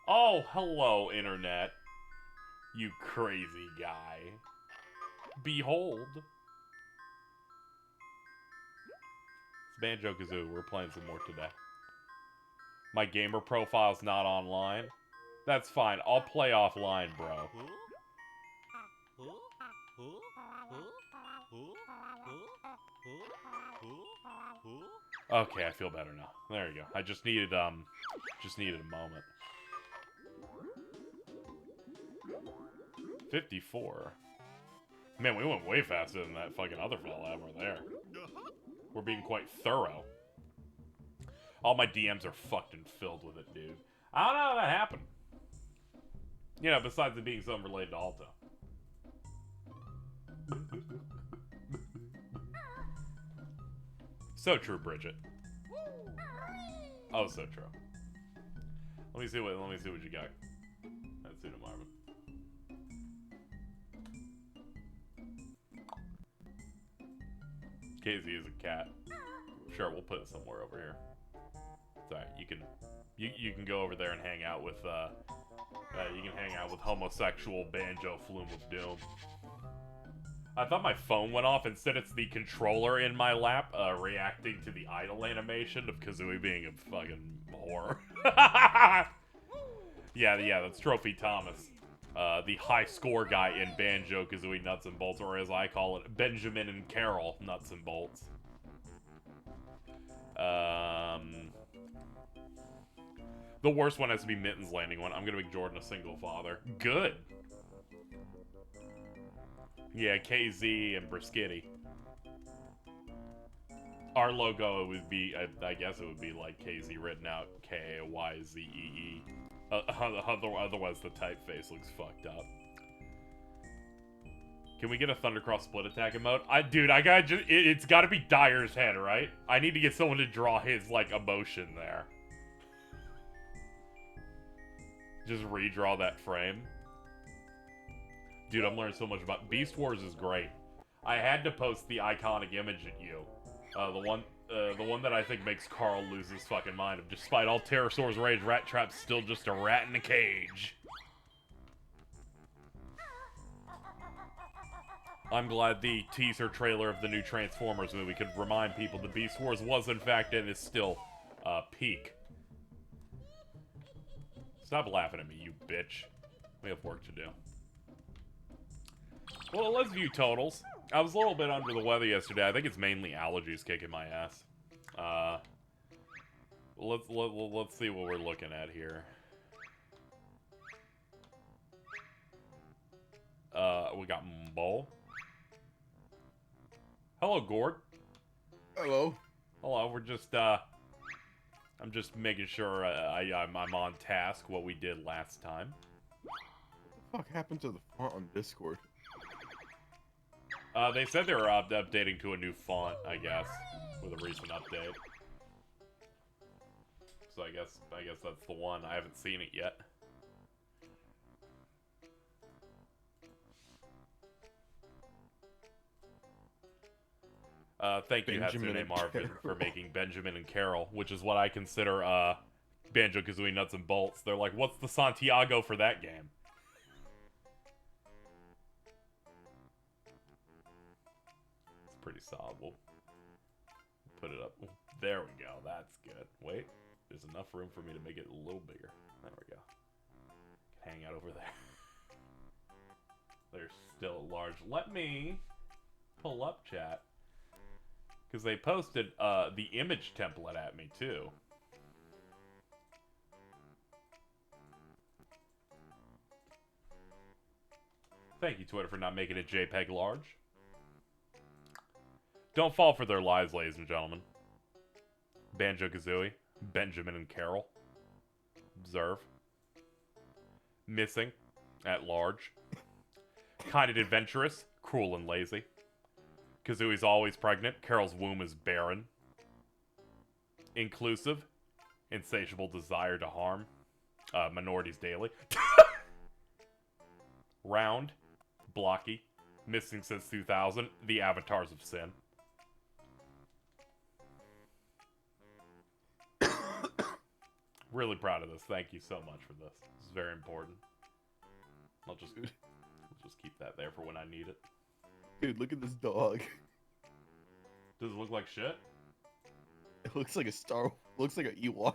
Oh, hello, Internet. You crazy guy. Behold. It's Banjo-Kazooie. We're playing some more today. My gamer profile's not online. That's fine. I'll play offline, bro. Okay, I feel better now. There you go. I just needed a moment. 54. Man, we went way faster than that fucking other fella over there. We're being quite thorough. All my DMs are fucking filled with it, dude. I don't know how that happened. You know, besides it being something related to Alto. So true, Bridget. Oh, so true. Let me see what you got. That's it, Marvin. KZ is a cat. Sure, we'll put it somewhere over here. It's alright. You can go over there and hang out with you can hang out with homosexual Banjo Flume of Doom. I thought my phone went off. Instead, it's the controller in my lap reacting to the idle animation of Kazooie being a fucking whore. yeah, that's Trophy Thomas. The high score guy in Banjo-Kazooie Nuts and Bolts, or as I call it, Benjamin and Carol Nuts and Bolts. The worst one has to be Mitten's Landing one. I'm gonna make Jordan a single father. Good! Yeah, KZ and Briskitty. Our logo would be, I guess it would be like KZ written out K-A-Y-Z-E-E. Otherwise the typeface looks fucked up. Can we get a Thundercross split attack emote? Dude, I gotta it's gotta be Dyer's head, right? I need to get someone to draw his, like, emotion there. Just redraw that frame. Dude, I'm learning so much about... Beast Wars is great. I had to post the iconic image at you. The one that I think makes Carl lose his fucking mind of, despite all Pterosaur's rage, Rat Trap's still just a rat in a cage. I'm glad the teaser trailer of the new Transformers movie could remind people the Beast Wars was in fact and is still peak. Stop laughing at me, you bitch. We have work to do. Well, let's view totals. I was a little bit under the weather yesterday. I think it's mainly allergies kicking my ass. Let's see what we're looking at here. We got Mbo. Hello, Gord. Hello. Hello. We're just I'm just making sure I'm on task. What we did last time. What the fuck happened to the font on Discord? They said they were updating to a new font, I guess, with a recent update. So I guess that's the one. I haven't seen it yet. Thank you, Hatsune Marvin, for making Benjamin and Carol, which is what I consider Banjo-Kazooie Nuts and Bolts. They're like, what's the Santiago for that game? It's pretty solid. We'll put it up. There we go. That's good. Wait. There's enough room for me to make it a little bigger. There we go. Hang out over there. They're still large. Let me pull up chat. Because they posted the image template at me, too. Thank you, Twitter, for not making it JPEG large. Don't fall for their lies, ladies and gentlemen. Banjo-Kazooie, Benjamin and Carol. Observe. Missing, at large. Kind and adventurous, cruel and lazy. Kazooie's always pregnant. Carol's womb is barren. Inclusive. Insatiable desire to harm. Minorities daily. Round. Blocky. Missing since 2000. The Avatars of Sin. Really proud of this. Thank you so much for this. This is very important. I'll just keep that there for when I need it. Dude, look at this dog. Does it look like shit? It looks like a star. Looks like an Ewok.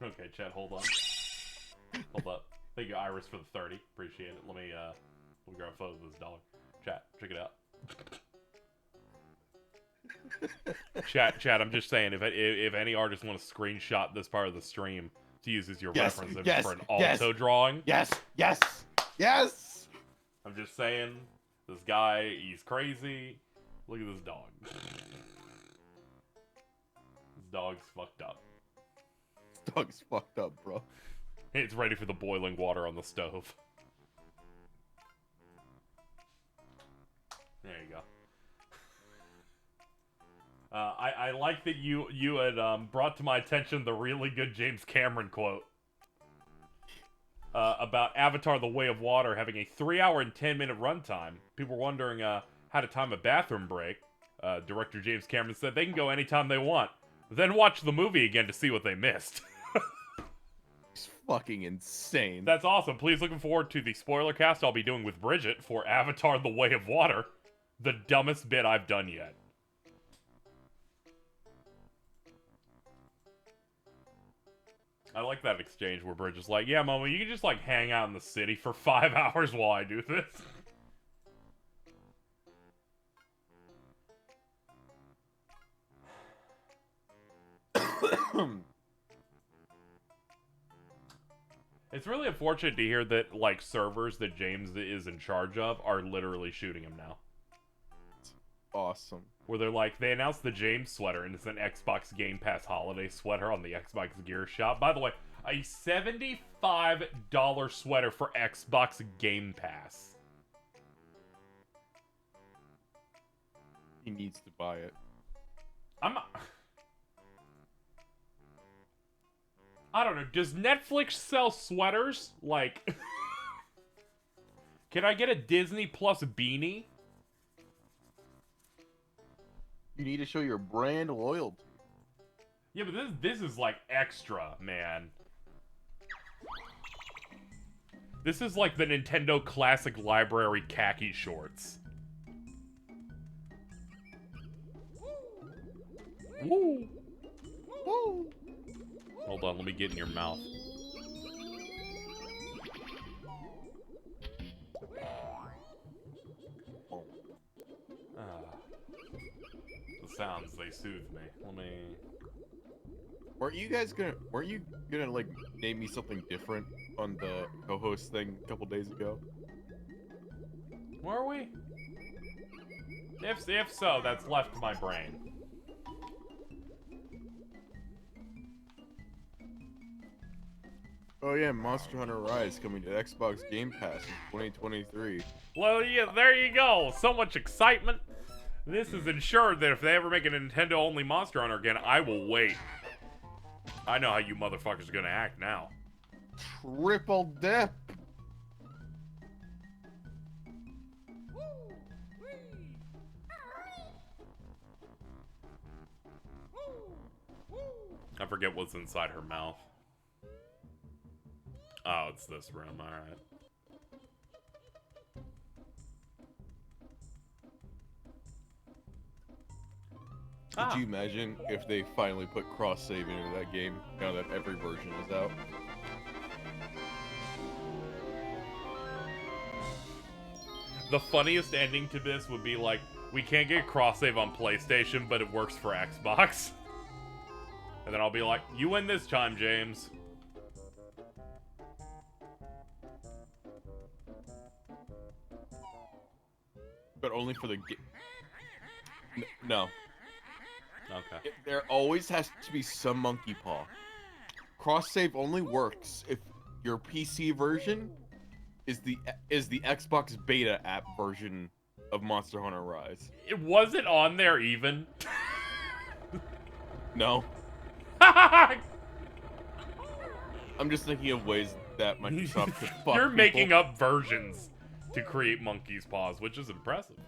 Okay, Chad, hold on. Hold up. Thank you, Iris, for the 30. Appreciate it. Let me grab a photo of this dollar. Chat, check it out. Chat, I'm just saying, if any artist want to screenshot this part of the stream to use as your reference for an alto drawing. Yes! I'm just saying, this guy, he's crazy. Look at this dog. This dog's fucked up. This dog's fucked up, bro. It's ready for the boiling water on the stove. There you go. I like that you had brought to my attention the really good James Cameron quote about Avatar: The Way of Water having a 3-hour and 10-minute runtime. People were wondering how to time a bathroom break. Director James Cameron said they can go anytime they want, then watch the movie again to see what they missed. It's fucking insane. That's awesome. Please looking forward to the spoiler cast I'll be doing with Bridget for Avatar: The Way of Water. The dumbest bit I've done yet. I like that exchange where Bridget's like, yeah, Mama, you can just, like, hang out in the city for 5 hours while I do this. It's really unfortunate to hear that, like, servers that James is in charge of are literally shooting him now. Awesome. Where they're like, they announced the James sweater, and it's an Xbox Game Pass holiday sweater on the Xbox Gear Shop. By the way, a $75 sweater for Xbox Game Pass. He needs to buy it. I don't know. Does Netflix sell sweaters? Like, can I get a Disney Plus beanie? You need to show your brand loyalty. Yeah, but this is like extra, man. This is like the Nintendo Classic Library khaki shorts. Woo! Woo! Hold on, let me get in your mouth. The sounds, they soothe me. Let me... Weren't you gonna like name me something different on the co-host thing a couple days ago? Were we? If so, that's left my brain. Oh yeah, Monster Hunter Rise coming to Xbox Game Pass in 2023. Well, yeah, there you go. So much excitement. This is ensured that if they ever make a Nintendo-only Monster Hunter again, I will wait. I know how you motherfuckers are gonna act now. Triple dip. I forget what's inside her mouth. Oh, it's this room. Alright. Could you imagine if they finally put cross-save into that game now that every version is out? The funniest ending to this would be like, we can't get cross-save on PlayStation, but it works for Xbox. And then I'll be like, you win this time, James. But only for the no. Okay. There always has to be some monkey paw. Cross-save only works if your PC version is the Xbox beta app version of Monster Hunter Rise. It wasn't on there even. No. I'm just thinking of ways that Microsoft could fuck You're people. making up versions to create monkey's paws, which is impressive.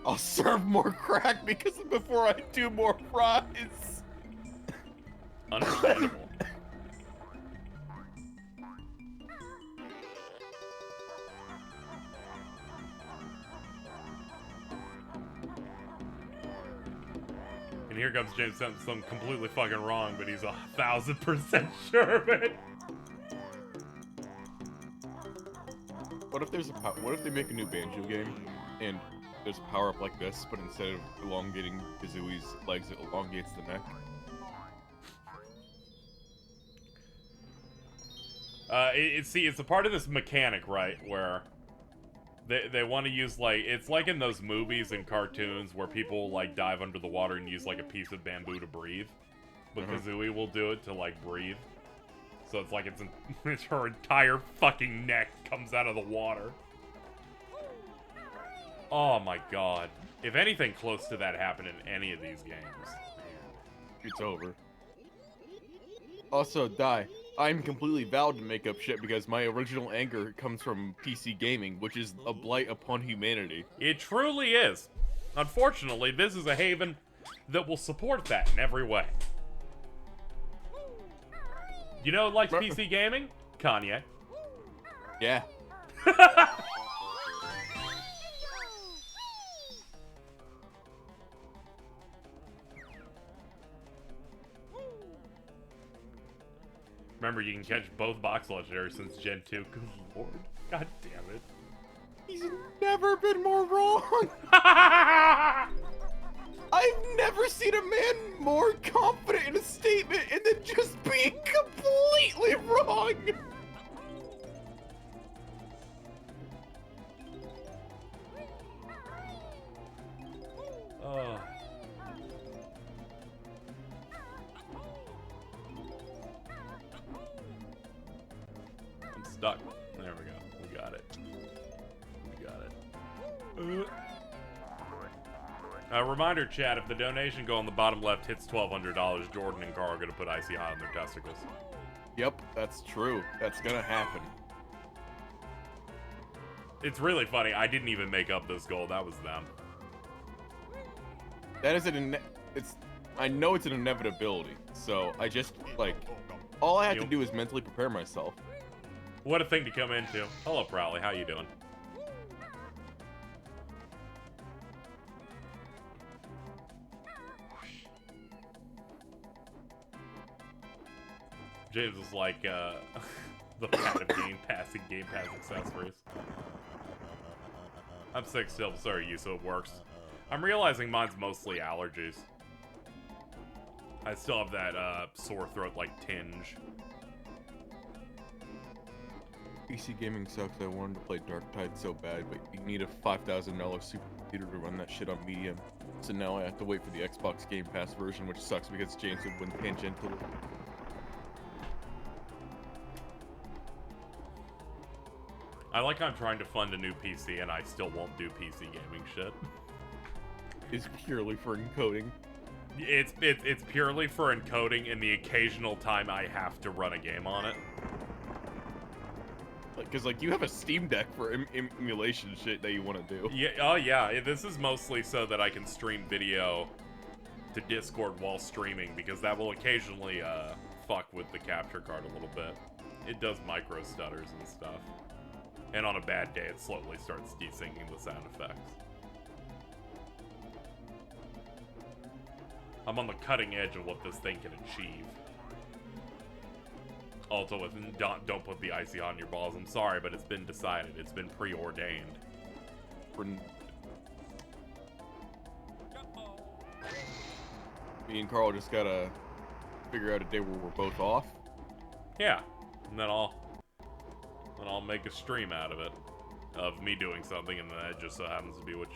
I'll serve more crack because before I do more fries. Understandable. And here comes James saying something completely fucking wrong, but he's 1,000% sure of it. What if there's a what if they make a new Banjo game and there's a power up like this, but instead of elongating Kazooie's legs, it elongates the neck? See, it's a part of this mechanic, right, where they want to use, like, it's like in those movies and cartoons where people, like, dive under the water and use, like, a piece of bamboo to breathe. But Kazooie will do it to, like, breathe. So it's like it's her entire fucking neck comes out of the water. Oh my god. If anything close to that happened in any of these games, it's over. Also, I'm completely vowed to make up shit because my original anger comes from PC gaming, which is a blight upon humanity. It truly is. Unfortunately, this is a haven that will support that in every way. You know who likes PC gaming? Kanye. Yeah. Remember, you can catch both box legendaries since Gen 2. Good lord. God damn it. He's never been more wrong. I've never seen a man more confident in a statement and then just being completely wrong. Oh. I'm stuck. There we go. We got it. We got it. Reminder, chat, if the donation goal on the bottom left hits $1,200, Jordan and Carl are going to put icy hot on their testicles. Yep, that's true. That's going to happen. It's really funny. I didn't even make up this goal. That was them. That is I know it's an inevitability. So I just, like, all I have to do is mentally prepare myself. What a thing to come into. Hello, Prowley. How you doing? James was like, the pad of Game Pass and Game Pass accessories. I'm sick still, so are you, so it works. I'm realizing mine's mostly allergies. I still have that, sore throat, like, tinge. PC gaming sucks. I wanted to play Dark Tide so bad, but you need a $5,000 supercomputer to run that shit on medium. So now I have to wait for the Xbox Game Pass version, which sucks because James would win tangentially. I like I'm trying to fund a new PC and I still won't do PC gaming shit. It's purely for encoding. It's purely for encoding and the occasional time I have to run a game on it. Because, like, you have a Steam Deck for emulation shit that you want to do. Yeah, oh yeah, this is mostly so that I can stream video to Discord while streaming, because that will occasionally, fuck with the capture card a little bit. It does micro stutters and stuff. And on a bad day, it slowly starts desyncing the sound effects. I'm on the cutting edge of what this thing can achieve. Also, with don't put the icy on your balls. I'm sorry, but it's been decided. It's been preordained. Me and Carl just gotta figure out a day where we're both off. Yeah, and then I'll make a stream out of it, of me doing something, and then it just so happens to be what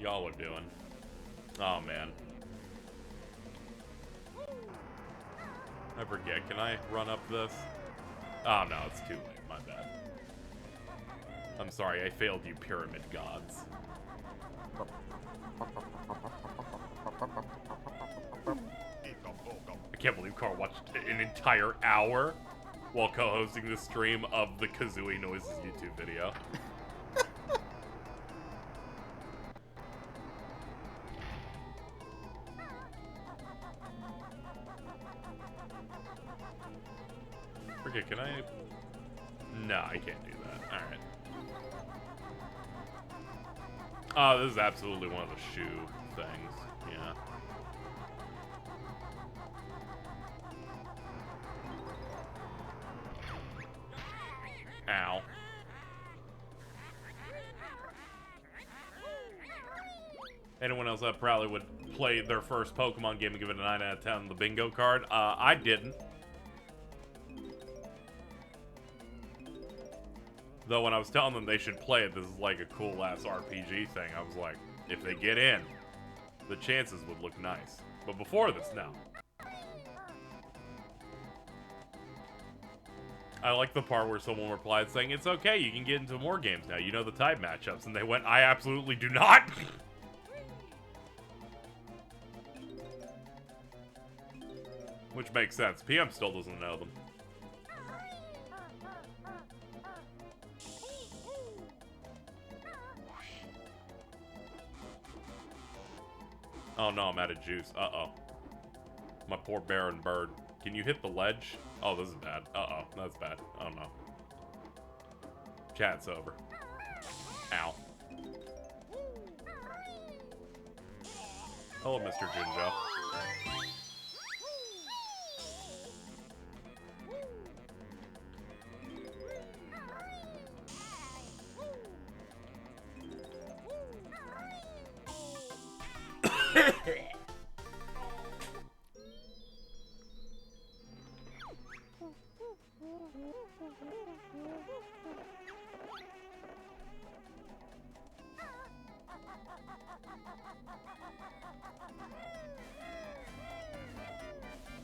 y'all are doing. Oh man. I forget, can I run up this? Oh no, it's too late, my bad. I'm sorry, I failed you pyramid gods. I can't believe Carl watched an entire hour while co-hosting the stream of the Kazooie Noises YouTube video. Yeah, can I? No, I can't do that. Alright. Oh, this is absolutely one of the shoe things. Yeah. Ow. Anyone else that probably would play their first Pokemon game and give it a 9 out of 10 on the bingo card? I didn't. Though when I was telling them they should play it, this is like a cool-ass RPG thing, I was like, if they get in, the chances would look nice. But before this, no. I like the part where someone replied saying, it's okay, you can get into more games now, you know the type matchups. And they went, I absolutely do not! Which makes sense. PM still doesn't know them. Oh no, I'm out of juice. Uh-oh. My poor barren bird. Can you hit the ledge? Oh, this is bad. Uh-oh, that's bad. Oh no. Chat's over. Ow. Hello, Mr. Jinjo.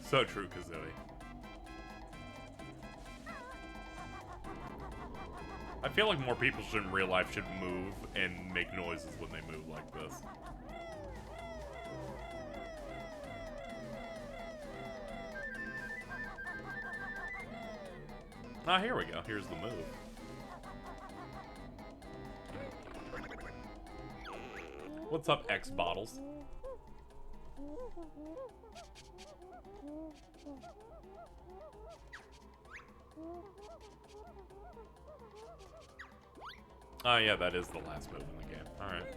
So true, Kazooie. I feel like more people in real life should move and make noises when they move like this. Ah, here we go. Here's the move. What's up, X Bottles? Oh yeah, that is the last move in the game. Alright.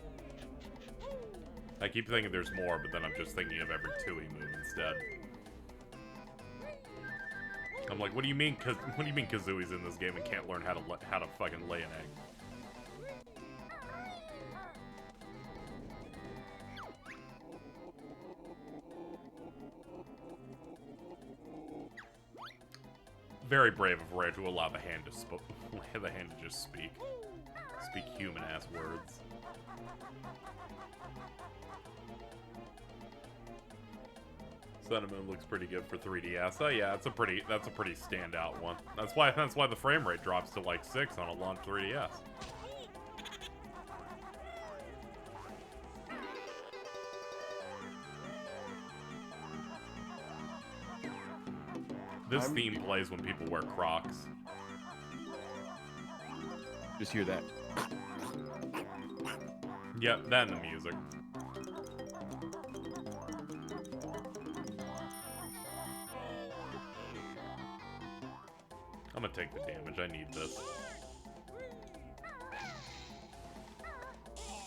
I keep thinking there's more, but then I'm just thinking of every Tui move instead. I'm like, what do you mean Kazooie's in this game and can't learn how to fucking lay an egg? Very brave of Rare to allow the hand to just speak human ass words. Sun and Moon looks pretty good for 3DS. Oh yeah, that's a pretty standout one. That's why the frame rate drops to like 6 on a launch 3DS. This theme plays when people wear Crocs. Just hear that. Yep, that and the music. I'm gonna take the damage. I need this.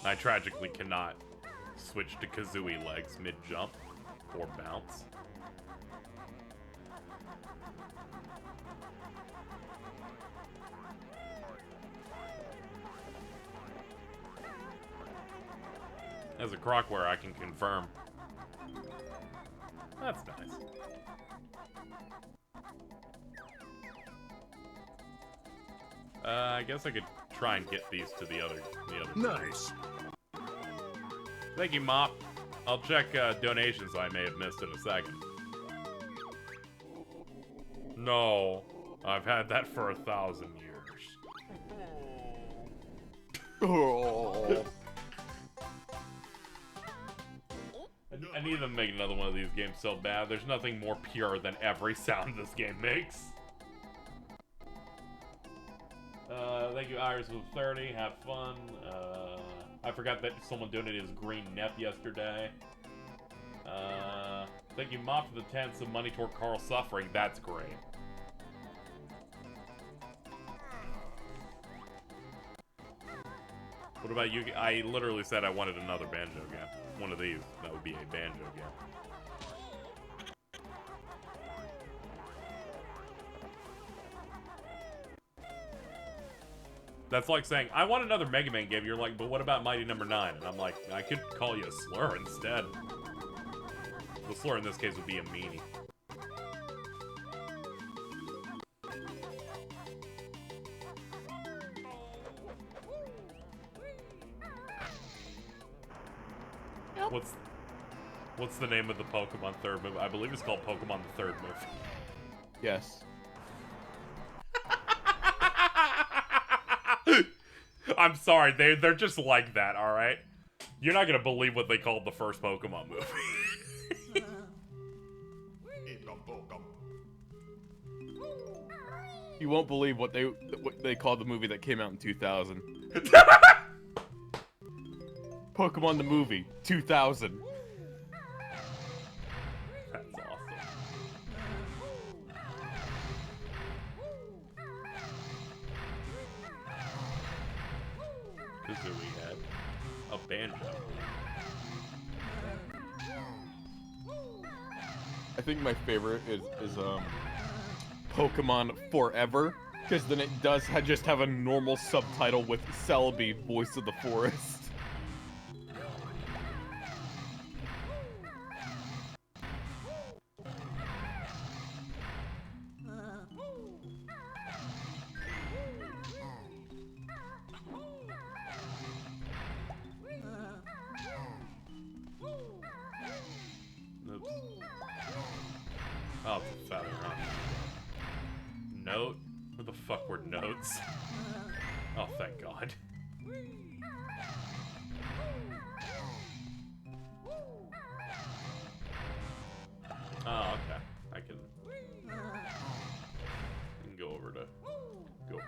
I tragically cannot switch to Kazooie legs mid-jump or bounce. As a Crockware, I can confirm. That's nice. I guess I could try and get these to the other Nice. Thank you, Mop. I'll check donations I may have missed in a second. No, I've had that for 1,000 years. Oh. I need them to make another one of these games so bad. There's nothing more pure than every sound this game makes. Thank you, Iris, with 30. Have fun. I forgot that someone donated his green Nep yesterday. Thank you, Mop, for the 10 some money toward Carl suffering. That's great. What about you? I literally said I wanted another Banjo game. One of these. That would be a Banjo game. That's like saying, I want another Mega Man game. You're like, but what about Mighty Number 9? And I'm like, I could call you a slur instead. The slur in this case would be a meanie. What's the name of the Pokemon third movie? I believe it's called Pokemon the Third Movie. Yes. I'm sorry, they're just like that, alright? You're not gonna believe what they called the first Pokemon movie. You won't believe what they called the movie that came out in 2000. Pokemon the movie, 2000. That's awesome. Kazooie had a banjo. I think my favorite is Pokemon Forever, because then it does just have a normal subtitle with Celebi, voice of the forest. Oh, it's a feather, huh? Note? What the fuck were notes? Oh, thank God. Oh, okay. I can go over to the mall.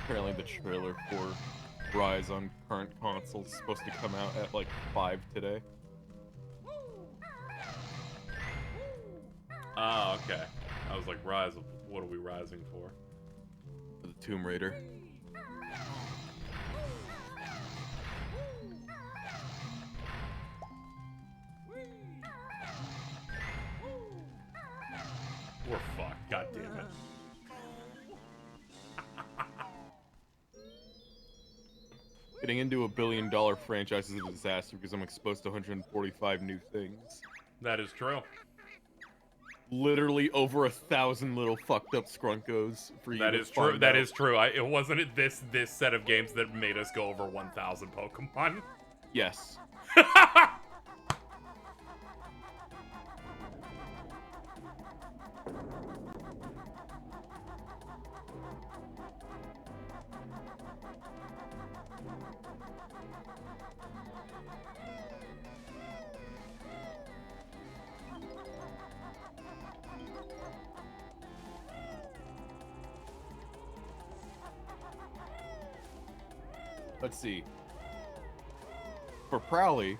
Apparently the trailer for Rise on current consoles is supposed to come out at like 5 today. Oh, okay. I was like, Rise, what are we rising for? The Tomb Raider. We're fucked, god damn it. Getting into $1 billion franchise is a disaster because I'm exposed to 145 new things. That is true. Literally over 1,000 little fucked up scrunkos for you That to is true. find That out. is true. It wasn't this set of games that made us go over 1,000 Pokemon. Yes. Let's see. For Prowly,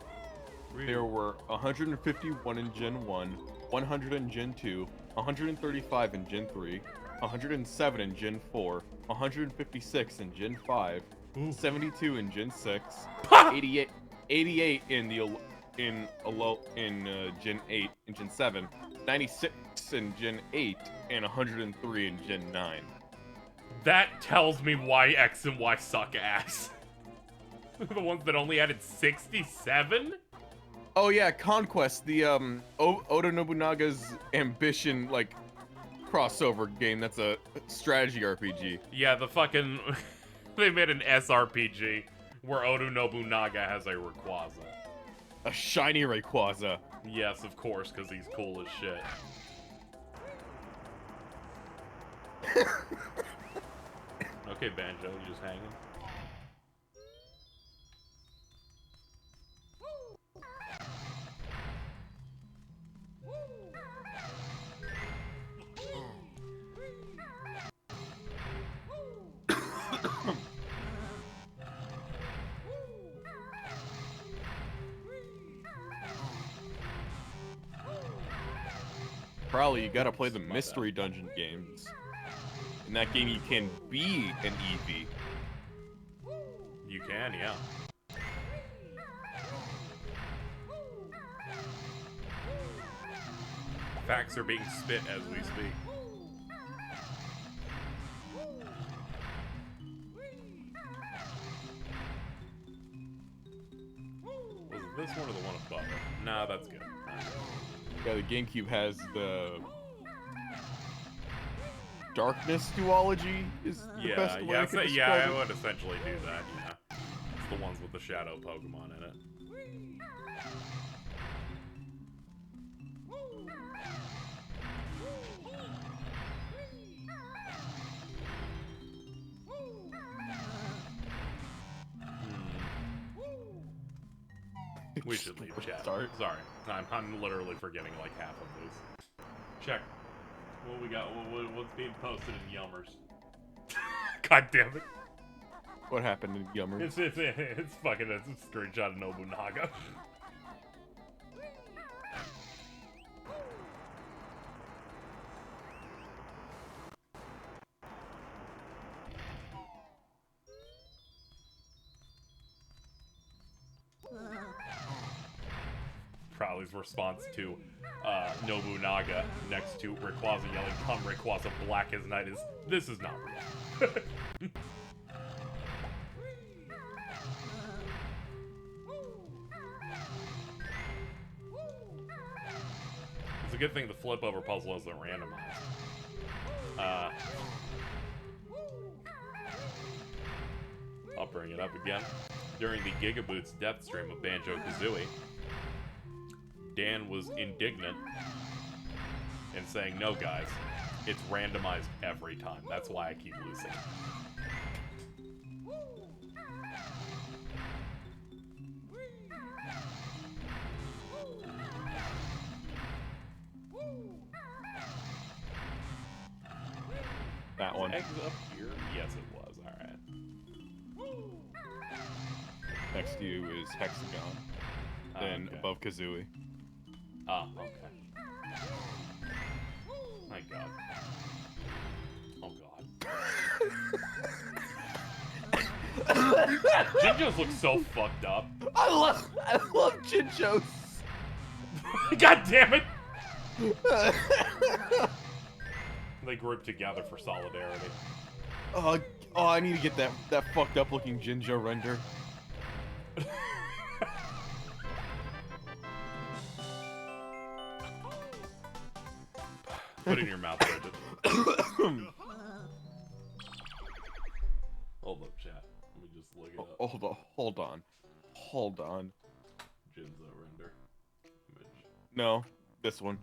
there were 151 in Gen 1, 100 in Gen 2, 135 in Gen 3, 107 in Gen 4, 156 in Gen 5, 72 in Gen 6, 88 in Gen 8 and Gen 7, 96 in Gen 8, and 103 in Gen 9. That tells me why X and Y suck ass. The ones that only added 67? Oh yeah, Conquest, the Oda Nobunaga's Ambition like crossover game. That's a strategy RPG. Yeah, the fucking they made an SRPG where Oda Nobunaga has a Rayquaza. A shiny Rayquaza. Yes, of course, because he's cool as shit. Okay, Banjo, you just hanging? Probably you gotta play the My bad. mystery dungeon games. In that game, you can be an Eevee. You can, yeah. Facts are being spit as we speak. Was it this one or the one above it? Nah, that's good. Yeah, the GameCube has the darkness duology. Is the Yeah, best way I could yeah, describe I it. would essentially do that, yeah. It's the ones with the shadow Pokemon in it. We should leave chat. Sorry. Sorry. I'm literally forgetting like half of these. Check. What we got? What's being posted in Yummers? God damn it. What happened in Yummer? It's fucking a screenshot of Nobunaga. Crowley's response to Nobunaga next to Rayquaza yelling, "Come Rayquaza, black as night," is, "This is not real." It's a good thing the flip over puzzle isn't randomized. I'll bring it up again. During the Gigaboots depth stream of Banjo-Kazooie, Dan was indignant and saying, "No, guys, it's randomized every time. That's why I keep losing." That one. Eggs up here? Yes, it was. Alright. Next to you is Hexagon. Then Okay. above Kazooie. Ah, okay. My god. Oh god. Jinjo's look so fucked up. I love Jinjos. God damn it! They group together for solidarity. Oh, I need to get that fucked up looking Jinjo render. Put it in your mouth, Bridget. Hold up, chat. Let me just look it up. Hold on. Jinzo render. Image. No, this one.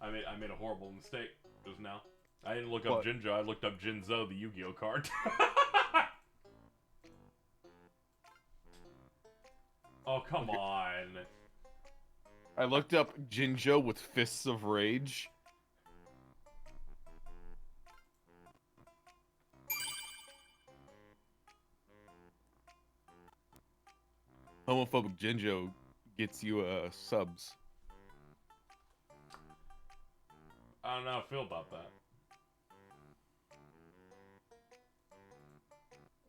I made a horrible mistake just now. I didn't look up What? Jinjo, I looked up Jinzo, the Yu-Gi-Oh card. Oh, come on. I looked up Jinjo with Fists of Rage. Homophobic Jinjo gets you subs. I don't know how I feel about that.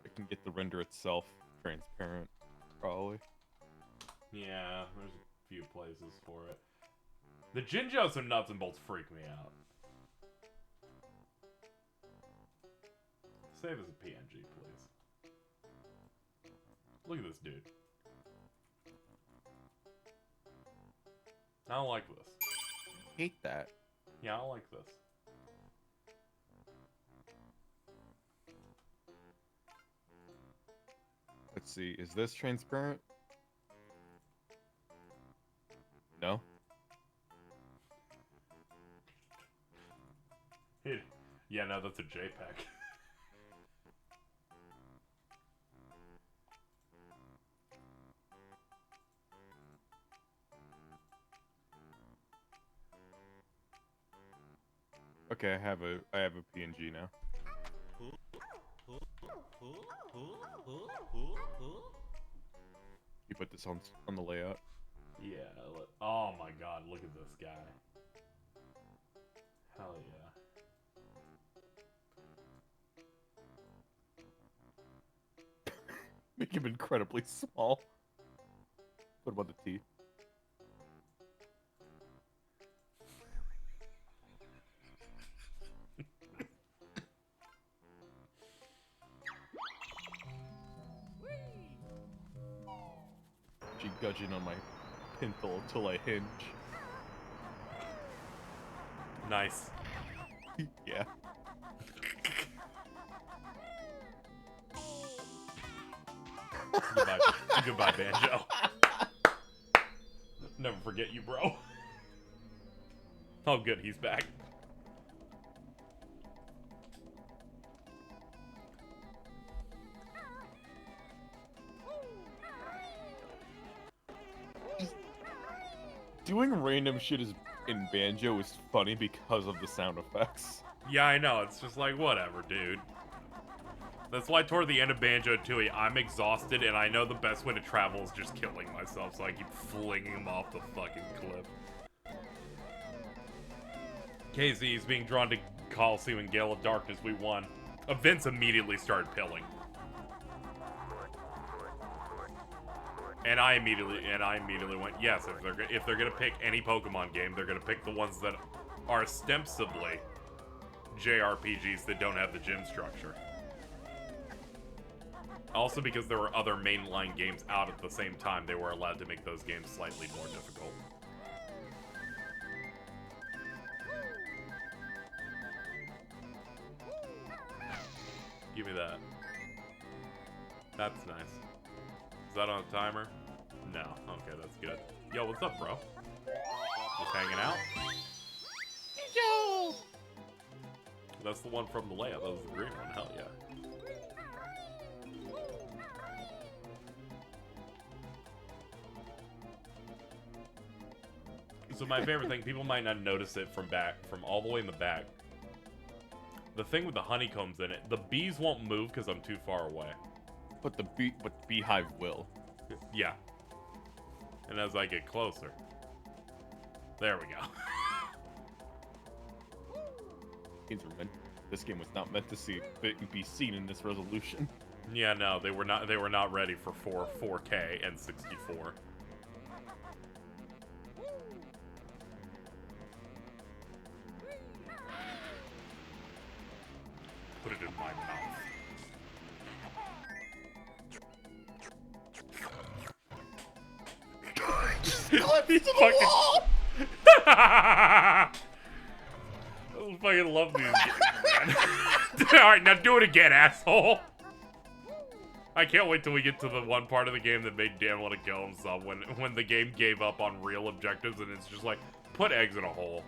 I can get the render itself transparent, probably. Yeah, there's a few places for it. The Jinjos and nuts and bolts freak me out. Save as a PNG, please. Look at this dude. I don't like this. Hate that. Yeah, I don't like this. Let's see, is this transparent? No? Yeah, no, that's a JPEG. Okay, I have a PNG now. You put this on the layout. Yeah. Oh my god, look at this guy. Hell yeah. Make him incredibly small. What about the teeth? She gudging on my pintle till I hinge. Nice. Yeah. Goodbye, goodbye, Banjo. Never forget you, bro. Oh, good, he's back. Doing random shit in Banjo is funny because of the sound effects. Yeah, I know. It's just like, whatever, dude. That's why toward the end of Banjo-Tooie, I'm exhausted, and I know the best way to travel is just killing myself, so I keep flinging him off the fucking cliff. KZ is being drawn to Coliseum and Gale of Darkness. We won. Events immediately started pilling. And I immediately went, yes, if they're gonna pick any Pokemon game, they're gonna pick the ones that are ostensibly JRPGs that don't have the gym structure. Also, because there were other mainline games out at the same time, they were allowed to make those games slightly more difficult. Give me that. That's nice. Is that on a timer? No. Okay, that's good. Yo, what's up, bro? Just hanging out? Yo! That's the one from the layout. That was the green one. Hell yeah. So my favorite thing, people might not notice it from all the way in the back. The thing with the honeycombs in it, the bees won't move because I'm too far away. But the beehive will. Yeah. And as I get closer. There we go. This game was not meant to be seen in this resolution. Yeah, no, they were not ready for 4K and 64. Put it in my mouth. He's fucking. I fucking love these games, man. Alright, now do it again, asshole. I can't wait till we get to the one part of the game that made Dan want to kill himself when the game gave up on real objectives and it's just like, put eggs in a hole.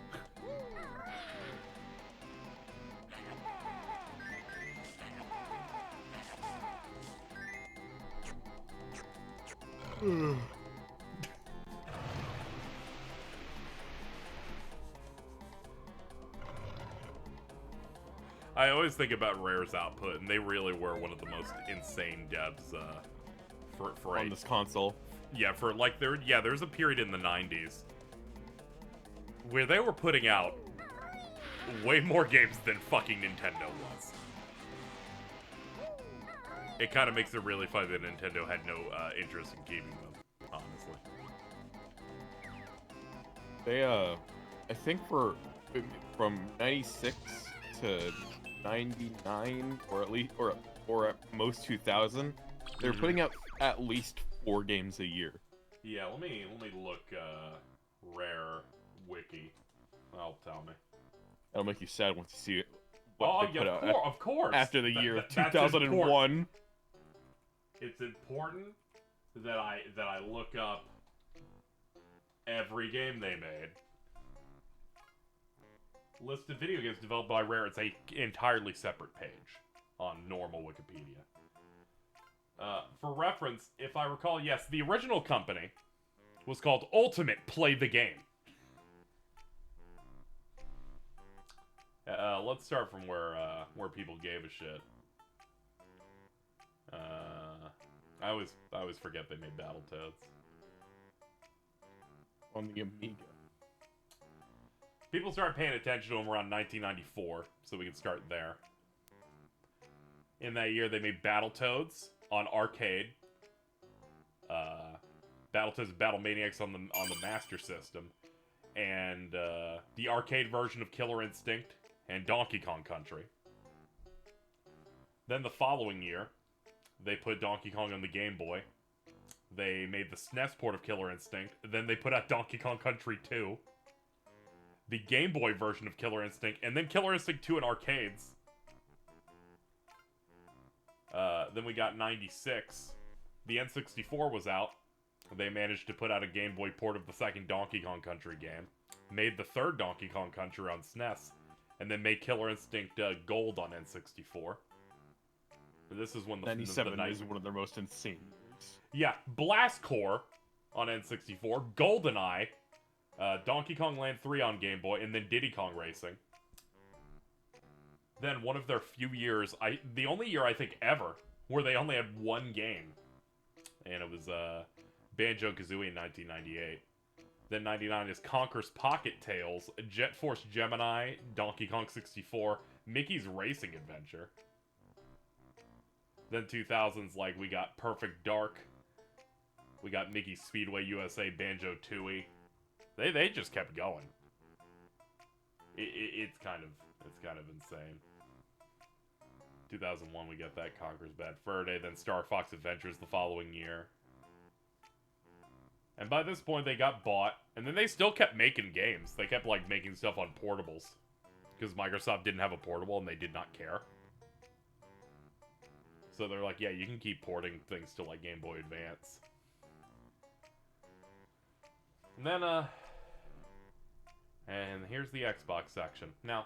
I always think about Rare's output, and they really were one of the most insane devs for on this console. Yeah, there's a period in the 90s where they were putting out way more games than fucking Nintendo was. It kind of makes it really funny that Nintendo had no interest in keeping them, honestly. They, I think from 96 to 99, or at most 2000, they're putting out at least 4 games a year. Yeah, let me look Rare Wiki. That'll tell me. That'll make you sad once you see it. Of course. After the year of 2001. It's important that I look up every game they made. List of video games developed by Rare. It's a entirely separate page on normal Wikipedia. For reference, if I recall, yes, the original company was called Ultimate Play the Game. Let's start from where people gave a shit. I always forget they made Battletoads. On the Amiga. People started paying attention to them around 1994, so we can start there. In that year, they made Battletoads on arcade. Battletoads and Battle Maniacs on the Master System. And the arcade version of Killer Instinct and Donkey Kong Country. Then the following year, they put Donkey Kong on the Game Boy. They made the SNES port of Killer Instinct. Then they put out Donkey Kong Country 2. The Game Boy version of Killer Instinct. And then Killer Instinct 2 in arcades. Then we got 96. The N64 was out. They managed to put out a Game Boy port of the second Donkey Kong Country game. Made the third Donkey Kong Country on SNES. And then made Killer Instinct Gold on N64. This is when the 97 is one of their most insane years. Yeah, Blast Corps on N64, GoldenEye, Donkey Kong Land 3 on Game Boy, and then Diddy Kong Racing. Then one of their few years, the only year I think ever, where they only had one game. And it was Banjo-Kazooie in 1998. Then 99 is Conker's Pocket Tales, Jet Force Gemini, Donkey Kong 64, Mickey's Racing Adventure. Then 2000s, like, we got Perfect Dark. We got Mickey Speedway USA, Banjo-Tooie. They just kept going. It's kind of insane. 2001, we got that Conker's Bad Fur Day. Then Star Fox Adventures the following year. And by this point, they got bought. And then they still kept making games. They kept, like, making stuff on portables. Because Microsoft didn't have a portable and they did not care. So they're like, yeah, you can keep porting things to, like, Game Boy Advance. And then, and here's the Xbox section. Now,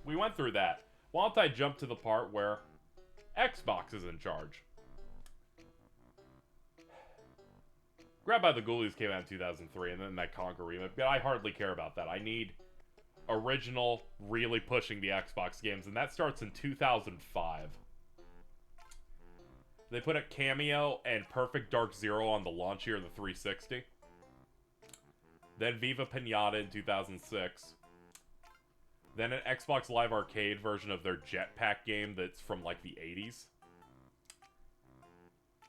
we went through that. Why don't I jump to the part where Xbox is in charge? Grab by the Ghoulies came out in 2003, and then that Conker remake, but I hardly care about that. I need original, really pushing the Xbox games, and that starts in 2005. They put a Cameo and Perfect Dark Zero on the launch year of the 360. Then Viva Pinata in 2006. Then an Xbox Live Arcade version of their Jetpack game that's from, like, the 80s.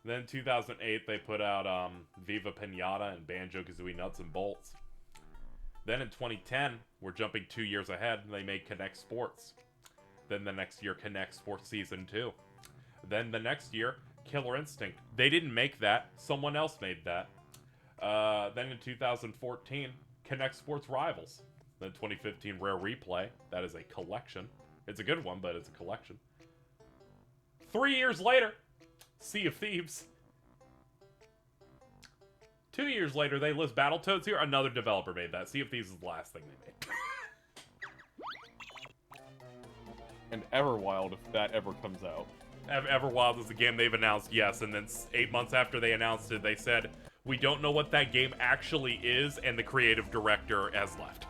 Then in 2008, they put out Viva Pinata and Banjo-Kazooie Nuts and Bolts. Then in 2010, we're jumping 2 years ahead, they made Kinect Sports. Then the next year, Kinect Sports Season 2. Then the next year, Killer Instinct. They didn't make that. Someone else made that. Then in 2014, Kinect Sports Rivals. Then 2015, Rare Replay. That is a collection. It's a good one, but it's a collection. 3 years later, Sea of Thieves. 2 years later, they list Battletoads here. Another developer made that. Sea of Thieves is the last thing they made. And Everwild, if that ever comes out. Everwild is the game they've announced, yes, and then 8 months after they announced it, they said, we don't know what that game actually is, and the creative director has left.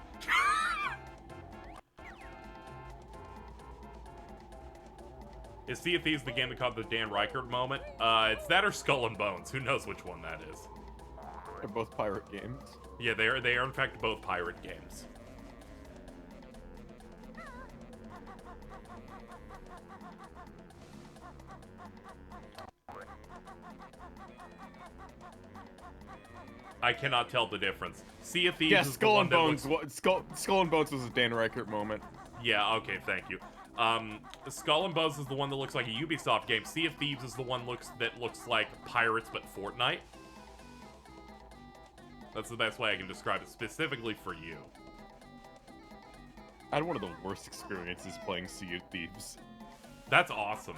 Is Sea of Thieves the game that caught the Dan Reichert moment? It's that or Skull and Bones. Who knows which one that is? They're both pirate games. Yeah, they are in fact both pirate games. I cannot tell the difference. Sea of Thieves is Skull the and one that Bones. Skull and Bones was a Dan Reichert moment. Yeah, okay, thank you. Skull and Bones is the one that looks like a Ubisoft game. Sea of Thieves is the one that looks like Pirates but Fortnite. That's the best way I can describe it, specifically for you. I had one of the worst experiences playing Sea of Thieves. That's awesome.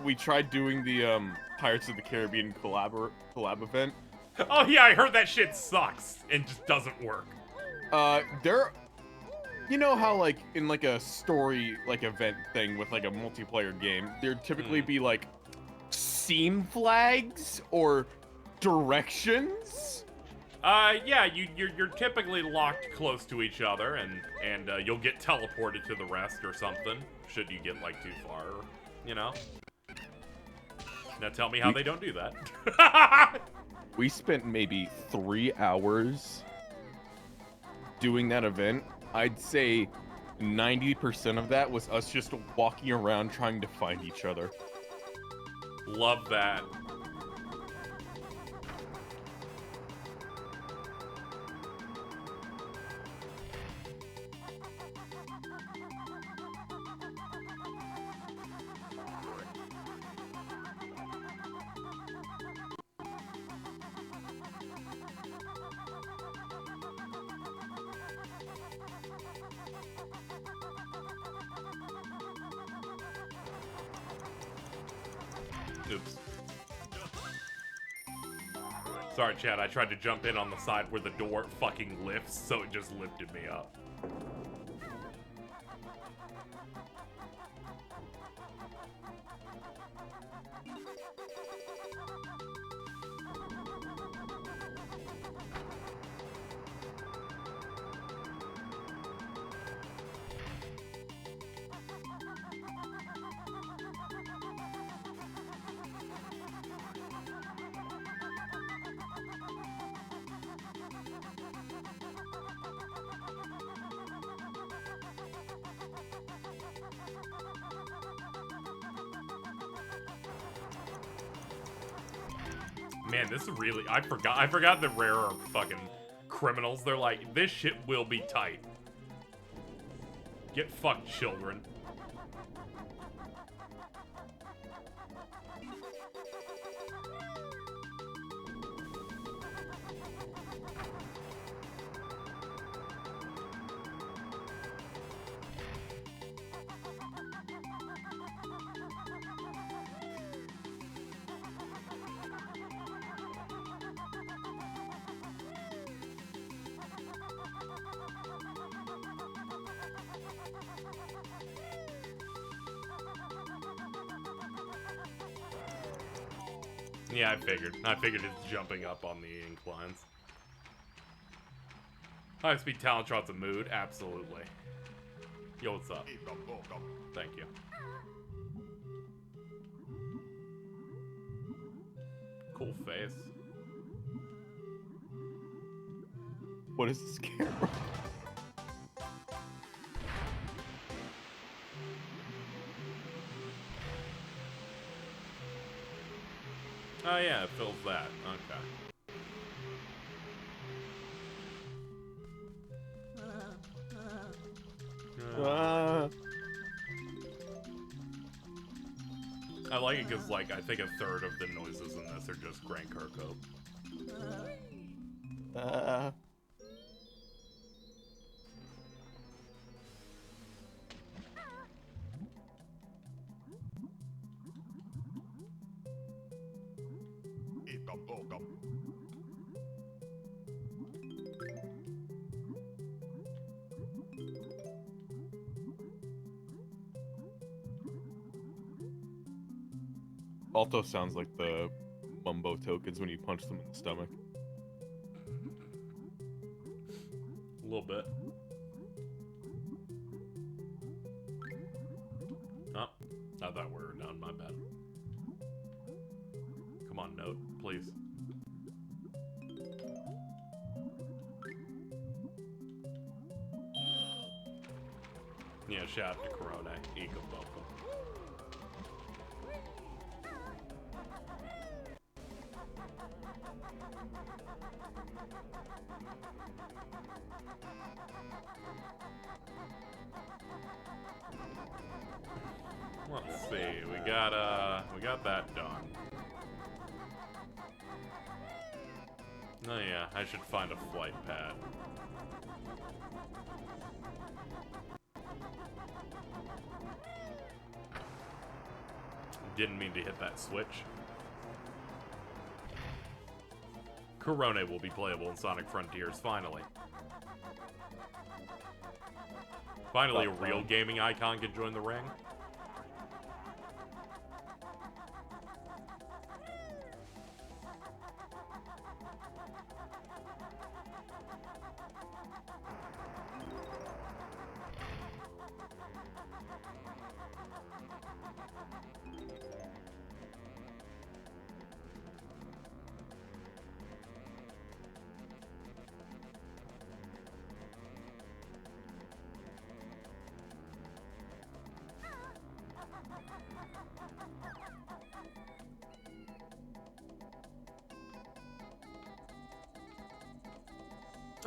We tried doing the Pirates of the Caribbean collab event. Oh yeah, I heard that shit sucks and just doesn't work. You know how, like, in, like, a story, like, event thing with, like, a multiplayer game, there'd typically be, like, scene flags or directions? Yeah, you're typically locked close to each other, and you'll get teleported to the rest or something, should you get, like, too far, you know? Now tell me how they don't do that. We spent maybe 3 hours doing that event, I'd say 90% of that was us just walking around trying to find each other. Love that. Oops. Sorry, Chad, I tried to jump in on the side where the door fucking lifts, so it just lifted me up. Man, this is really... I forgot the rarer fucking criminals. They're like, this shit will be tight. Get fucked, children. Yeah, I figured it's jumping up on the inclines. High-speed Talontrot's a mood? Absolutely. Yo, what's up? Thank you. Cool face. What is this camera? Oh yeah, it fills that. Okay. I like it because, like, I think a third of the noises in this are just Grant Kirkhope. Alto sounds like the Mumbo tokens when you punch them in the stomach. A little bit. Oh, I thought we were done. My bad. Come on, Note, please. Yeah, shout out to Corona. Eco Bumble. Let's see. We got that done. Oh yeah, I should find a flight pad. Didn't mean to hit that switch. Corona will be playable in Sonic Frontiers, finally. Finally, a real gaming icon can join the ring.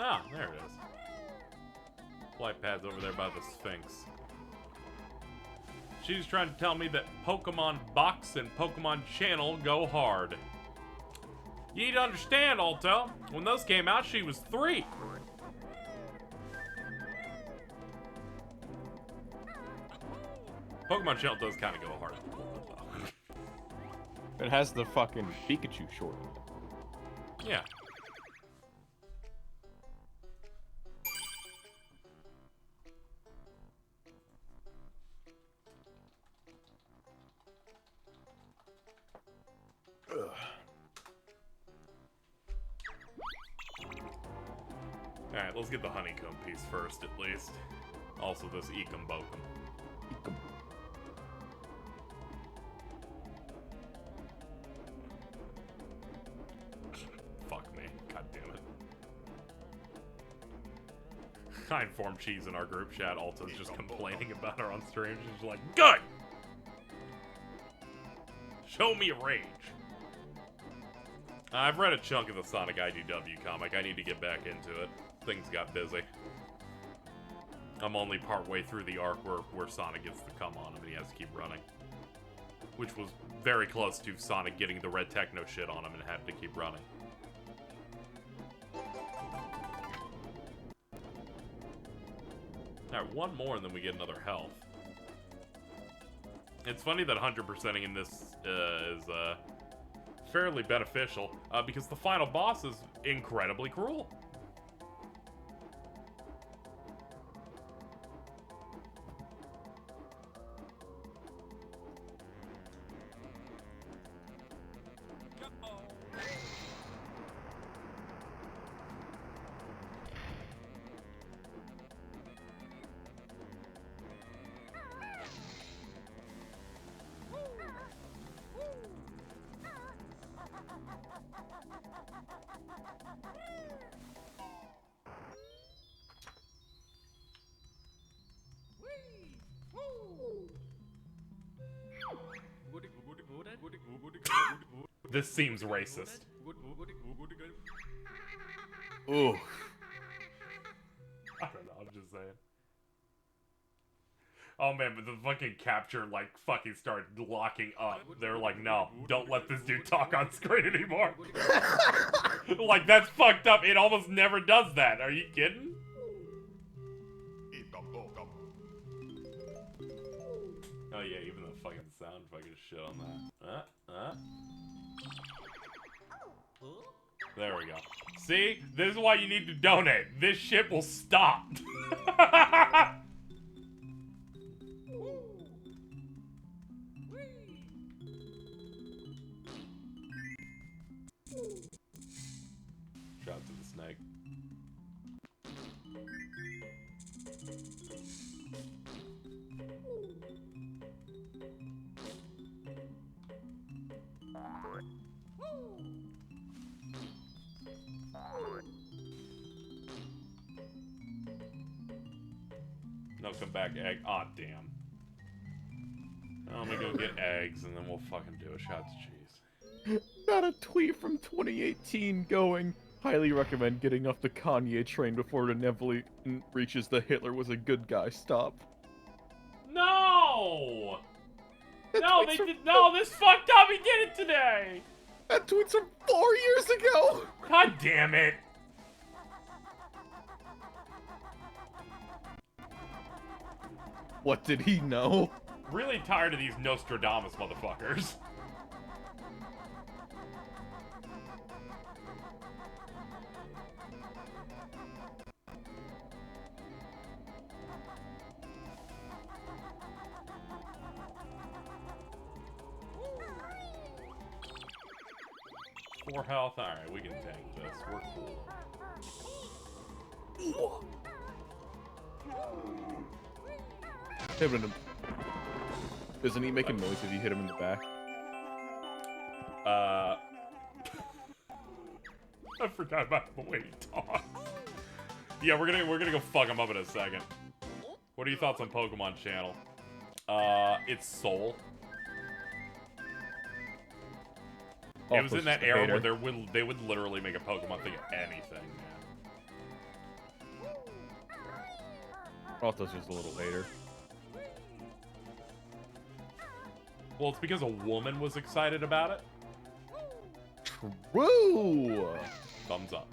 Ah, there it is. Flight pad's over there by the Sphinx. She's trying to tell me that Pokemon Box and Pokemon Channel go hard. You need to understand, Alto. When those came out, she was 3. Pokemon Channel does kind of go hard. It has the fucking Pikachu short. Yeah. Alright, let's get the honeycomb piece first, at least. Also, this Ecom Bokum. Ecom. Fuck me. God damn it. I informed Cheese in our group chat. Alto's just complaining about her on stream. She's like, good! Show me a rage. I've read a chunk of the Sonic IDW comic. I need to get back into it. Things got busy. I'm only partway through the arc where Sonic gets the come on him and he has to keep running. Which was very close to Sonic getting the red techno shit on him and had to keep running. Alright, one more and then we get another health. It's funny that 100%ing in this is fairly beneficial because the final boss is incredibly cruel. This seems racist. Ooh. I don't know, I'm just saying. Oh man, but the fucking capture, like, fucking started locking up. They're like, no, don't let this dude talk on screen anymore. Like, that's fucked up. It almost never does that. Are you kidding? Oh yeah, even the fucking sound fucking shit on that. There we go. See? This is why you need to donate. This shit will stop. Shout out to the snake. No, come back, egg. Aw, damn. I'm gonna go get eggs and then we'll fucking do a shot to cheese. Got a tweet from 2018 going, highly recommend getting off the Kanye train before it inevitably reaches the Hitler was a good guy stop. No! No, they did. No, this fucked up. He did it today. That tweet's from 4 years ago. God damn it. What did he know? Really tired of these Nostradamus motherfuckers. Four health. Alright, we can tank this. We're cool. Hit him. Doesn't he make a noise if you hit him in the back? I forgot about the way he talks. Yeah, we're gonna go fuck him up in a second. What are your thoughts on Pokemon Channel? It's Soul. It was in that era where they would literally make a Pokemon think of anything, man. Alto's just a little hater. Well, it's because a woman was excited about it. True! Thumbs up.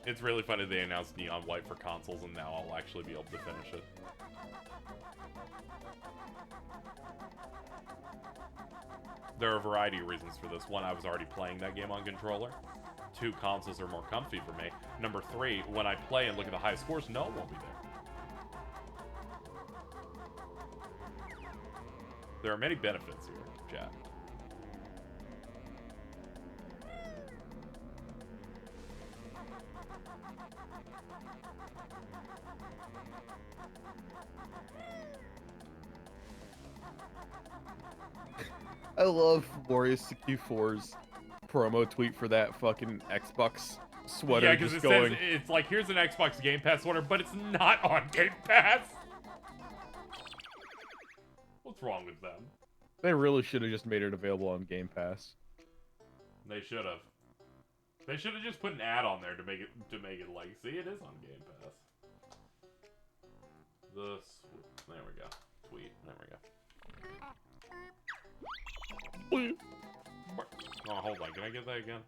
It's really funny they announced Neon White for consoles, and now I'll actually be able to finish it. There are a variety of reasons for this. One, I was already playing that game on controller. Two, consoles are more comfy for me. Number three, when I play and look at the high scores, no one won't be there. There are many benefits here, chat. I love Warriors64's promo tweet for that fucking Xbox sweater. Yeah, because it says, it's like, here's an Xbox Game Pass sweater, but it's not on Game Pass. What's wrong with them? They really should have just made it available on Game Pass. They should have. They should have just put an ad on there to make it like, see, it is on Game Pass. There we go. Tweet. There we go. Oh, hold on. Can I get that again?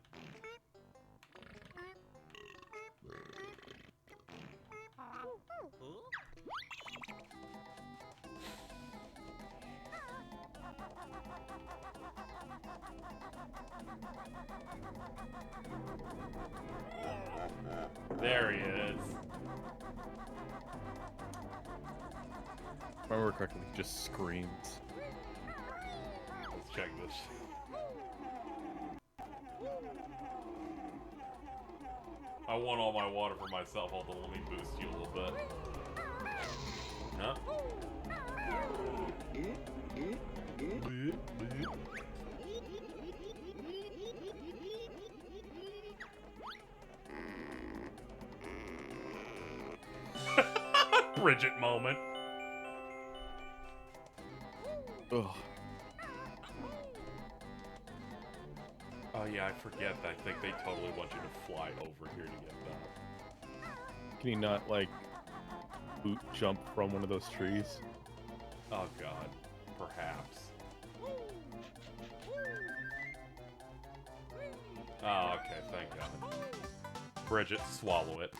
There he is. If I remember correctly, just screams. Let's check this. I want all my water for myself, although let me boost you a little bit. Huh? Bridget moment. Ugh. Oh yeah, I forget. I think they totally want you to fly over here to get that. Can you not, like, boot jump from one of those trees? Oh god. Perhaps. Oh, okay, thank god. Bridget, swallow it.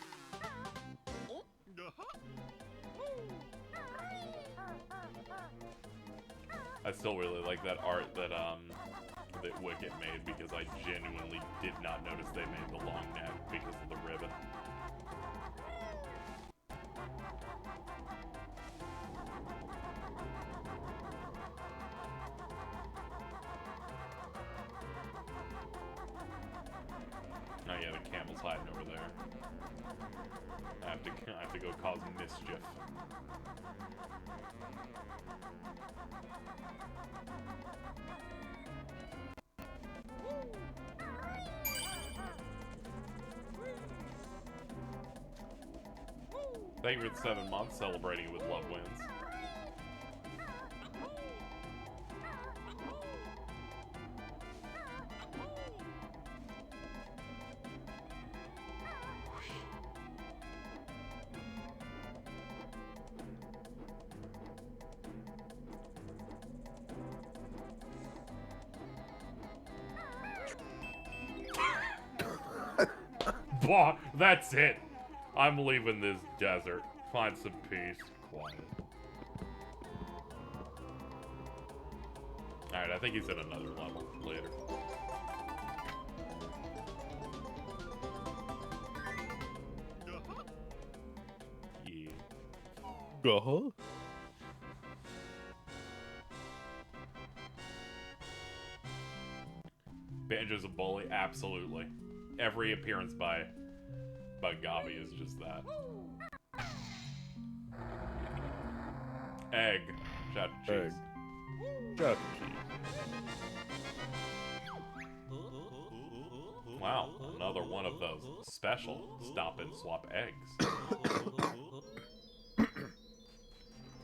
I still really like that art that Wicket made, because I genuinely did not notice they made the long neck because of the ribbon. Oh yeah, the camel's hiding over there. I have to go cause mischief. Thank you for the 7 months, celebrating it with love wins. Bah, that's it. I'm leaving this desert. Find some peace. Quiet. Alright, I think he's at another level later. Yeah. Uh-huh. Banjo's a bully? Absolutely. Every appearance by Gabi is just that. Egg. Shot cheese. Egg. Shot cheese. Wow, another one of those special stop and swap eggs.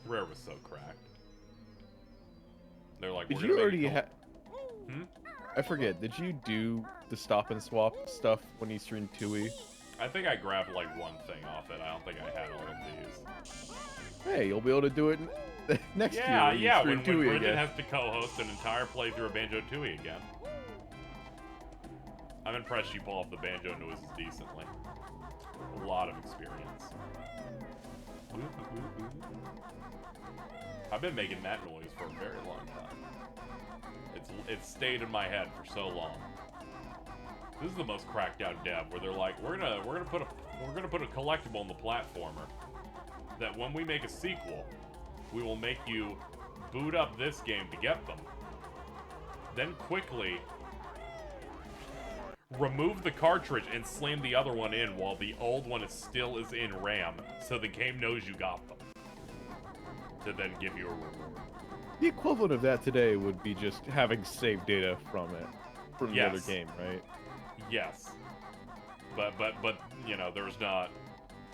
Rare was so cracked. They're like, Did we're you gonna already make have... Hmm? I forget, did you do the stop and swap stuff when you streamed 2E? I think I grabbed like one thing off it. I don't think I had all of these. Hey, you'll be able to do it next year. Yeah, when Bridget again. has to co-host an entire playthrough of Banjo-Tooie again. I'm impressed you pull off the banjo noises decently. A lot of experience. I've been making that noise for a very long time. It's stayed in my head for so long. This is the most cracked out dev where they're like, we're gonna put a collectible in the platformer that when we make a sequel, we will make you boot up this game to get them. Then quickly remove the cartridge and slam the other one in while the old one still is in RAM, so the game knows you got them. To then give you a reward. The equivalent of that today would be just having save data from the other game, right? Yes. But you know, there's not.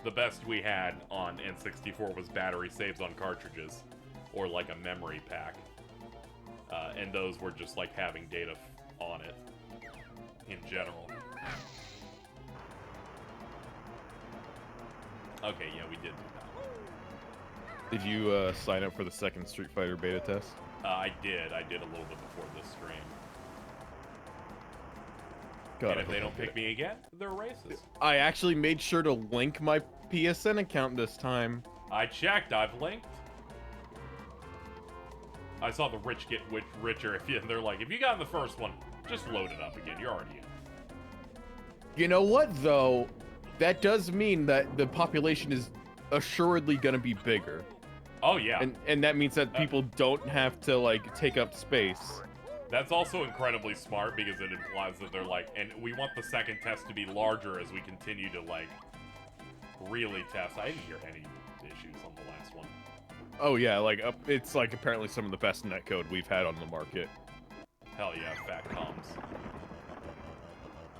The best we had on N64 was battery saves on cartridges, or like a memory pack, and those were just like having data on it in general. Okay, yeah, we did do that. Did you sign up for the second Street Fighter beta test? I did a little bit before this stream. God, and if they don't pick me again, they're racist. I actually made sure to link my PSN account this time. I checked. I've linked. I saw the rich get richer. They're like, if you got in the first one, just load it up again. You're already in. You know what, though? That does mean that the population is assuredly going to be bigger. Oh, yeah. And that means that people don't have to, like, take up space. That's also incredibly smart because it implies that they're like, and we want the second test to be larger as we continue to, like, really test. I didn't hear any issues on the last one. Oh, yeah, like, it's, like, apparently some of the best netcode we've had on the market. Hell yeah, fat comms.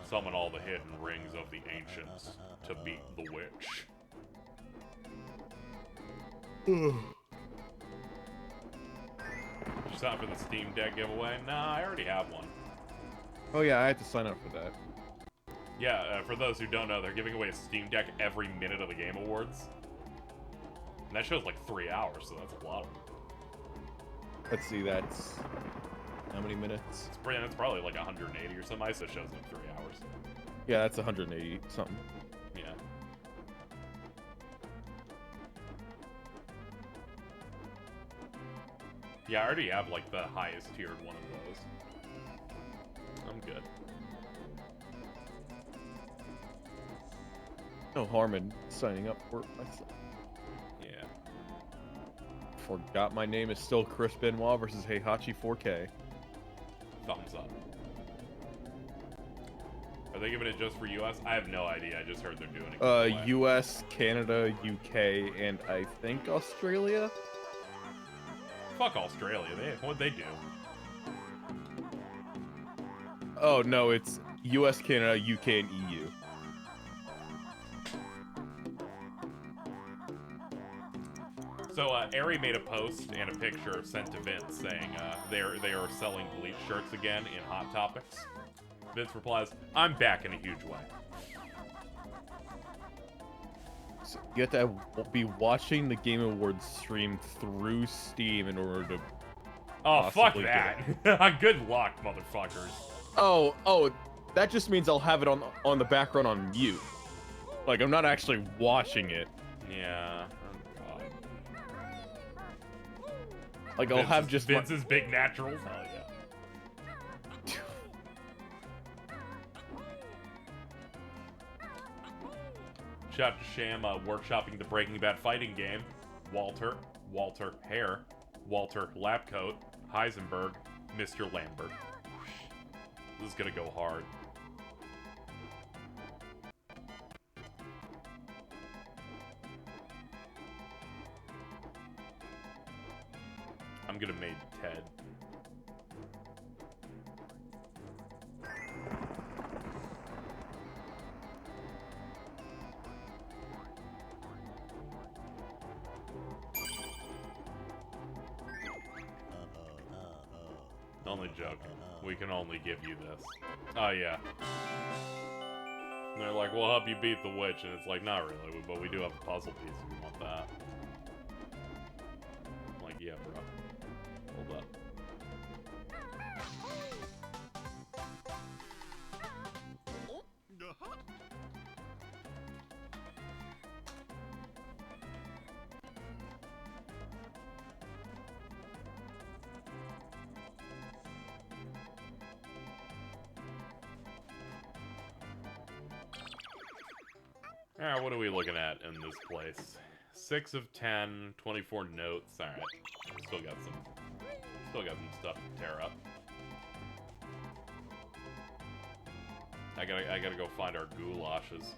Summon all the hidden rings of the ancients to beat the witch. Did you sign up for the Steam Deck giveaway? Nah, I already have one. Oh yeah, I had to sign up for that. Yeah, for those who don't know, they're giving away a Steam Deck every minute of the Game Awards. And that show's like 3 hours, so that's a lot of them. Let's see, that's... how many minutes? That's probably like 180 or something. ISO shows like 3 hours. Yeah, that's 180 something. Yeah. Yeah, I already have like the highest tiered one of those. I'm good. No harm in signing up for it myself. Yeah. Forgot my name is still Chris Benoit versus Heihachi 4K. Thumbs up. Are they giving it just for US? I have no idea. I just heard they're doing it. US, Canada, UK, and I think Australia? Fuck Australia. What'd they do? Oh, no, it's US, Canada, UK, and EU. So, Ari made a post and a picture sent to Vince saying they are selling Bleach shirts again in Hot Topics. Vince replies, I'm back in a huge way. So you have to be watching the Game Awards stream through Steam in order to... Oh, fuck that. Good luck, motherfuckers. Oh, that just means I'll have it on the background on mute. Like, I'm not actually watching it. Yeah. Oh, God. Like, I'll have just... Vince's big naturals? Hell yeah. Shout out to Sham workshopping the Breaking Bad fighting game. Walter Hare, Walter Lapcoat, Heisenberg, Mr. Lambert. This is gonna go hard. I'm gonna maid Ted. Only joking. We can only give you this. Oh, yeah. And they're like, we'll help you beat the witch. And it's like, not really, but we do have a puzzle piece if you want that. I'm like, yeah, bro. Hold up. Alright, what are we looking at in this place? 6 of 10, 24 notes. Alright. Still got some stuff to tear up. I gotta go find our goulashes.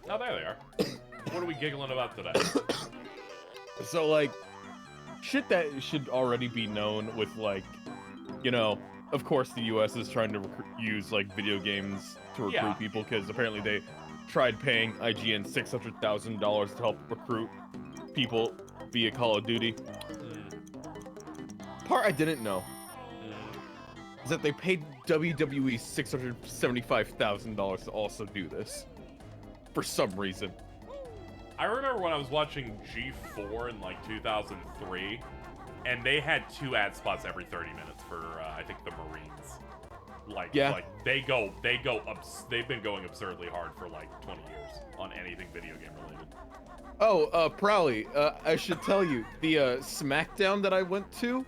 Oh, there they are. What are we giggling about today? So, like, shit that should already be known with, like, you know, of course the US is trying to use, like, video games to recruit people, because apparently they tried paying IGN $600,000 to help recruit people via Call of Duty. Part I didn't know is that they paid WWE $675,000 to also do this. For some reason. I remember when I was watching G4 in like 2003, and they had 2 ad spots every 30 minutes for I think the Marines. Like, yeah. Like they've been going absurdly hard for like 20 years on anything video game related. Oh, Prowley, I should tell you, the SmackDown that I went to,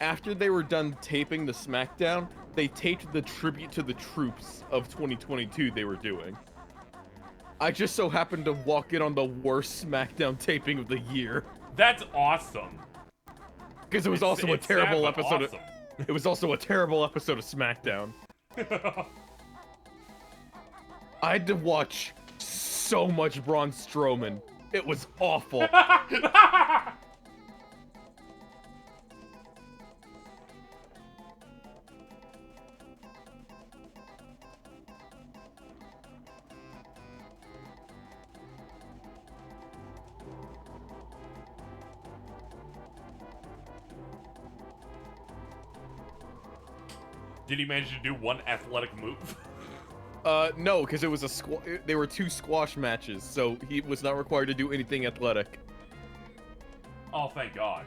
after they were done taping the SmackDown, they taped the tribute to the troops of 2022 they were doing. I just so happened to walk in on the worst SmackDown taping of the year. That's awesome. Because it was also a terrible episode. Awesome. It was also a terrible episode of SmackDown. I had to watch so much Braun Strowman. It was awful. Did he manage to do one athletic move? No, because it was they were 2 squash matches, so he was not required to do anything athletic. Oh, thank God.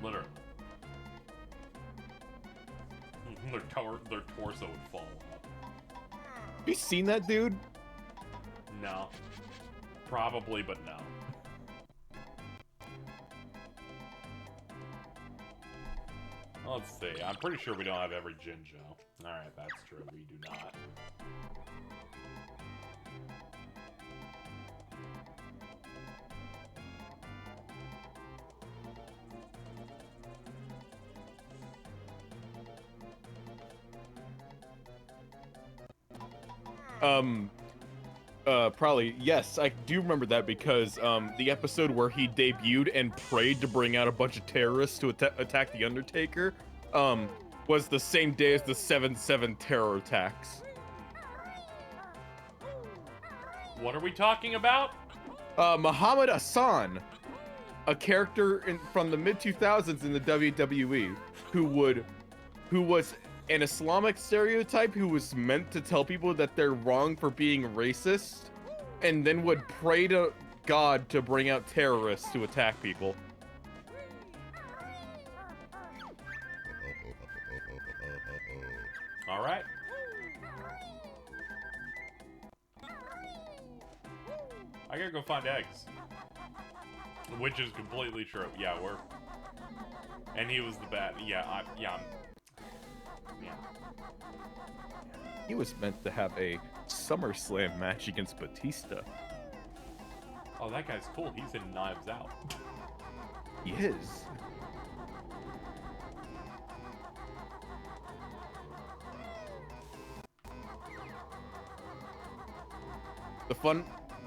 Literally. Their torso would fall up. Have you seen that dude? No. Probably, but no. Let's see. I'm pretty sure we don't have every Jinjo. Alright, that's true. We do not. Probably, yes, I do remember that because, the episode where he debuted and prayed to bring out a bunch of terrorists to attack the Undertaker, was the same day as the 7/7 terror attacks. What are we talking about? Muhammad Hassan, a character from the mid-2000s in the WWE, who was an Islamic stereotype who was meant to tell people that they're wrong for being racist, and then would pray to God to bring out terrorists to attack people. All right. I gotta go find eggs. Which is completely true. Yeah, and he was the bad. Yeah, yeah. He was meant to have a SummerSlam match against Batista. Oh, that guy's cool. He's in Knives Out. He is.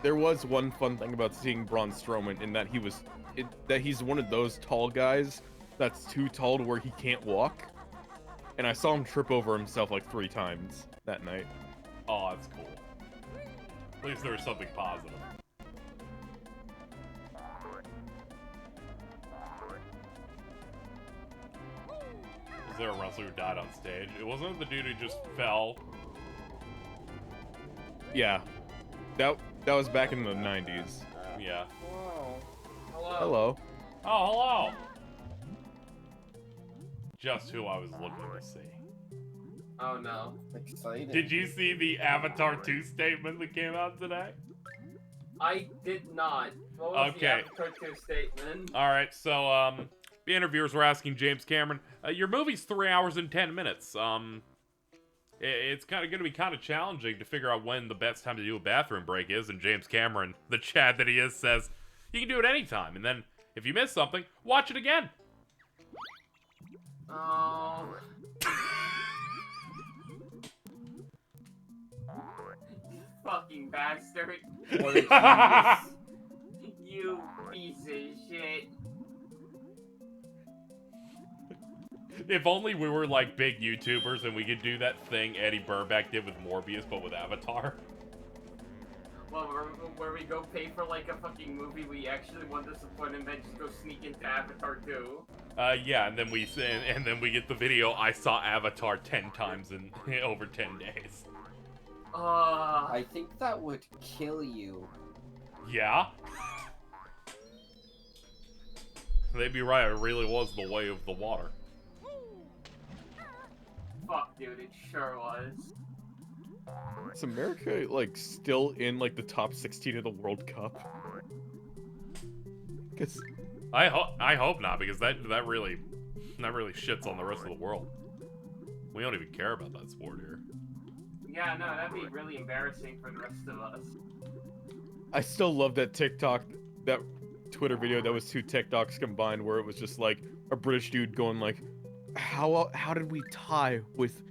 There was one fun thing about seeing Braun Strowman in that he's one of those tall guys that's too tall to where he can't walk. And I saw him trip over himself like 3 times that night. Oh, that's cool. At least there was something positive. Is there a wrestler who died on stage? It wasn't the dude who just fell. Yeah. That was back in the 90s. Yeah. Hello. Hello. Oh, hello! Just who I was looking to see. Oh no. Exciting. Did you see the Avatar 2 statement that came out today? I did not. What was the Okay. Avatar 2 statement? Alright, so, the interviewers were asking James Cameron, your movie's 3 hours and 10 minutes. It's kind of going to be kind of challenging to figure out when the best time to do a bathroom break is, and James Cameron, the Chad that he is, says, you can do it anytime, and then, if you miss something, watch it again. Oh. You fucking bastard. What a genius. You piece of shit. If only we were like big YouTubers and we could do that thing Eddie Burback did with Morbius, but with Avatar. Well, where we go pay for like a fucking movie we actually want to support and then just go sneak into Avatar 2. Yeah, and then we get the video. I saw Avatar 10 times in over 10 days. I think that would kill you. Yeah. They'd be right. It really was the way of the water. Fuck, dude, it sure was. Is America, like, still in, like, the top 16 of the World Cup? Because I hope not, because that really shits on the rest of the world. We don't even care about that sport here. Yeah, no, that'd be really embarrassing for the rest of us. I still love that TikTok, that Twitter video that was 2 TikToks combined, where it was just, like, a British dude going, like, how did we tie with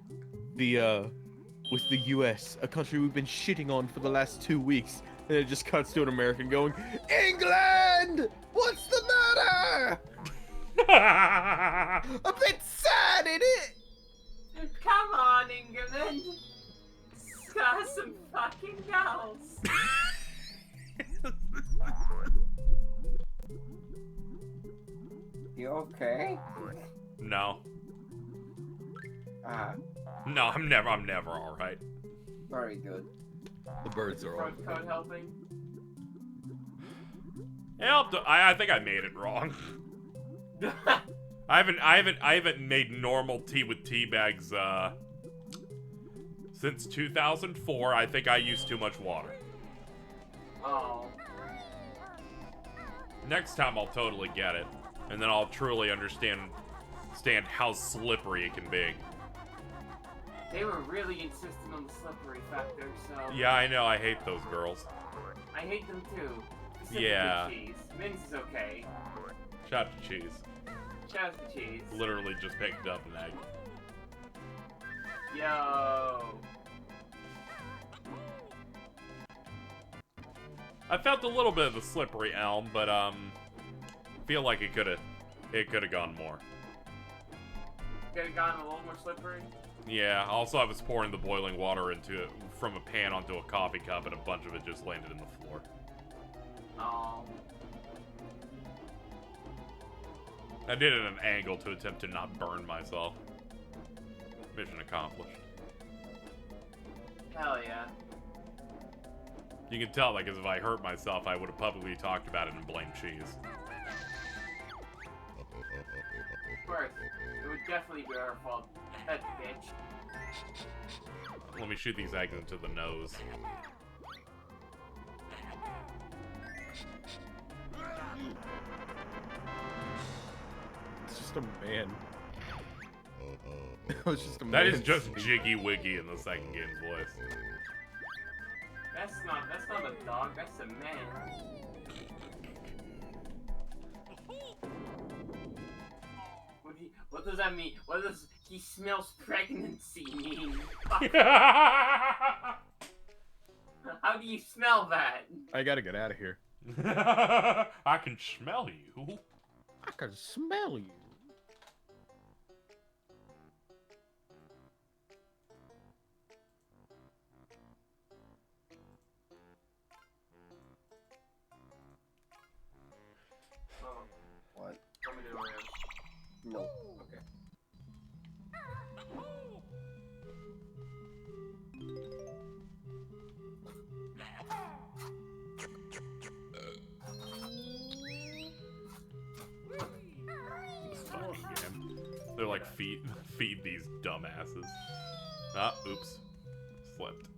the US, a country we've been shitting on for the last 2 weeks? And it just cuts to an American going, England! What's the matter? A bit sad, ain't it? Come on, England! Scar some fucking goals! You okay? No. Ah, No, I'm never all right. very good. The birds are all. Front code helping? I think I made it wrong. I haven't made normal tea with tea bags since 2004. I think I used too much water. Oh. Next time I'll totally get it, and then I'll truly understand how slippery it can be. They were really insistent on the slippery factor, so... Yeah, I know. I hate those girls. I hate them too. Specifically Yeah. Cheese. Mince is okay. Shout out to Cheese. Shout out to Cheese. Literally just picked up an egg. Yo. I felt a little bit of the slippery elm, but feel like it could have gone more. Could have gotten a little more slippery. Yeah. Also, I was pouring the boiling water from a pan onto a coffee cup, and a bunch of it just landed in the floor. Oh. I did it at an angle to attempt to not burn myself. Mission accomplished. Hell yeah. You can tell, like, as if I hurt myself, I would have publicly talked about it and blamed Cheese. Of course. It would definitely be our fault. That bitch. Let me shoot these eggs into the nose. It's just a man. It was just a man. That is just Jiggy Wiggy in the second game's voice. That's not a dog, that's a man. What does that mean? What does he smells pregnancy mean? How do you smell that? I gotta get out of here. I can smell you. I can smell you. Oh, What? want me to do it? No. Okay. They're like, feed these dumbasses. Ah, oops. Slipped.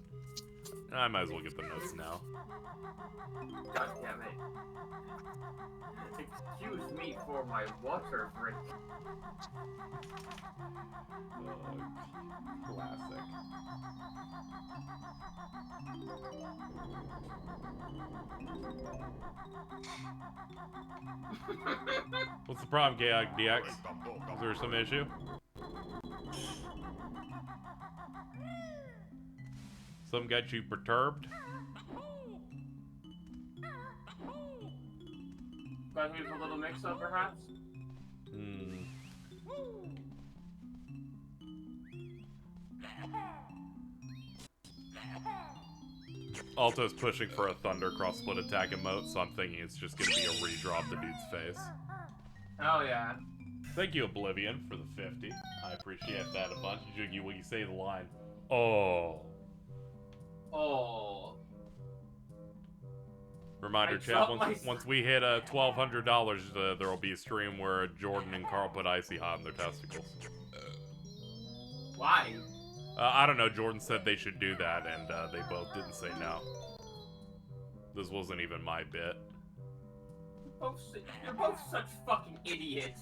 I might as well get the notes now. God damn it. Excuse me for my water break. Classic. What's the problem, DX? Is there some issue? Some got you perturbed? Got here's a little mix-up, perhaps? Hmm. Alto's pushing for a Thunder Cross split attack emote, so I'm thinking it's just gonna be a redraw of the dude's face. Oh, yeah. Thank you, Oblivion, for the 50. I appreciate that a bunch. Jiggy, will you say the line? Oh. Oh. Reminder, I chat, dropped once we hit $1,200, there will be a stream where Jordan and Carl put Icy Hot in their testicles. Why? I don't know, Jordan said they should do that, and they both didn't say no. This wasn't even my bit. You're both such fucking idiots.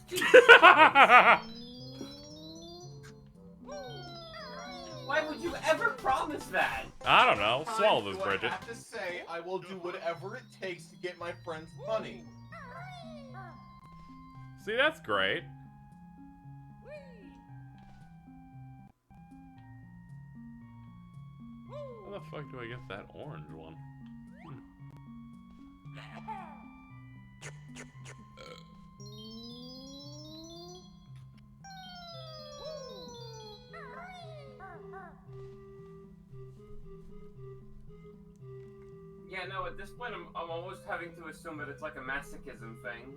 Why would you ever promise that? I don't know. Swallow this, Bridget. I have to say, I will do whatever it takes to get my friend's money. See, that's great. How the fuck do I get that orange one? Yeah, no, at this point I'm almost having to assume that it's like a masochism thing.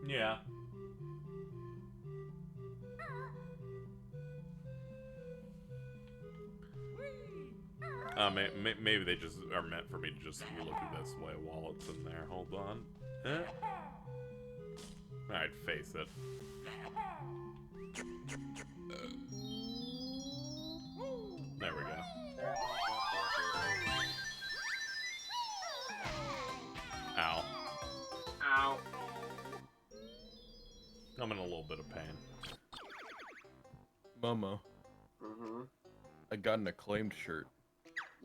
Yeah. Maybe they just are meant for me to just look at this way while it's in there. Hold on. Alright, face it. There we go. Ow. Ow. I'm in a little bit of pain. Momo, Mm-hmm. I got an acclaimed shirt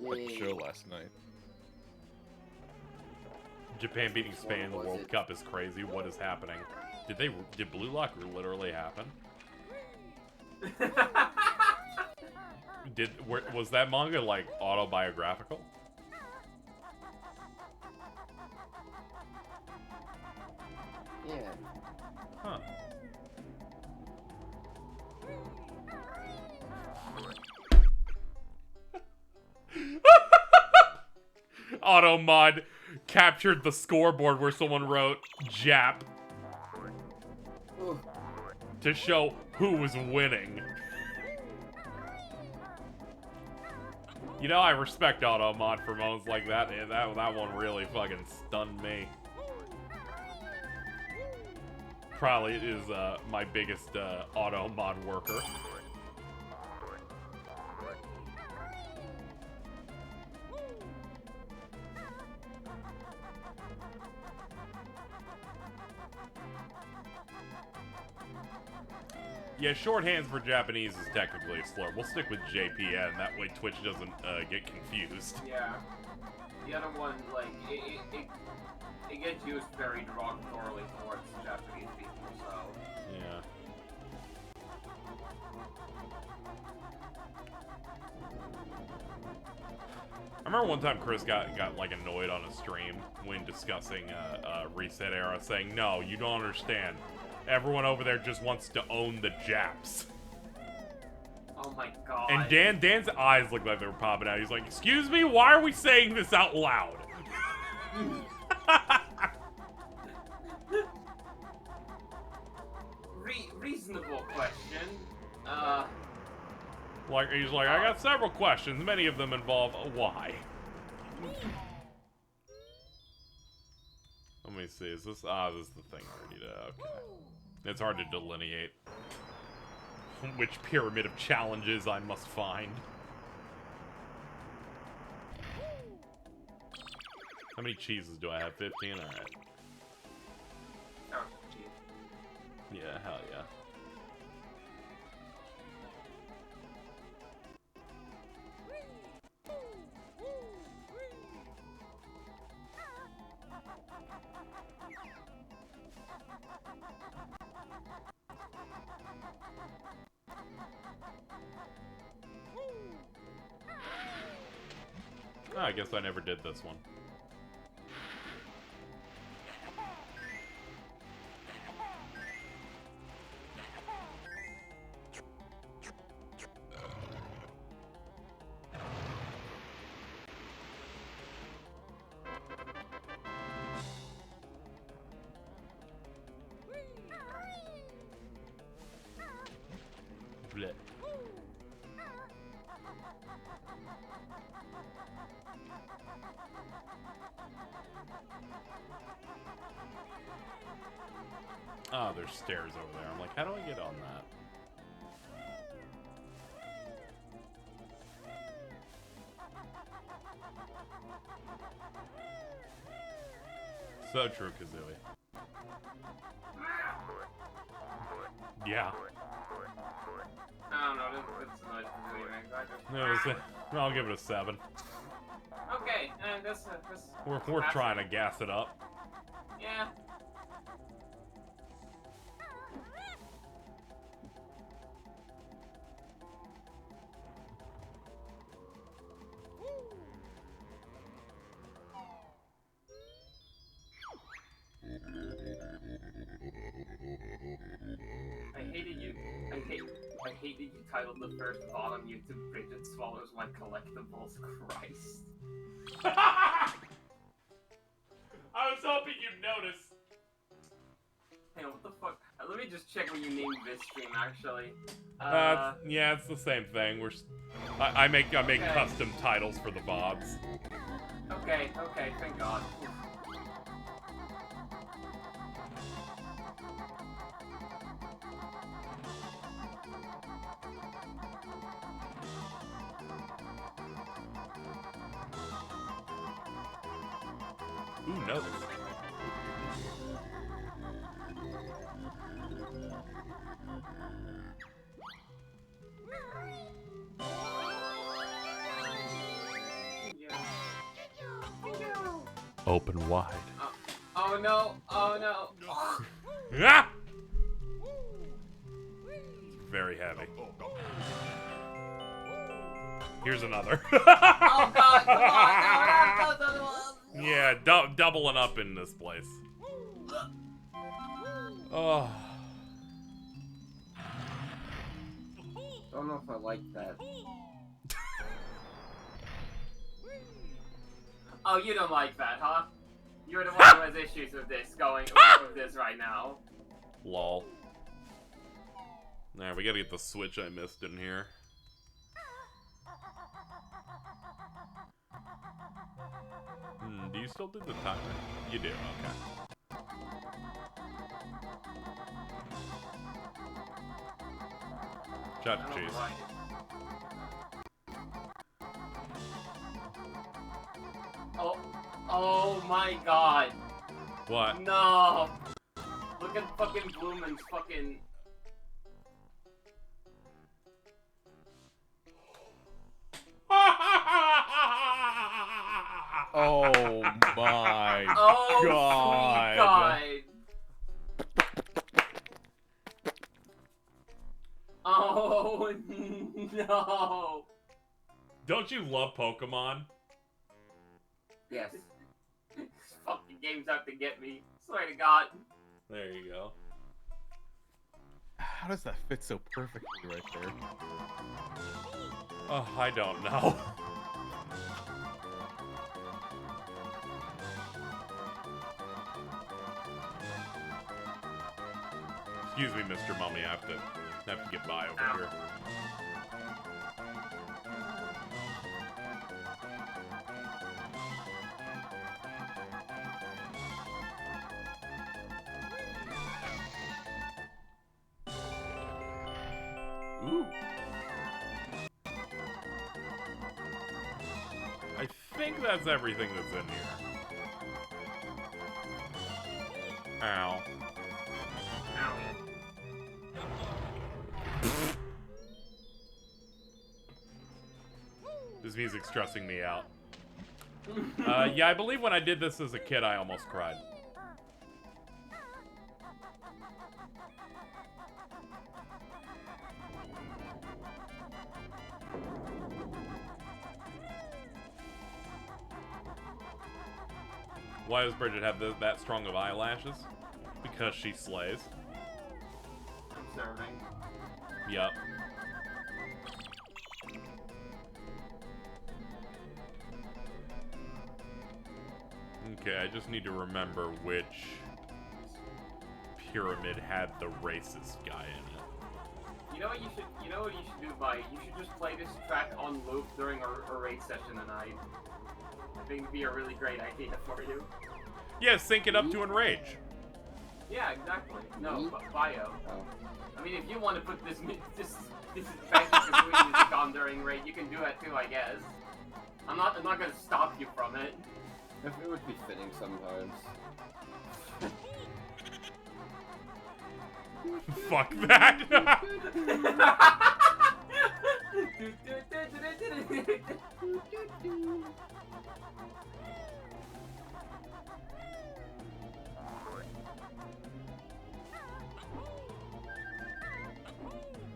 at the show last night. Japan beating Spain in the World Cup is crazy. What is happening? Did Blue Lock literally happen? Was that manga like autobiographical? Yeah. Huh. Automod captured the scoreboard where someone wrote Jap Ooh. to show who was winning. You know, I respect Automod for moments like that. Yeah, that one really fucking stunned me. Probably is my biggest Automod worker. Yeah, shorthands for Japanese is technically a slur. We'll stick with JPN, that way Twitch doesn't get confused. Yeah. The other one, like, it gets used very derogatorily towards Japanese people, so... Yeah. I remember one time Chris got like annoyed on a stream when discussing Reset Era, saying, "No, you don't understand. Everyone over there just wants to own the Japs." Oh my god. And Dan's eyes looked like they were popping out. He's like, "Excuse me, why are we saying this out loud?" Reasonable question. Like, he's like, "I got several questions. Many of them involve why." Let me see. Is this? This is the thing I already did. Okay. It's hard to delineate. Which pyramid of challenges I must find. How many cheeses do I have? 15? Alright. Oh, geez. Yeah, hell yeah. Oh, I guess I never did this one. Blech. Oh, there's stairs over there. I'm like, how do I get on that? So true, Kazooie. Yeah. I don't know, it's a nice movie, man. I just... No, I'll give it a 7. Okay, and this We're trying to gas it up. Yeah. I hate that you titled the first VOD on YouTube Bridget Swallows My Collectibles. Christ. I was hoping you'd notice. Hey, what the fuck? Let me just check what you named this stream, actually. Yeah, it's the same thing. I make Okay. custom titles for the VODs. Okay, thank God. Ooh, notes. Open wide. Oh no, oh no. Ah! Very heavy. Here's another. Oh God, come on, no. Yeah, doubling up in this place. Oh. Don't know if I like that. Oh, you don't like that, huh? You're the one who has issues with this with this right now. Lol. Alright, we gotta get the switch I missed in here. Do you still do the timer? You do, okay. Shut I the don't cheese. like it. Oh my God. What? No. Look at fucking Bloomin's fucking... Oh my Oh, God. sweet God. Oh no. Don't you love Pokemon? Yes. This fucking game's out to get me. Swear to God. There you go. How does that fit so perfectly right there? Oh, I don't know. Excuse me, Mr. Mummy, I have to get by over here. I think that's everything that's in here. Ow. This music's stressing me out. Yeah, I believe when I did this as a kid, I almost cried. Why does Bridget have that strong of eyelashes? Because she slays. Observing. Yup. Okay, I just need to remember which pyramid had the racist guy in it. You know what you should do, Bite? You should just play this track on loop during a raid session tonight. I think it'd be a really great idea for you. Yeah, sync it up to Enrage. Yeah, exactly. No, Bio. Oh. I mean, if you want to put this Banjo-Kazooie music on during raid, you can do that too, I guess. I'm not gonna stop you from it. It would be fitting sometimes. Fuck that.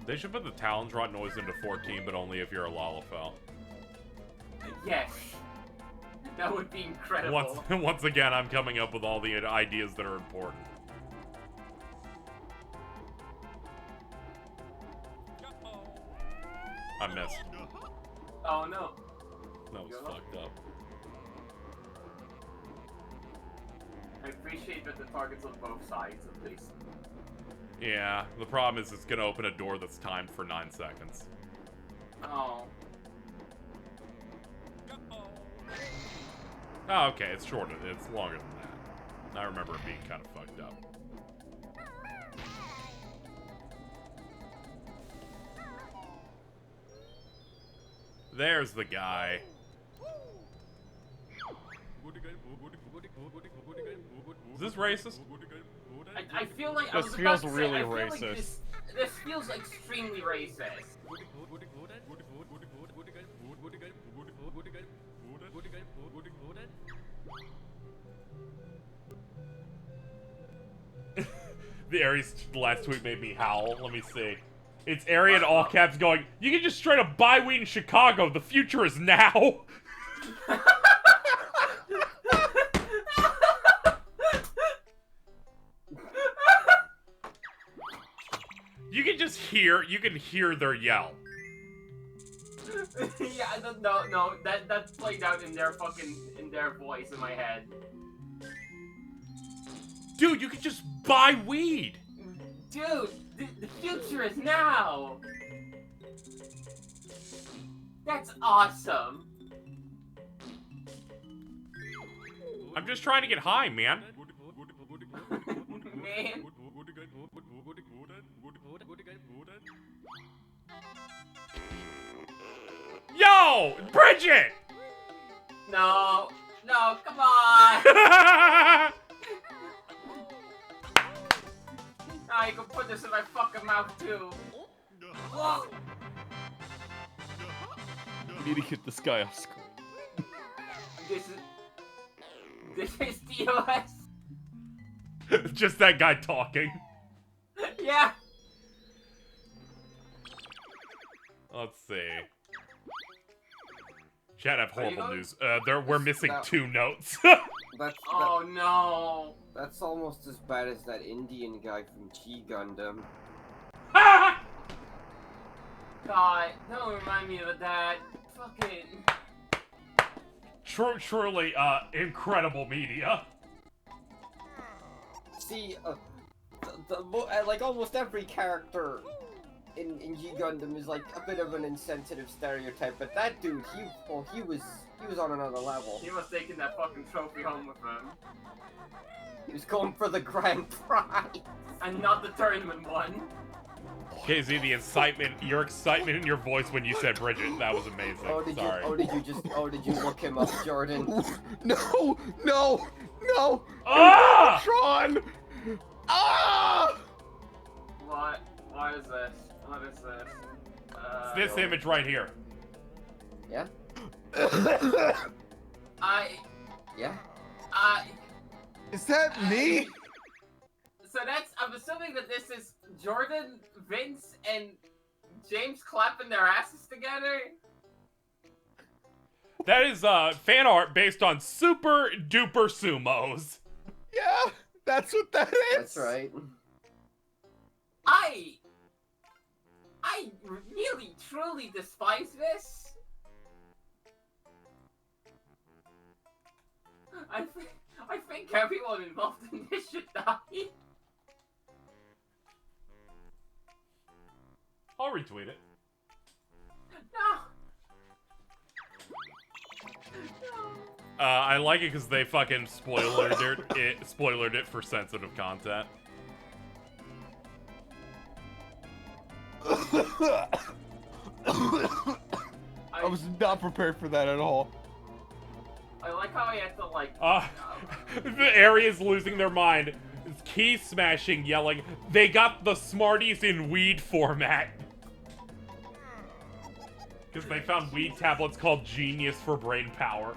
They should put the Talons Rot noise into 14, but only if you're a Lalafell. Yes. That would be incredible. Once again, I'm coming up with all the ideas that are important. I missed. Oh no. That was fucked up. I appreciate that the target's on both sides, at least. Yeah, the problem is it's gonna open a door that's timed for 9 seconds. Oh. Oh, okay, it's shorter. It's longer than that. I remember it being kind of fucked up. There's the guy. Is this racist? I feel like This feels really racist. This feels extremely racist. The Aries last tweet made me howl. Let me see. It's Ari in all caps going, you can just straight up buy weed in Chicago. The future is now. You can hear their yell. Yeah, no, that's played out in their voice in my head. Dude, you can just buy weed. Dude, the future is now. That's awesome. I'm just trying to get high, man. Man. Yo, Bridget! No, come on. Now you can put this in my fucking mouth too. Whoa. You need to get this guy off screen. This is DOS. Just that guy talking. Yeah. Let's see. Chat, have horrible news. We're missing No. 2 notes. Oh no. That's almost as bad as that Indian guy from G Gundam. God, don't remind me of that. Fucking. Truly, incredible media. See, like almost every character in G Gundam is like a bit of an insensitive stereotype, but that dude, he was on another level. He was taking that fucking trophy home with him. He was going for the grand prize. And not the tournament one. KZ, the excitement, your excitement in your voice when you said Bridget, that was amazing. Sorry. Did you look him up, Jordan? No! No! No! Ah! Tron! Ah! What? What is this? What is this? It's this image right here. Yeah? Yeah? Is that me? So I'm assuming that this is Jordan, Vince, and James clapping their asses together? That is fan art based on Super Duper Sumos. Yeah, that's what that is. That's right. I really, truly despise this. I think everyone involved in this should die. I'll retweet it. No. No. I like it because they fucking spoilered it for sensitive content. I was not prepared for that at all. I like how I had to like. The area's losing their mind. It's key smashing, yelling. They got the Smarties in weed format. Because they found weed tablets called Genius for brain power.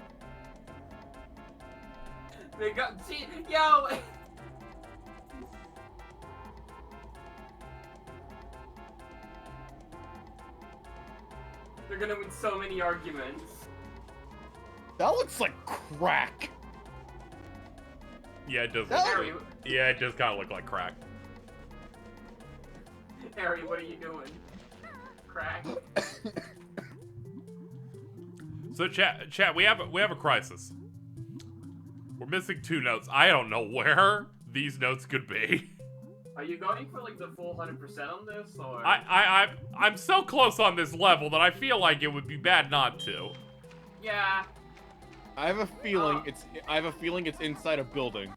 They got yo. They're gonna win so many arguments. That looks like crack. Yeah, it does. Harry, Yeah, it does kind of look like crack. Harry, what are you doing? Crack. So chat, we have a crisis. We're missing 2 notes. I don't know where these notes could be. Are you going for like the full 100% on this, or? I'm so close on this level that I feel like it would be bad not to. Yeah. I have a feeling it's inside a building.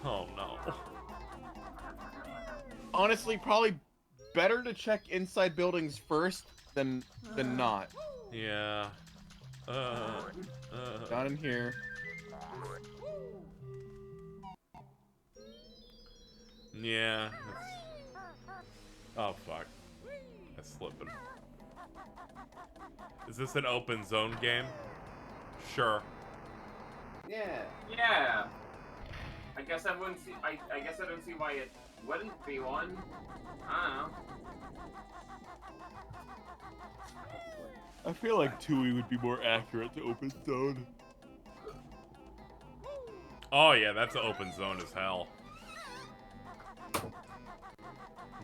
Oh no. Honestly, probably better to check inside buildings first than not. Yeah. Not in here. Yeah. Oh fuck. That's slipping. Is this an open zone game? Sure. Yeah. Yeah. I guess I wouldn't see. I guess I don't see why it wouldn't be one. I don't know. I feel like Tui would be more accurate to open zone. Oh yeah, that's an open zone as hell.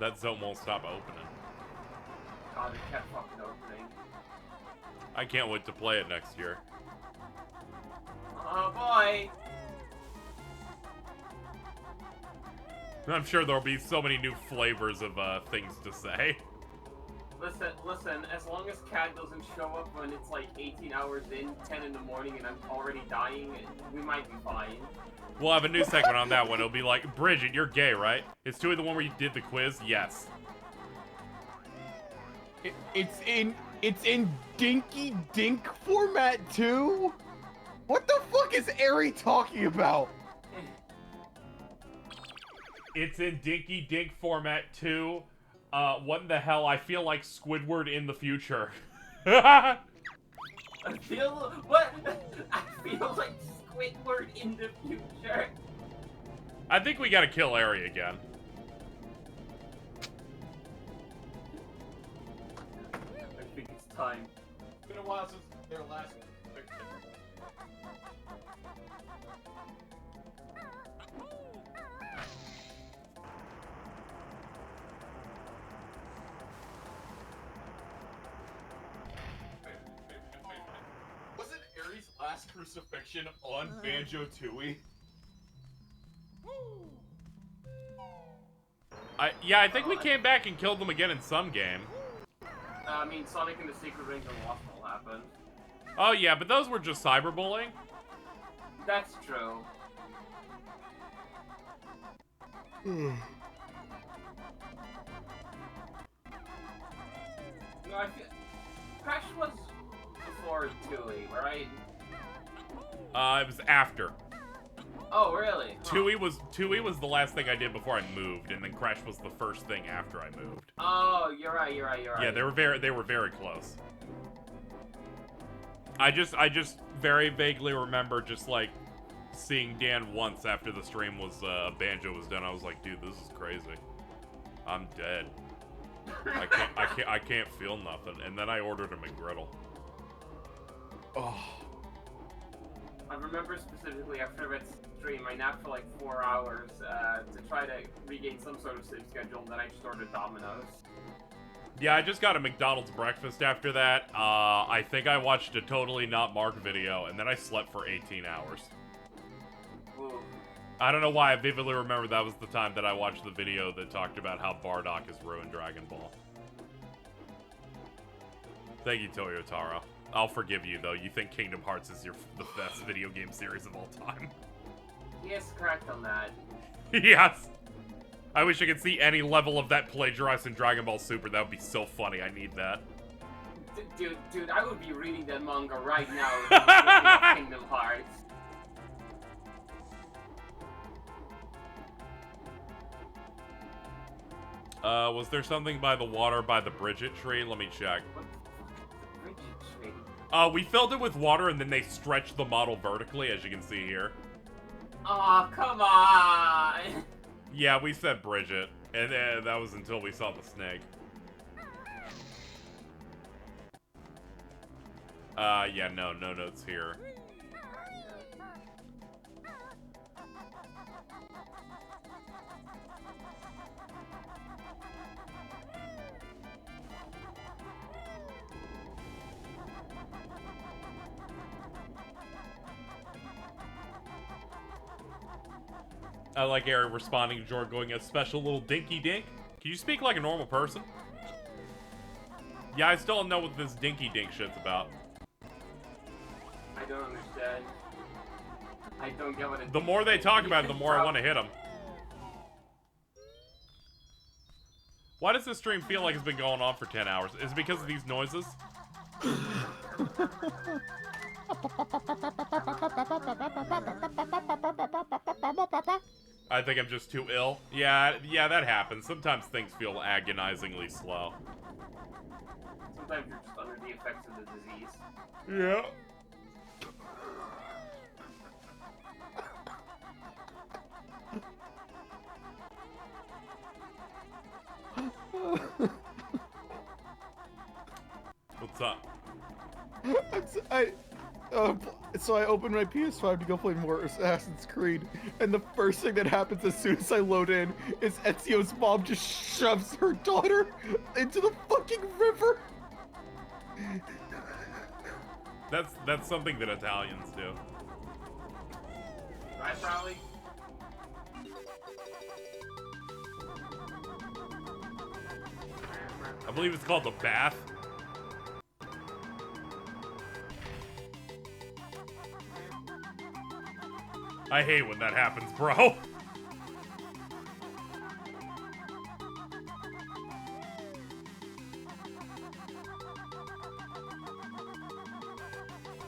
That zone won't stop opening. God, it kept fucking opening. I can't wait to play it next year. Oh boy. I'm sure there'll be so many new flavors of things to say. Listen, as long as Cat doesn't show up when it's like 18 hours in, 10 in the morning, and I'm already dying, we might be fine. We'll have a new segment on that one. It'll be like, Bridget, you're gay, right? Is Tui the one where you did the quiz? Yes. It's in Dinky Dink format too? What the fuck is Ari talking about? It's in Dinky Dink format too. What the hell? I feel like Squidward in the future. I feel like Squidward in the future. I think we gotta kill Ari again. I think it's time. It's been a while since their last picture. Wasn't Ari's last crucifixion on Banjo-Tooie? Yeah, I think we came back and killed them again in some game. I mean, Sonic and the Secret Rings of Lost all happened. Oh yeah, but those were just cyberbullying. That's true. No, I feel Crash was before Tui, right? It was after. Oh, really? Huh. Tui was the last thing I did before I moved, and then Crash was the first thing after I moved. Oh, you're right. Yeah, they were very close. I just very vaguely remember just like seeing Dan once after the stream was Banjo was done. I was like, dude, this is crazy. I'm dead. I can't feel nothing. And then I ordered a McGriddle. Oh. I remember specifically after that stream, I napped for like 4 hours to try to regain some sort of sleep schedule, and then I just ordered Domino's. Yeah, I just got a McDonald's breakfast after that. I think I watched a Totally Not Mark video, and then I slept for 18 hours. Ooh. I don't know why I vividly remember that was the time that I watched the video that talked about how Bardock has ruined Dragon Ball. Thank you, Toyotaro. I'll forgive you, though. You think Kingdom Hearts is the best video game series of all time. He is correct on that. Yes! I wish I could see any level of that plagiarized in Dragon Ball Super. That would be so funny. I need that. Dude, I would be reading that manga right now if I was looking at Kingdom Hearts. Was there something by the water by the Bridget tree? Let me check. What the fuck is the Bridget tree? We filled it with water and then they stretched the model vertically, as you can see here. Aw, come on! Yeah, we said Bridget, and that was until we saw the snake. Yeah, no notes here. I like Ari responding to Jordan going, a special little dinky dink? Can you speak like a normal person? Yeah, I still don't know what this dinky dink shit's about. I don't understand. I don't get what it. The more they talk about it, the more I want to hit them. Why does this stream feel like it's been going on for 10 hours? Is it because of these noises? I think I'm just too ill. Yeah, that happens. Sometimes things feel agonizingly slow. Sometimes you're just under the effects of the disease. Yeah. What's up? So I opened my PS5 to go play more Assassin's Creed, and the first thing that happens as soon as I load in is Ezio's mom just shoves her daughter into the fucking river. That's something that Italians do. Right, probably. I believe it's called the bath. I hate when that happens, bro.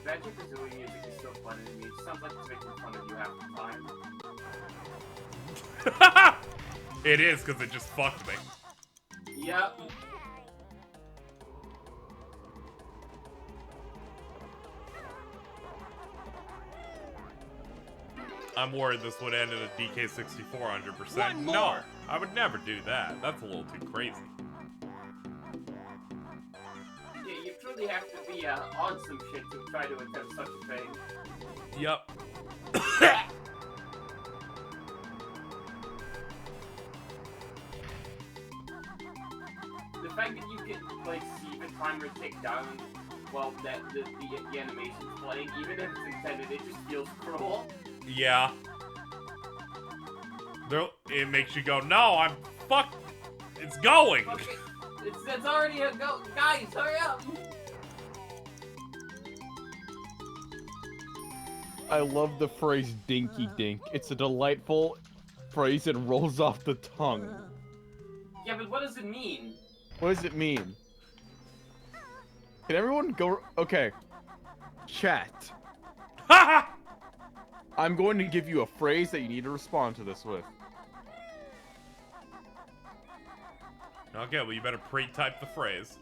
Banjo-Kazooie music is so funny to me. It sounds like it's making fun of you half the time. It is, because it just fucked me. Yep. I'm worried this would end in a DK64 100%. No, I would never do that. That's a little too crazy. Yeah, you truly have to be on some shit to try to attempt such a thing. Yep. The fact that you can, like, see the timer tick down while the animation's playing, even if it's intended, it just feels cruel. Yeah. It makes you go, no, it's going! Okay. It's already a go. Guys, hurry up! I love the phrase dinky dink. It's a delightful phrase and rolls off the tongue. Yeah, but what does it mean? What does it mean? Can everyone go? Okay. Chat. Ha I'm going to give you a phrase that you need to respond to this with. Okay, well you better pre-type the phrase.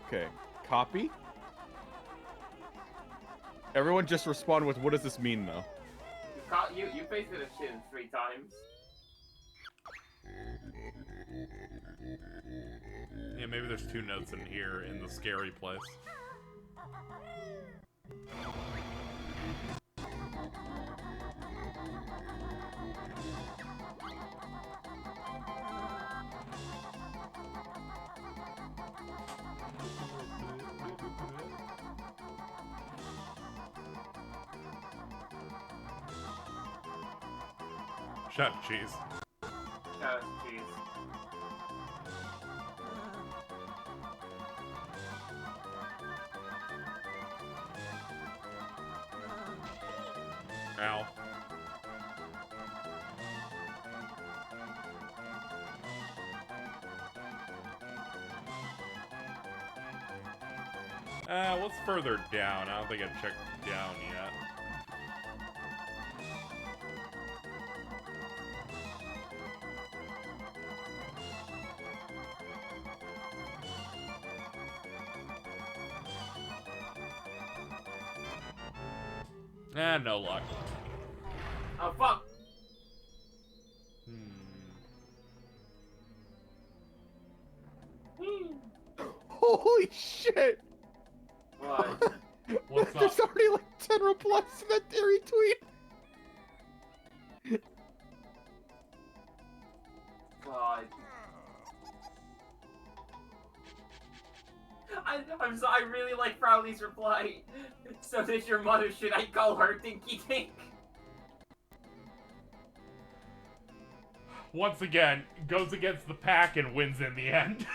Okay. Copy. Everyone just respond with what does this mean though? You pasted a shit 3 times. Yeah, maybe there's 2 notes in here in the scary place. Shut up, cheese. Jeez. Ow. What's further down? I don't think I've checked down yet. No luck. Oh fuck! Holy shit! What? What's up? There's already like 10 replies to that theory tweet. God. I'm so I really like Crowley's reply. So does your mother, should I call her Tinky Tink? Once again, goes against the pack and wins in the end.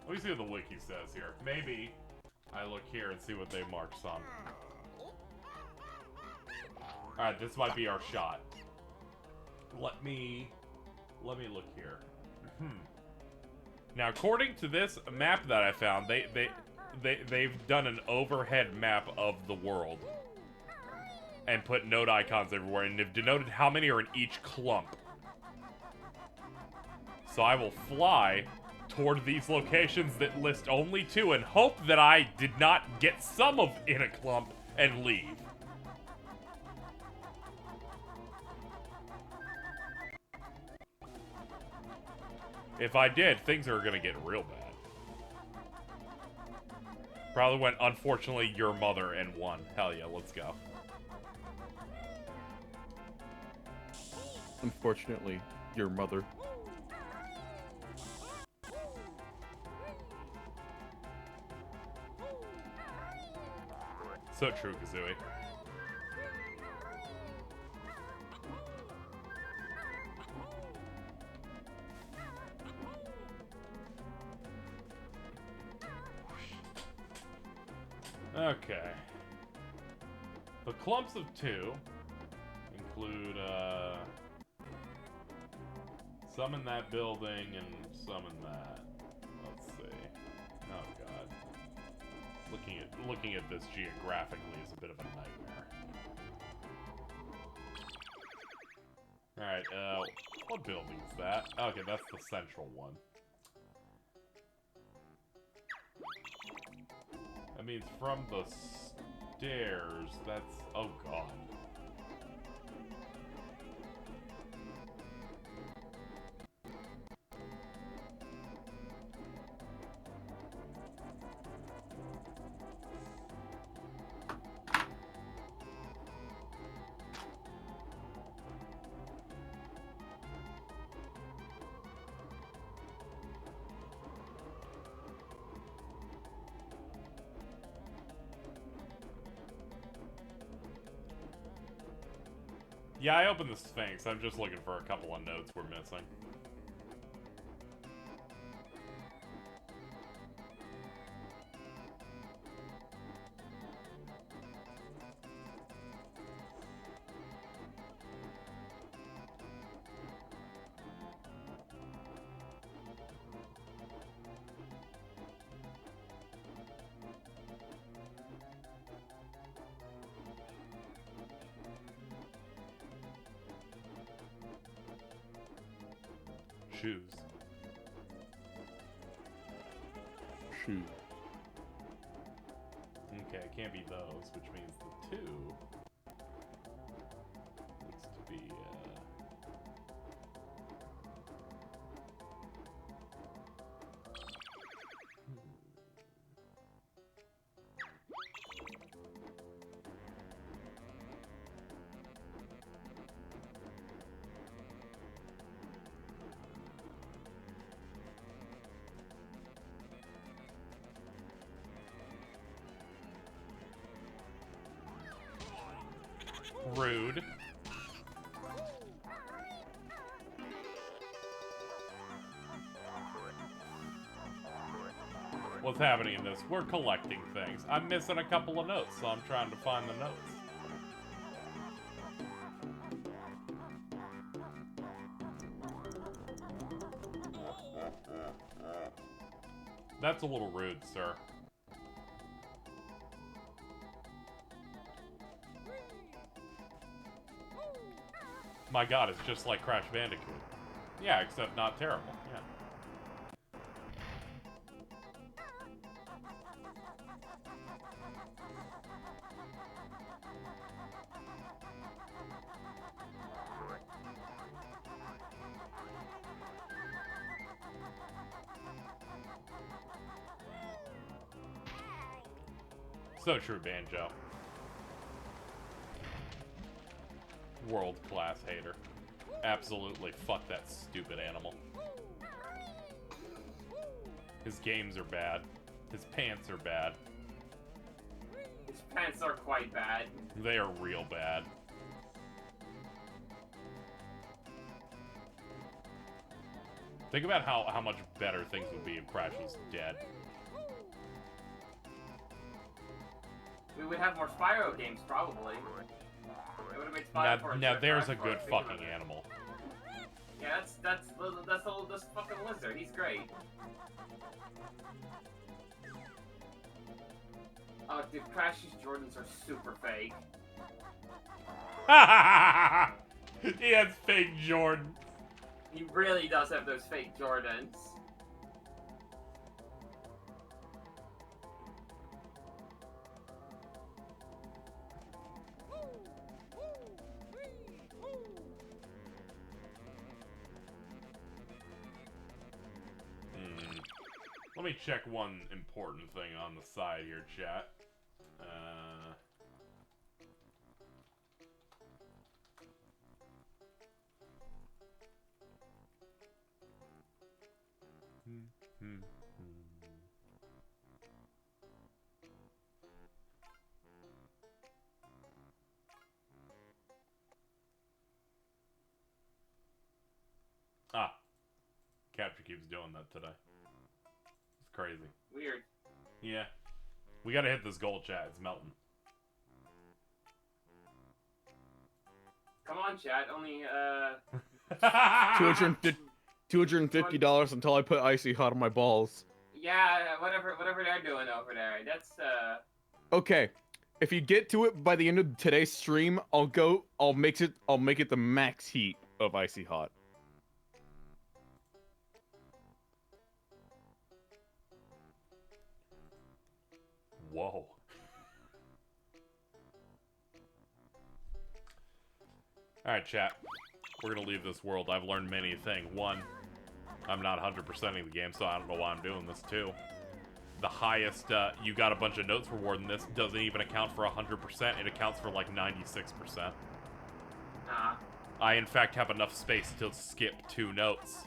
Let me see what the wiki says here. Maybe I look here and see what they marked on. Alright, this might be our shot. Let me look here. Now, according to this map that I found, they've done an overhead map of the world and put node icons everywhere, and they've denoted how many are in each clump. So I will fly toward these locations that list only 2 and hope that I did not get some of in a clump and leave. If I did, things are gonna get real bad. Probably went, unfortunately, your mother and won. Hell yeah, let's go. Unfortunately, your mother. So true, Kazooie. Okay. The clumps of 2 include, some in that building and some in that. Let's see. Oh god. Looking at this geographically is a bit of a nightmare. Alright, what building is that? Okay, that's the central one. That means from the stairs, that's... oh god. Yeah, I opened the Sphinx. I'm just looking for a couple of notes we're missing. Shoes. Shoot. Okay, it can't be those, which means the 2 needs to be, rude. What's happening in this? We're collecting things. I'm missing a couple of notes, so I'm trying to find the notes. That's a little rude, sir. My god, it's just like Crash Bandicoot. Yeah, except not terrible. Yeah. So true, Banjo. World-class hater. Absolutely fuck that stupid animal. His games are bad. His pants are bad. His pants are quite bad. They are real bad. Think about how much better things would be if Crash was dead. We would have more Spyro games, probably. It would have made Spyro for Now there's a good fucking animal. Yeah, that's this fucking lizard. He's great. Oh, dude, Crash's Jordans are super fake. He has fake Jordan. He really does have those fake Jordans. Let me check one important thing on the side here, chat. Ah. Capture keeps doing that today. It's crazy. Weird. Yeah. We gotta hit this gold, chat. It's melting. Come on, chat. Only, $250 until I put icy hot on my balls. yeah, whatever they're doing over there. That's, Okay. If you get to it by the end of today's stream, I'll make it the max heat of icy hot. Whoa. Alright, chat. We're gonna leave this world. I've learned many things. One, I'm not 100%ing the game, so I don't know why I'm doing this, too. The highest, you got a bunch of notes reward in this doesn't even account for 100%. It accounts for like 96%. I, in fact, have enough space to skip 2 notes.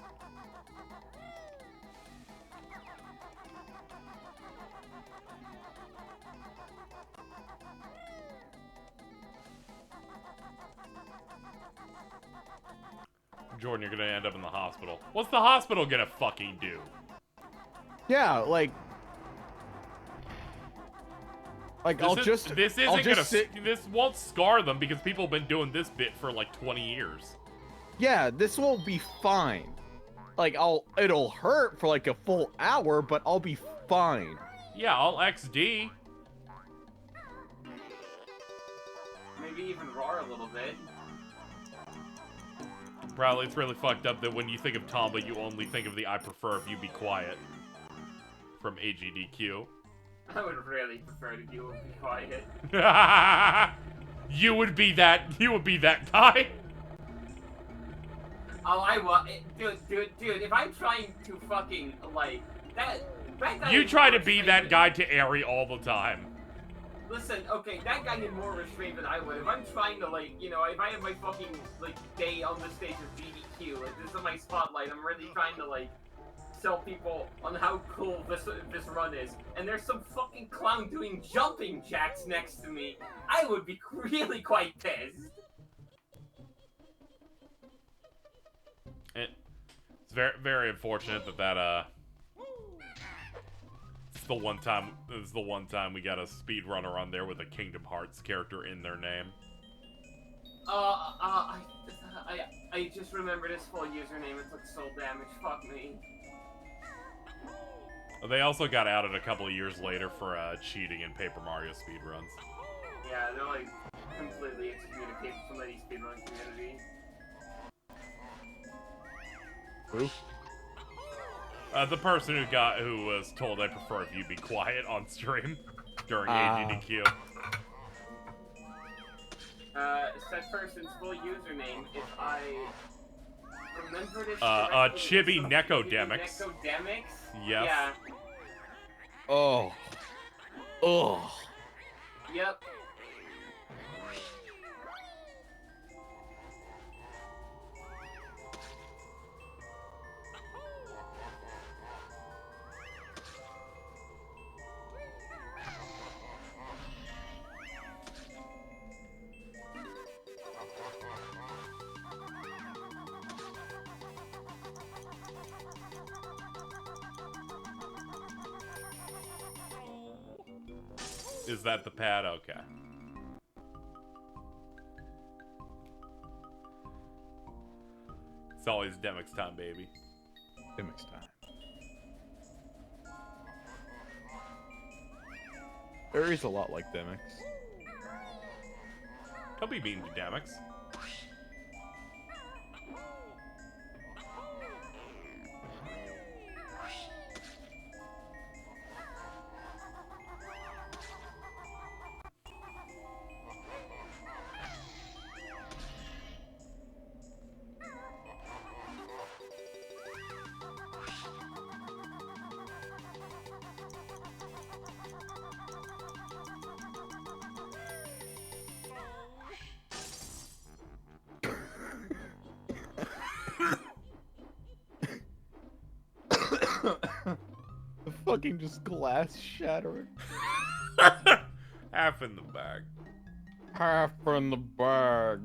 Jordan, you're gonna end up in the hospital. What's the hospital gonna fucking do? Yeah, like This won't scar them because people have been doing this bit for like 20 years. Yeah, this will be fine. Like it'll hurt for like a full hour, but I'll be fine. Yeah, I'll XD. maybe even roar a little bit. Probably it's really fucked up that when you think of Tomba, you only think of the "I prefer if you be quiet" from AGDQ. I would really prefer that you would be quiet. You would be that. You would be that guy. Oh, I will. Dude. If I'm trying to fucking like that guy You is try more to be restrained that guy to Aerie all the time. Listen, okay, that guy is more restrained than I would. If I'm trying to, like, you know, if I have my fucking, like, day on the stage of GDQ, like, this is my spotlight, I'm really trying to, like, sell people on how cool this run is, and there's some fucking clown doing jumping jacks next to me, I would be really quite pissed. It's very, very unfortunate that it's the one time we got a speedrunner on there with a Kingdom Hearts character in their name. I just remembered his full username and took soul damage. Fuck me. They also got outed a couple of years later for cheating in Paper Mario speedruns. Yeah, they're like completely excommunicated from the speedrun community. Who? The person who was told "I prefer if you be quiet" on stream during AGDQ. Said person's full username, if I remember this Chibi Necodemics. Necodemics? Yes. Yeah. Oh. Oh. Yep. Is that the pad? Okay. It's always Demix time, baby. Demix time. Aerie's a lot like Demix. Don't be mean to Demix. Fucking just glass shattering. Half in the bag. Half in the bag.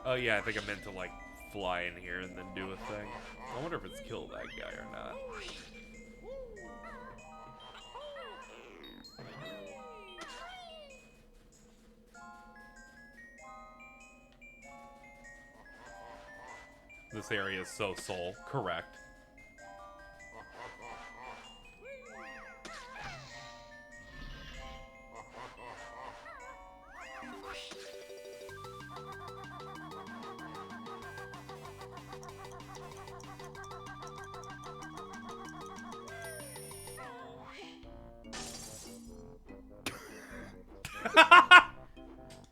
Oh yeah, I think I meant to like fly in here and then do a thing. I wonder if it's killed that guy or not. This area is so soul. Correct.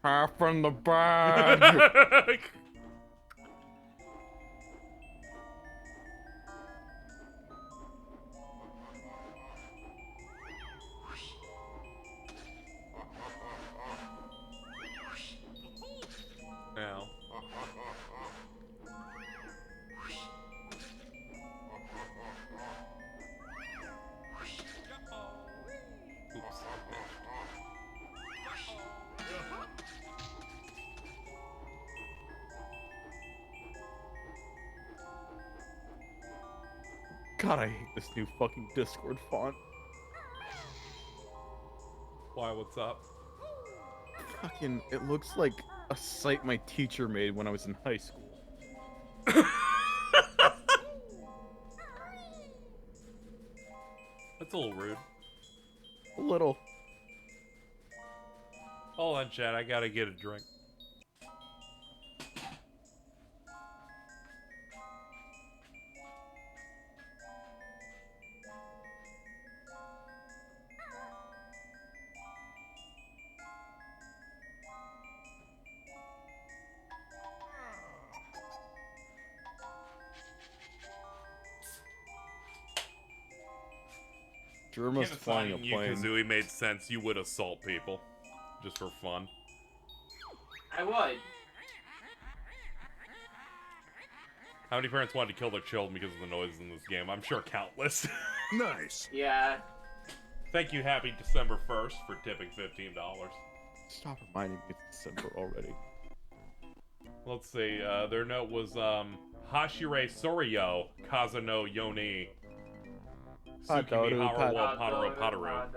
Half in the bag. Ow. Oops. God, I hate this new fucking Discord font. Why, what's up? Fucking, it looks like a site my teacher made when I was in high school. That's a little rude. A little. Hold on, Chad. I gotta get a drink. Germa's If flying a assigning you plane. Kazooie made sense, you would assault people. Just for fun. I would. How many parents wanted to kill their children because of the noises in this game? I'm sure countless. Nice. Yeah. Thank you, happy December 1st, for tipping $15. Stop reminding me it's December already. Let's see, their note was, Hashire Soryo Kazano Yoni Tsukimi Harawo Pataru Pataru.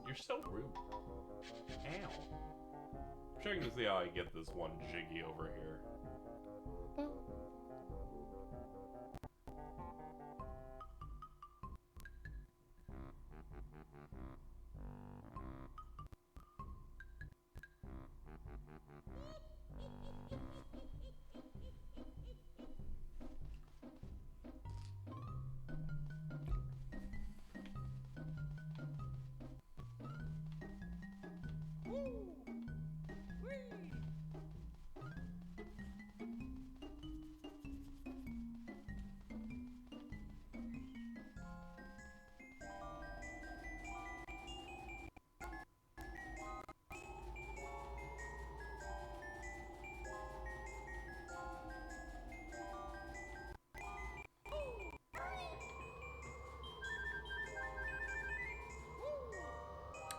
You're so rude. Ow. I'm checking to see how I get this one Jiggy over here.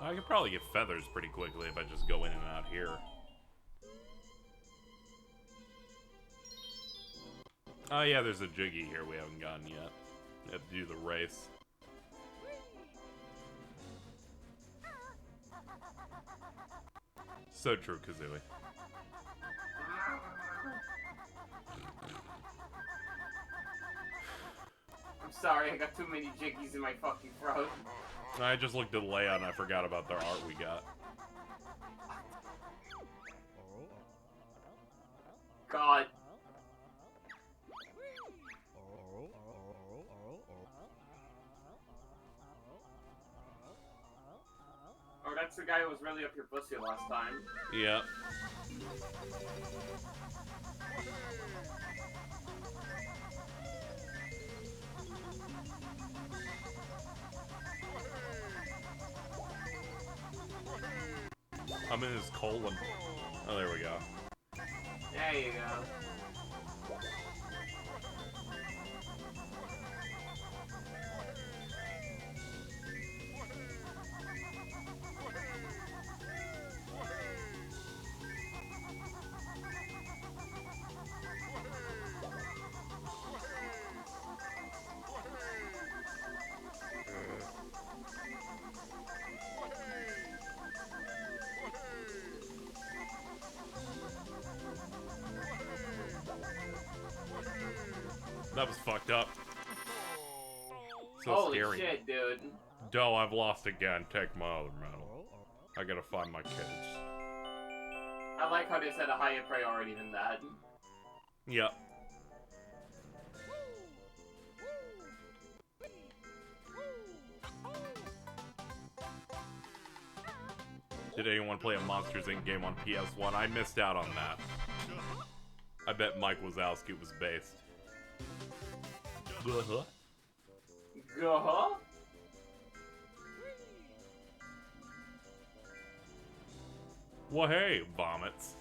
I could probably get feathers pretty quickly if I just go in and out here. Oh yeah, there's a Jiggy here we haven't gotten yet. You have to do the race. So true, Kazooie. I'm sorry, I got too many jiggies in my fucking throat. I just looked at the layout and I forgot about their art we got. God. Oh, that's the guy who was really up your pussy last time. Yeah. I'm in his colon. Oh, there we go. There you go. That was fucked up. So Holy scary. shit, dude. Doe, I've lost again. Take my other medal. I gotta find my kids. I like how they set a higher priority than that. Yep. Did anyone play a Monsters Inc. game on PS1? I missed out on that. I bet Mike Wazowski was based. Uh-huh. Go. Well, hey, vomits.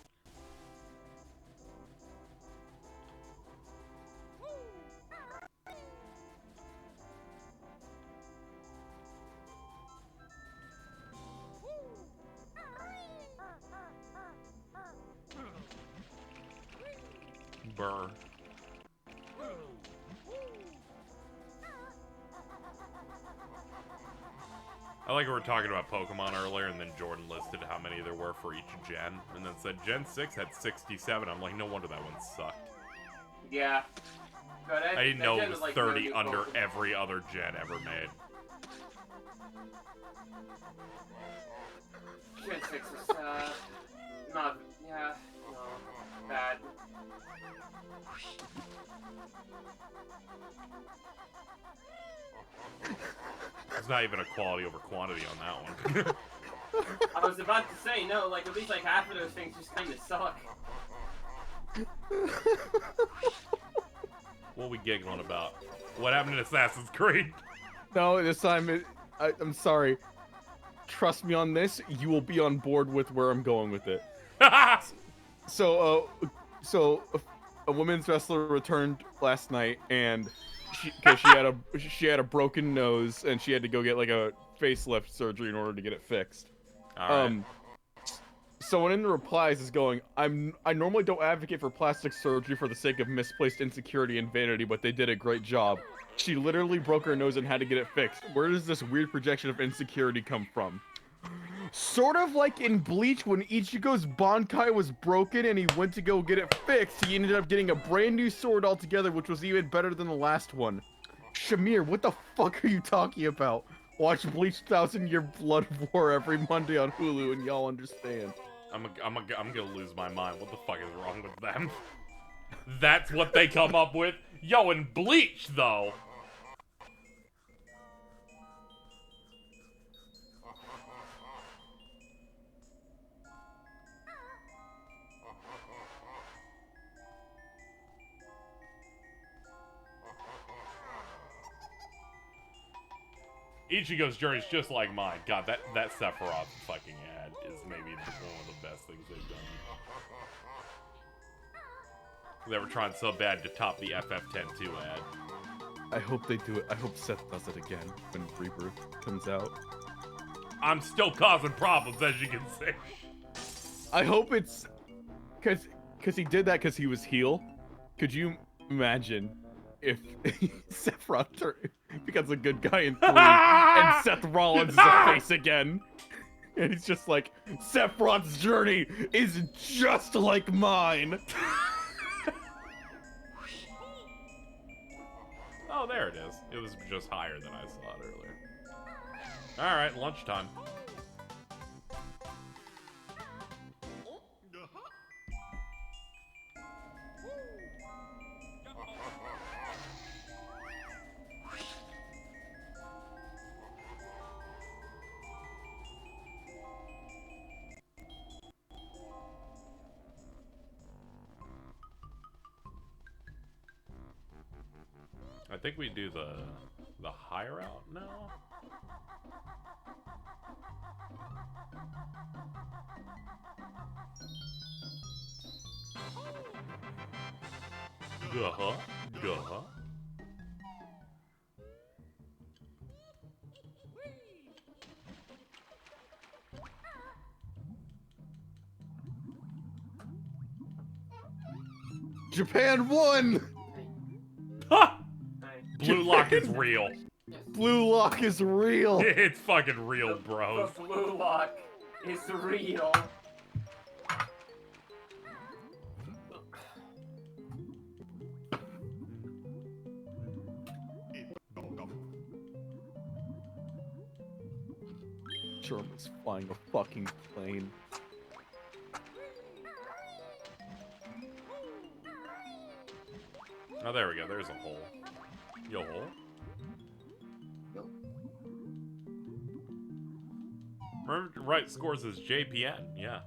Burr. I like we were talking about Pokemon earlier, and then Jordan listed how many there were for each gen, and then said Gen 6 had 67. I'm like, no wonder that one sucked. Yeah. No, I didn't know it was like 30 no under Pokemon. every other gen ever made. Gen 6 is, not, yeah, no, bad. There's not even a quality over quantity on that one. I was about to say, no, like, at least, like, half of those things just kind of suck. What we giggling about? What happened in Assassin's Creed? No, this time, I'm sorry. Trust me on this, you will be on board with where I'm going with it. So a women's wrestler returned last night, and because she had a broken nose, and she had to go get like a facelift surgery in order to get it fixed. All right. Someone in the replies is going, I normally don't advocate for plastic surgery for the sake of misplaced insecurity and vanity, but they did a great job. She literally broke her nose and had to get it fixed. Where does this weird projection of insecurity come from? Sort of like in Bleach when Ichigo's Bankai was broken and he went to go get it fixed, he ended up getting a brand new sword altogether, which was even better than the last one. Shamir, what the fuck are you talking about? Watch Bleach 1000 Year Blood War every Monday on Hulu and y'all understand. I'm gonna lose my mind. What the fuck is wrong with them? That's what they come up with? Yo, in Bleach, though. Ichigo's journey's just like mine. God, that Sephiroth fucking ad is maybe one of the best things they've done. They were trying so bad to top the FF10-2 ad. I hope they do it. I hope Seth does it again when Rebirth comes out. I'm still causing problems, as you can see. I hope it's... Cause he did that because he was heel. Could you imagine if Sephiroth becomes a good guy in 3 and Seth Rollins is a face again? And he's just like, Sephiroth's journey is just like mine. Oh, there it is. It was just higher than I saw it earlier. Alright, lunchtime. I think we do the high route now. Guh-huh. Japan won! Ha! Nice. Blue Lock is real. Blue Lock is real. It's fucking real, bros. The blue lock is real. Sherm is flying a fucking plane. Oh, there we go. There's a hole. Yo, hole. Nope. Remember to write scores as JPN. Yeah.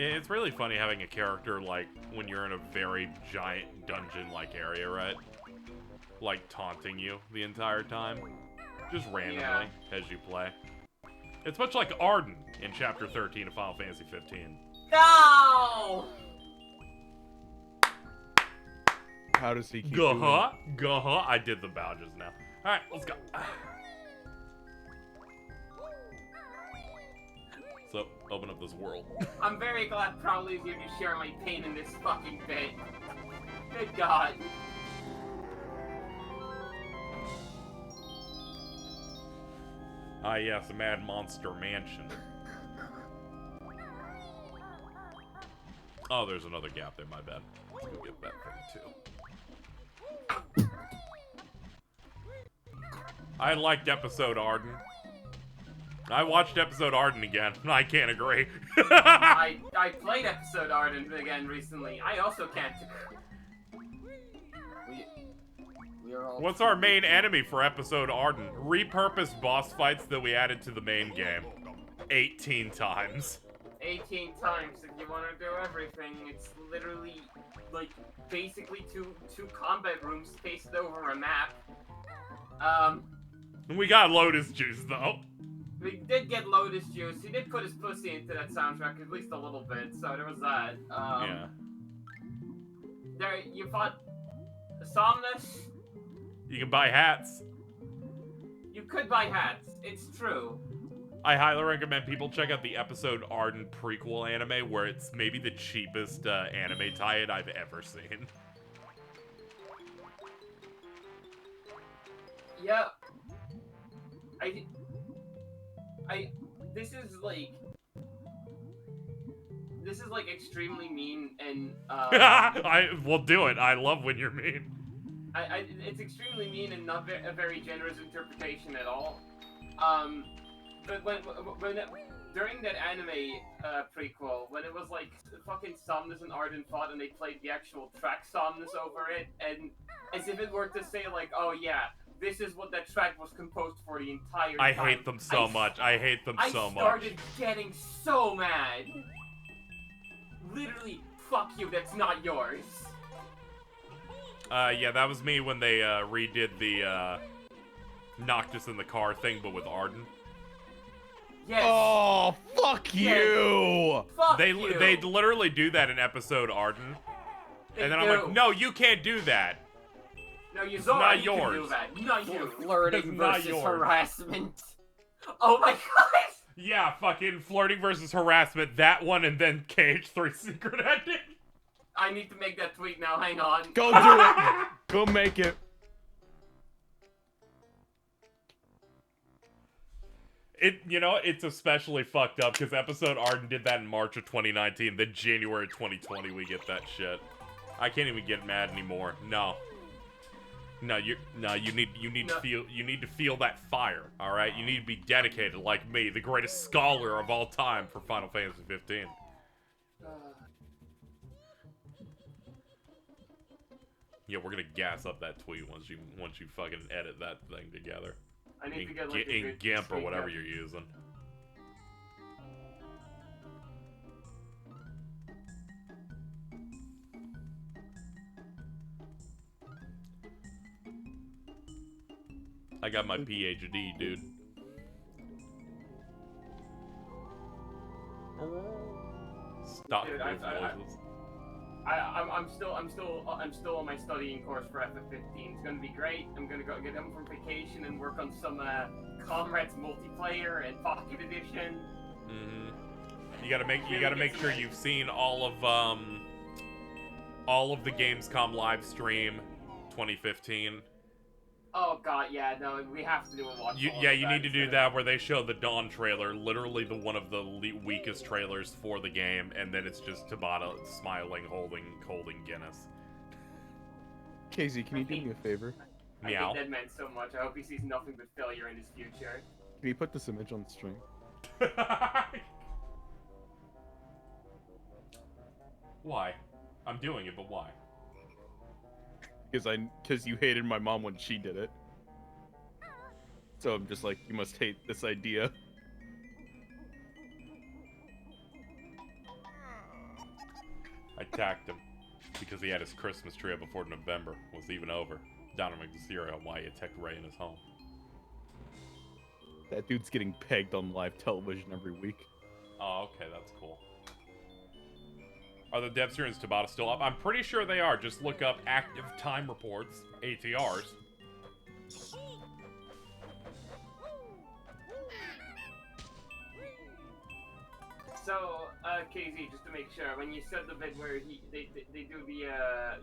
It's really funny having a character, like, when you're in a very giant dungeon-like area, right? Like, taunting you the entire time. Just randomly, as you play. It's much like Arden in Chapter 13 of Final Fantasy 15. No! How does he keep doing? Gah-huh. I did the bow just now. Alright, let's go. So, open up this world. I'm very glad Prowley's here to share my pain in this fucking bit. Good God. Ah, yes, a Mad Monster Mansion. Oh, there's another gap there, my bad. Let's go get that thing, too. I liked episode Arden. I watched episode Arden again, and I can't agree. I played episode Arden again recently. I also can't. We are all What's our main enemy for episode Arden? Repurposed boss fights that we added to the main game. 18 times. 18 times if you want to do everything. It's literally, like, basically two combat rooms spaced over a map. We got Lotus Juice, though. We did get Lotus Juice. He did put his pussy into that soundtrack at least a little bit, so there was that. Yeah. There, you fought Somnus. You can buy hats. You could buy hats. It's true. I highly recommend people check out the episode Arden prequel anime, where it's maybe the cheapest anime tie-in I've ever seen. Yeah. This is like extremely mean and We'll do it. I love when you're mean. it's extremely mean and not a very generous interpretation at all. But during that anime prequel, when it was like fucking Somnus and Arden fought and they played the actual track Somnus over it, and as if it were to say like, oh yeah, this is what that track was composed for the entire time. I hate them so much. I hate them so much. I started getting so mad. Literally, fuck you, that's not yours. Yeah, that was me when they redid the Noctis in the car thing, but with Arden. Yes. Oh, fuck you! Fuck you! They literally do that in episode Arden. And then I'm like, no, you can't do that. No, you not can yours. do that. Not you. flirting It's not versus yours. harassment. Oh my god! Yeah, fucking flirting versus harassment, that one, and then KH3 secret ending. I need to make that tweet now, hang on. Go do it! Go make it. It's especially fucked up because episode Arden did that in March of 2019. Then January 2020 we get that shit. I can't even get mad anymore. No, you need to feel that fire. All right, you need to be dedicated like me, the greatest scholar of all time for Final Fantasy 15. Yeah, we're gonna gas up that tweet once you fucking edit that thing together. I need to get like a in good GIMP or tweet whatever up. you're using. I got my PhD, dude. Stop Dude, those noises. I'm still on my studying course for FF15. It's gonna be great. I'm gonna go get home from vacation and work on some Comrades multiplayer and Pocket Edition. Mm-hmm. You gotta make sure you've seen all of the Gamescom live stream 2015. Oh god, yeah, no, we have to do a watch. You need to do that where they show the Dawn trailer, literally one of the weakest trailers for the game, and then it's just Tabata smiling, holding Guinness. KZ, can you do me a favor? Meow. I hate Deadman so much. I hope he sees nothing but failure in his future. Can you put this image on the stream? Why? I'm doing it, but why? Because you hated my mom when she did it. So I'm just like, you must hate this idea. I attacked him because he had his Christmas tree up before November was even over. Down in Mysterio on why he attacked Ray in his home. That dude's getting pegged on live television every week. Oh, okay, that's cool. Are the dev streams Tabata still up? I'm pretty sure they are. Just look up active time reports, ATRs. So, KZ, just to make sure, when you said the bit where they do the,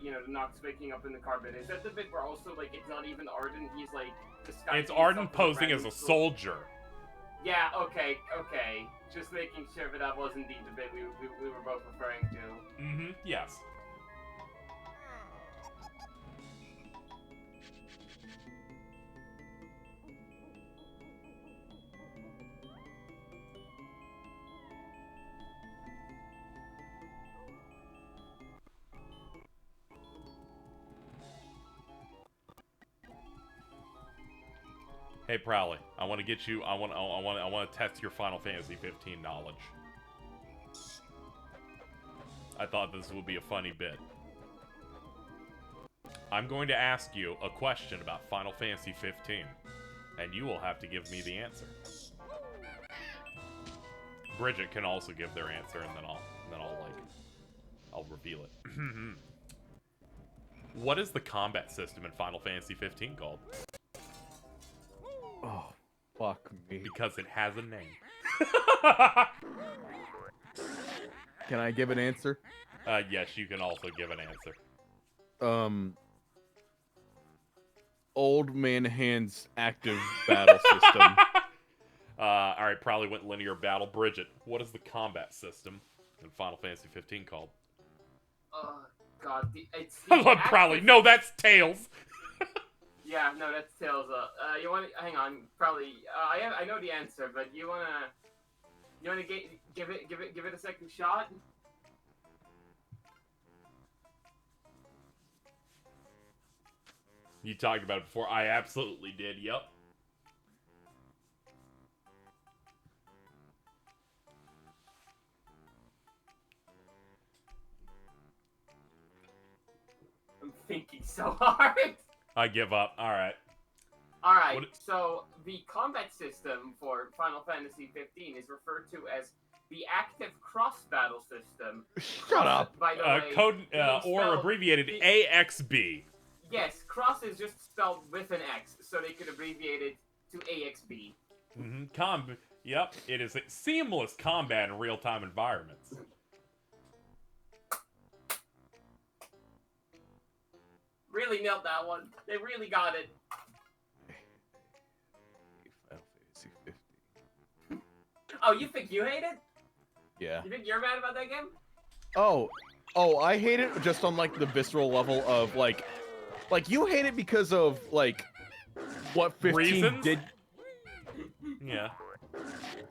you know, the Nox waking up in the carpet, is that the bit where also, like, it's not even Arden, he's, like, disguising It's Arden himself posing as a soldier. Yeah, okay. Just making sure that was indeed the bit we were both referring to. Mm-hmm, yes. Hey Prowley, I want to get you. I want to test your Final Fantasy 15 knowledge. I thought this would be a funny bit. I'm going to ask you a question about Final Fantasy 15, and you will have to give me the answer. Bridget can also give their answer, and then I'll reveal it. What is the combat system in Final Fantasy 15 called? Oh, fuck me. Because it has a name. Can I give an answer? Yes, you can also give an answer. Old Man Hand's active battle system. Alright, probably went linear battle. Bridget, what is the combat system in Final Fantasy 15 called? God, it's... I love Prowley. No, that's Tails. Yeah, no, that's Tails. You want to hang on? Probably. I know the answer, but you wanna give it a second shot? You talked about it before. I absolutely did. Yep. I'm thinking so hard. I give up. All right. Alright, so the combat system for Final Fantasy 15 is referred to as the active cross-battle system. Shut up! By the way, Code, or abbreviated AXB. Yes, cross is just spelled with an X, so they could abbreviate it to AXB. Mm-hmm. Yep, it is a seamless combat in real-time environments. Really nailed that one. They really got it. Final Fantasy 15. Oh, you think you hate it? Yeah. You think you're mad about that game? Oh, I hate it just on like the visceral level of like you hate it because of like what 15 Reasons? did. Yeah.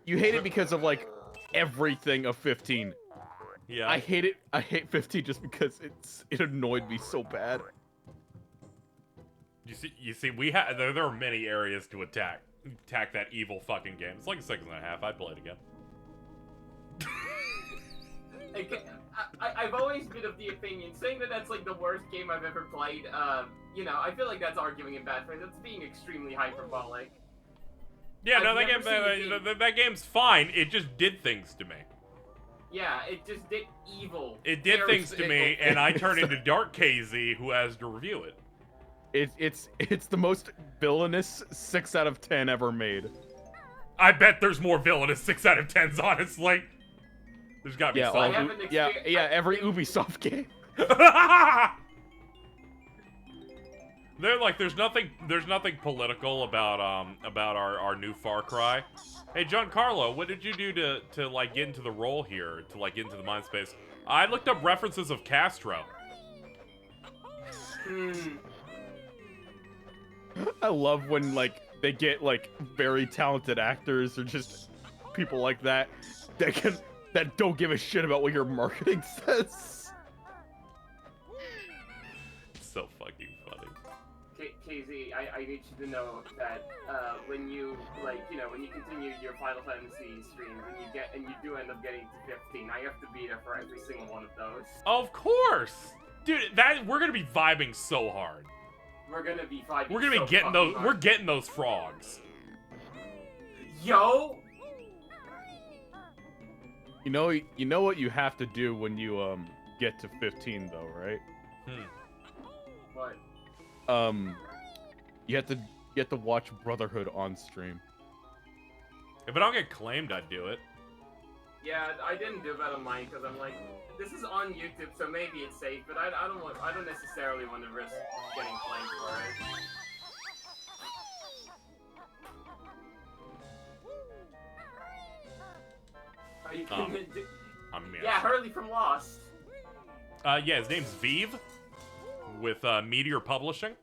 You hate it because of like everything of 15. Yeah. I hate it. I hate 15 just because it annoyed me so bad. You see, there are many areas to attack that evil fucking game. It's like a 6.5. I'd play it again. I've always been of the opinion, saying that that's like the worst game I've ever played, you know, I feel like that's arguing in bad faith. That's being extremely hyperbolic. Yeah, no, I've that game's fine. It just did things to me. Yeah, it just did evil. It did Very things to me, and I turned into Dark KZ, who has to review it. It's the most villainous 6 out of 10 ever made. I bet there's more villainous 6 out of 10s, honestly. There's gotta be some. Every Ubisoft game. They're like, there's nothing political about our new Far Cry. Hey, Giancarlo, what did you do to like get into the role here, to like get into the mind space? I looked up references of Castro. I love when like they get like very talented actors or just people like that that don't give a shit about what your marketing says. It's so fucking funny. KZ, I need you to know that when you when you continue your Final Fantasy streams and you do end up getting to 15, I have to be there for every single one of those. Of course, dude. We're gonna be vibing so hard. We're gonna be vibing. We're gonna be getting those. Hard. We're getting those frogs. Yo. You know what you have to do when you get to 15 though, right? What? You have to watch Brotherhood on stream. If I don't get claimed, I'd do it. Yeah, I didn't do that on mine because I'm like, this is on YouTube, so maybe it's safe, but I don't necessarily want to risk getting claimed for it. Are you Yeah, Hurley from Lost. Yeah, his name's Vive with Meteor Publishing.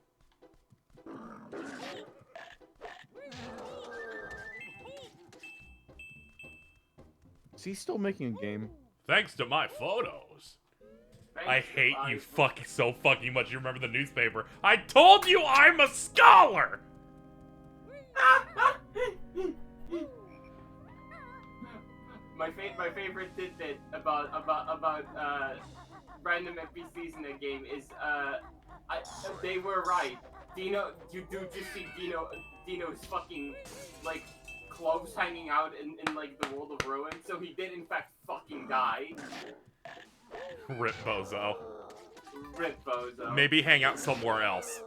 Is he still making a game? Thanks to my photos. I hate you so fucking much. You remember the newspaper? I told you I'm a scholar! My favorite tidbit about random NPCs in the game is they were right. Dino, you see Dino's fucking like clothes hanging out in like the world of ruin, so he did in fact fucking die. Rip Bozo. Rip Bozo. Maybe hang out somewhere else.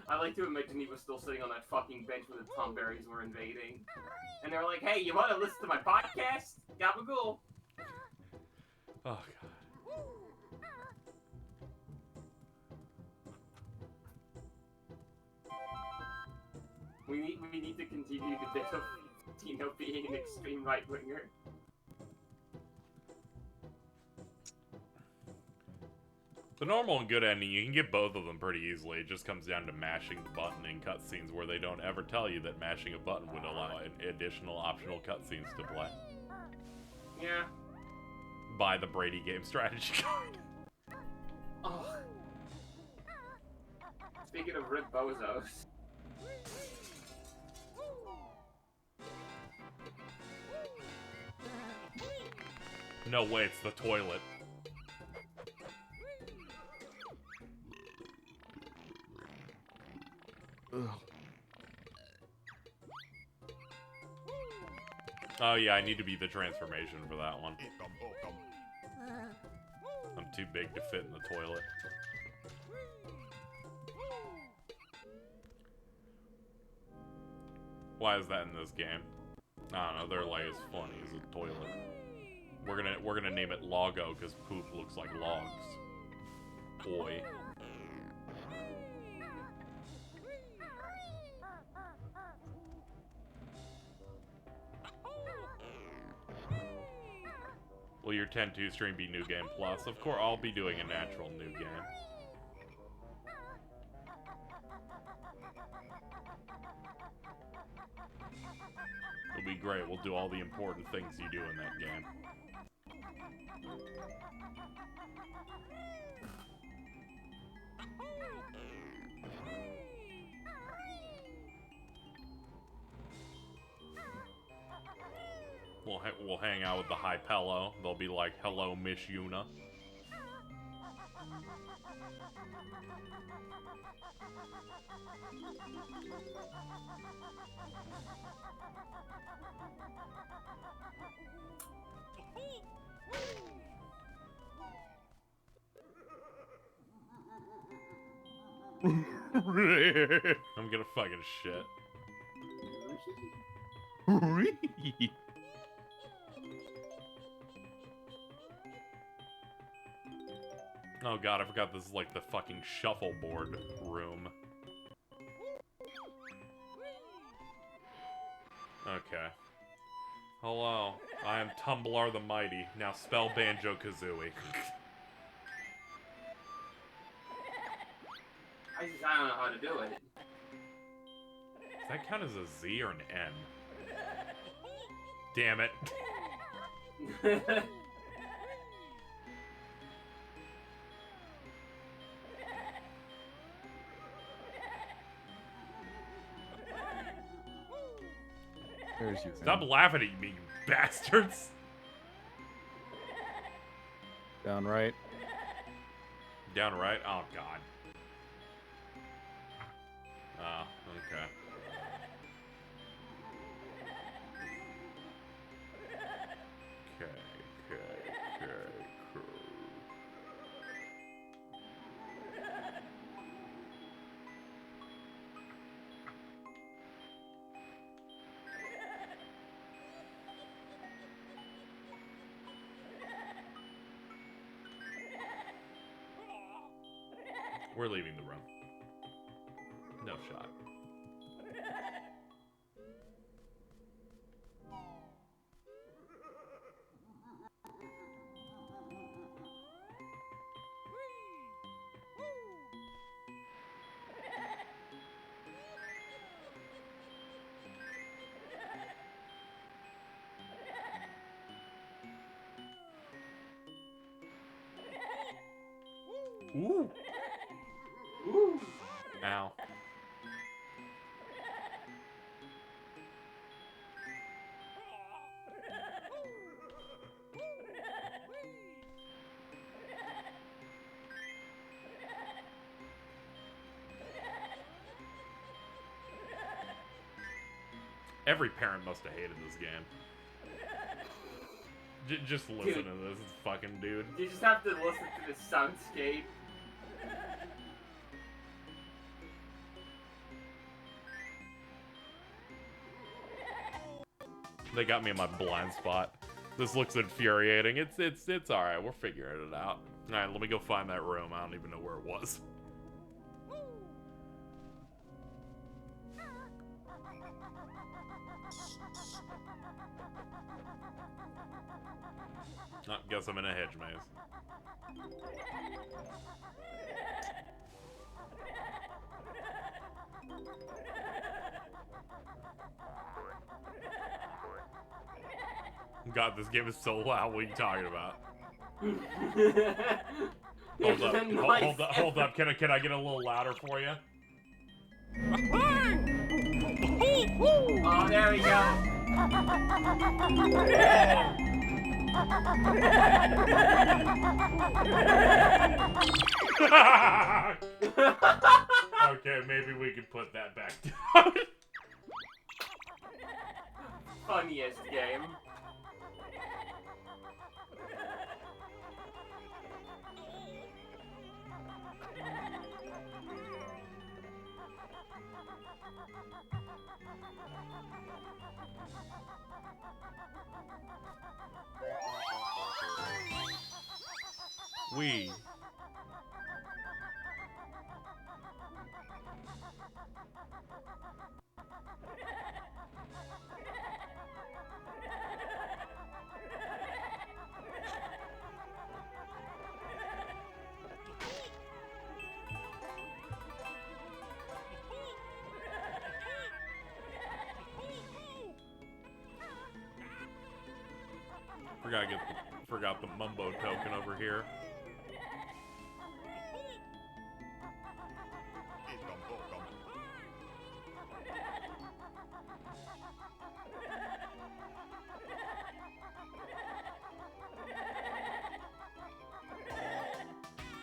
I like to imagine he was still sitting on that fucking bench when the Tomberries were invading. And they were like, hey, you want to listen to my podcast? Gabagool. Oh, God. We need to continue the bit of Dino being an extreme right-winger. The normal and good ending, you can get both of them pretty easily. It just comes down to mashing the button in cutscenes where they don't ever tell you that mashing a button would allow additional optional cutscenes to play. Yeah. Buy the Brady Game Strategy Guide. Oh. Speaking of Rip Bozos. No way, it's the toilet. Ugh. Oh yeah, I need to be the transformation for that one. I'm too big to fit in the toilet. Why is that in this game? I don't know, they're like as funny as a toilet. We're gonna name it Logo because poop looks like logs. Oi. Will your 10-2 stream be New Game Plus? Of course, I'll be doing a natural new game. It'll be great. We'll do all the important things you do in that game. We'll hang out with the Hypello. They'll be like, hello, Miss Yuna. I'm gonna fucking shit. Oh god, I forgot this is like the fucking shuffleboard room. Okay. Hello, I am Tumblar the Mighty. Now spell Banjo-Kazooie. I don't know how to do it. Does that count as a Z or an N? Damn it. Stop laughing at me, you bastards! Down right. Down right? Oh god. Ah, okay. Okay. We're leaving the room. No shot. Ooh. Ooh. Ow. Every parent must have hated this game. Just listen to this fucking dude. You just have to listen to this soundscape. They got me in my blind spot. This looks infuriating. It's all right. We're figuring it out. All right, let me go find that room. I don't even know where it was. Oh, guess I'm in a hedge maze. God, this game is so loud. What are you talking about? Hold up. Can I get a little louder for you? Oh, there we go. Okay, maybe we can put that back down. Funniest game. We. Forgot the Mumbo token over here.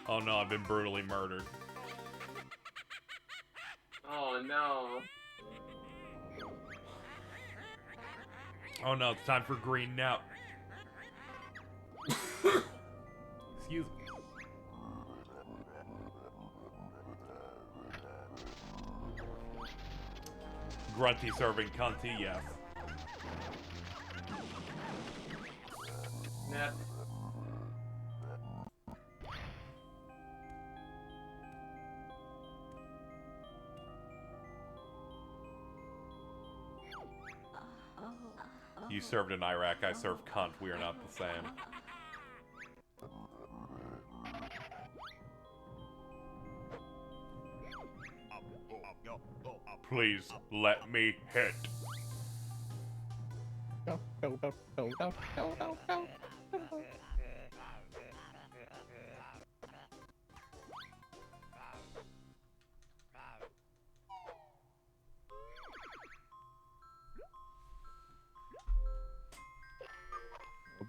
Oh no, I've been brutally murdered. Oh no. Oh no, it's time for green now. Excuse me. Grunty serving cunty, yes. Snap. You served in Iraq, I served cunt. We are not the same. Please let me hit. Oh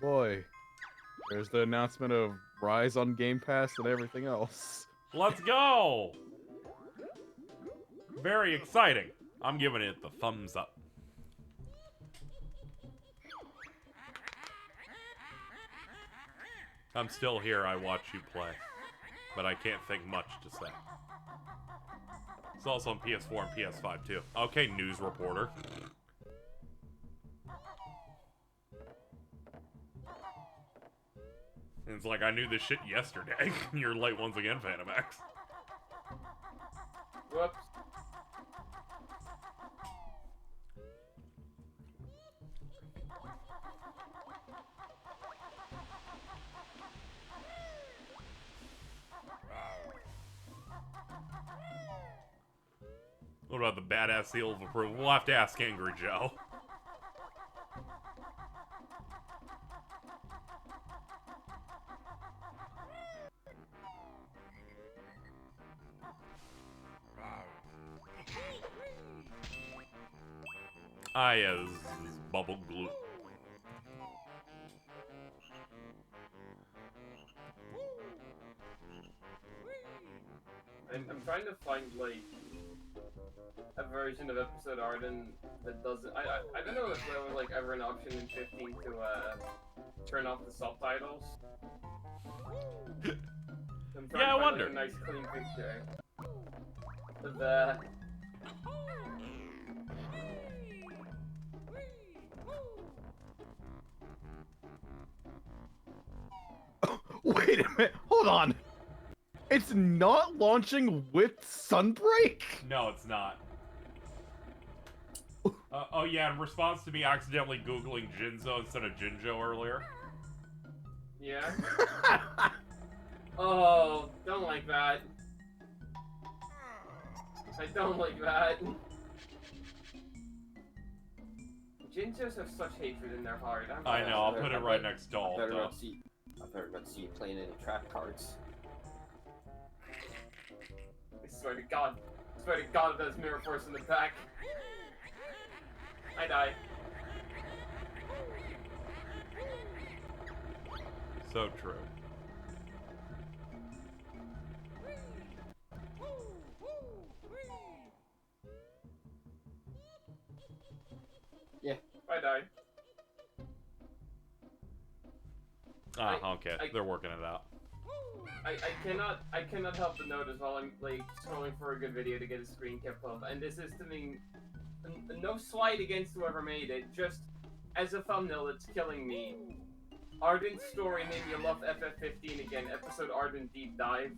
boy. There's the announcement of Rise on Game Pass and everything else. Let's go! Very exciting. I'm giving it the thumbs up. I'm still here, I watch you play. But I can't think much to say. It's also on PS4 and PS5 too. Okay, news reporter. It's like I knew this shit yesterday. You're late once again, Phantom X. Whoops. What about the badass seal of approval? We'll have to ask Angry Joe. Ah, yeah, this is bubble glue. I'm trying to find, like, a version of episode Arden that doesn't... I don't know if there was, like, ever an option in 15 to, turn off the subtitles. I'm trying Yeah, I to find, wonder. like, a nice clean picture of the... Wait a minute. Hold on. It's not launching with Sunbreak? No, it's not. Oh yeah, in response to me accidentally Googling Jinzo instead of Jinjo earlier. Yeah? Oh, don't like that. I don't like that. Jinjos have such hatred in their heart. I know, I'll put it right next to Alt. I better not see you playing any trap cards. I swear to God. I swear to God if there's Mirror Force in the back. I die. So true. Yeah. I die. Ah, okay. They're working it out. I cannot help but notice while I'm like scrolling for a good video to get a screen cap of, and this is to me no slight against whoever made it, just as a thumbnail it's killing me. Ardent story made me love FF15 again, episode Ardent deep dive.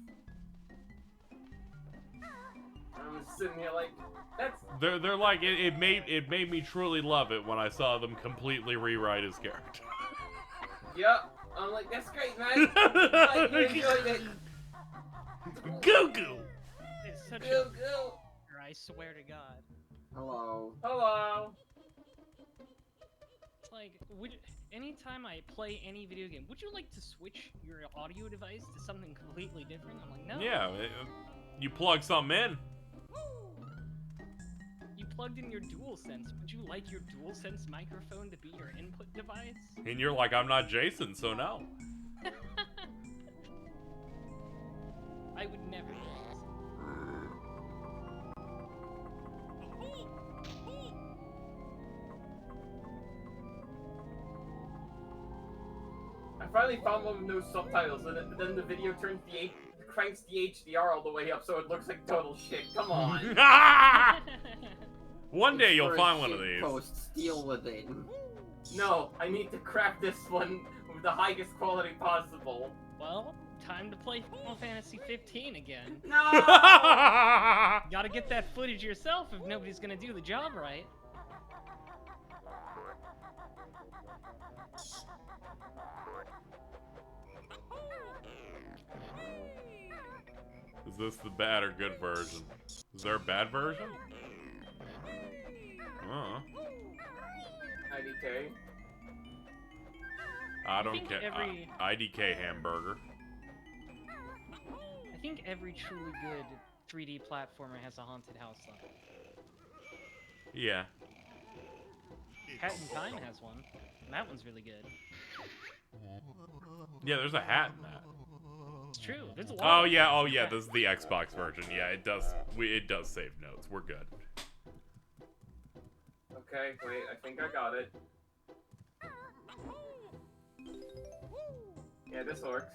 I'm sitting here like, that's... They're like, it made me truly love it when I saw them completely rewrite his character. Yep. I'm like, that's great, man. Like, you enjoyed it. Goo goo! It's such Go, a go. I swear to God. Hello. Hello. It's like, anytime I play any video game, would you like to switch your audio device to something completely different? I'm like, no. Yeah, you plug something in. You plugged in your DualSense. Would you like your DualSense microphone to be your input device? And you're like, I'm not Jason, so no. I would never do I finally found one with no subtitles, and then the video cranks the HDR all the way up so it looks like total shit. Come on. One day you'll For a find one of shit these. Post, steal with it. No, I need to craft this one with the highest quality possible. Well, time to play Final Fantasy 15 again. No! Gotta get that footage yourself if nobody's gonna do the job right. Is this the bad or good version? Is there a bad version? IDK. I I don't think care. every- IDK hamburger. I think every truly good 3D platformer has a haunted house level. Yeah. Hat in Time has one, and that one's really good. Yeah, there's a hat in that. It's true. There's a lot. Oh of yeah, them. oh yeah, this is the Xbox version. Yeah, it does. It does save notes. We're good. Okay, wait, I think I got it. Yeah, this works.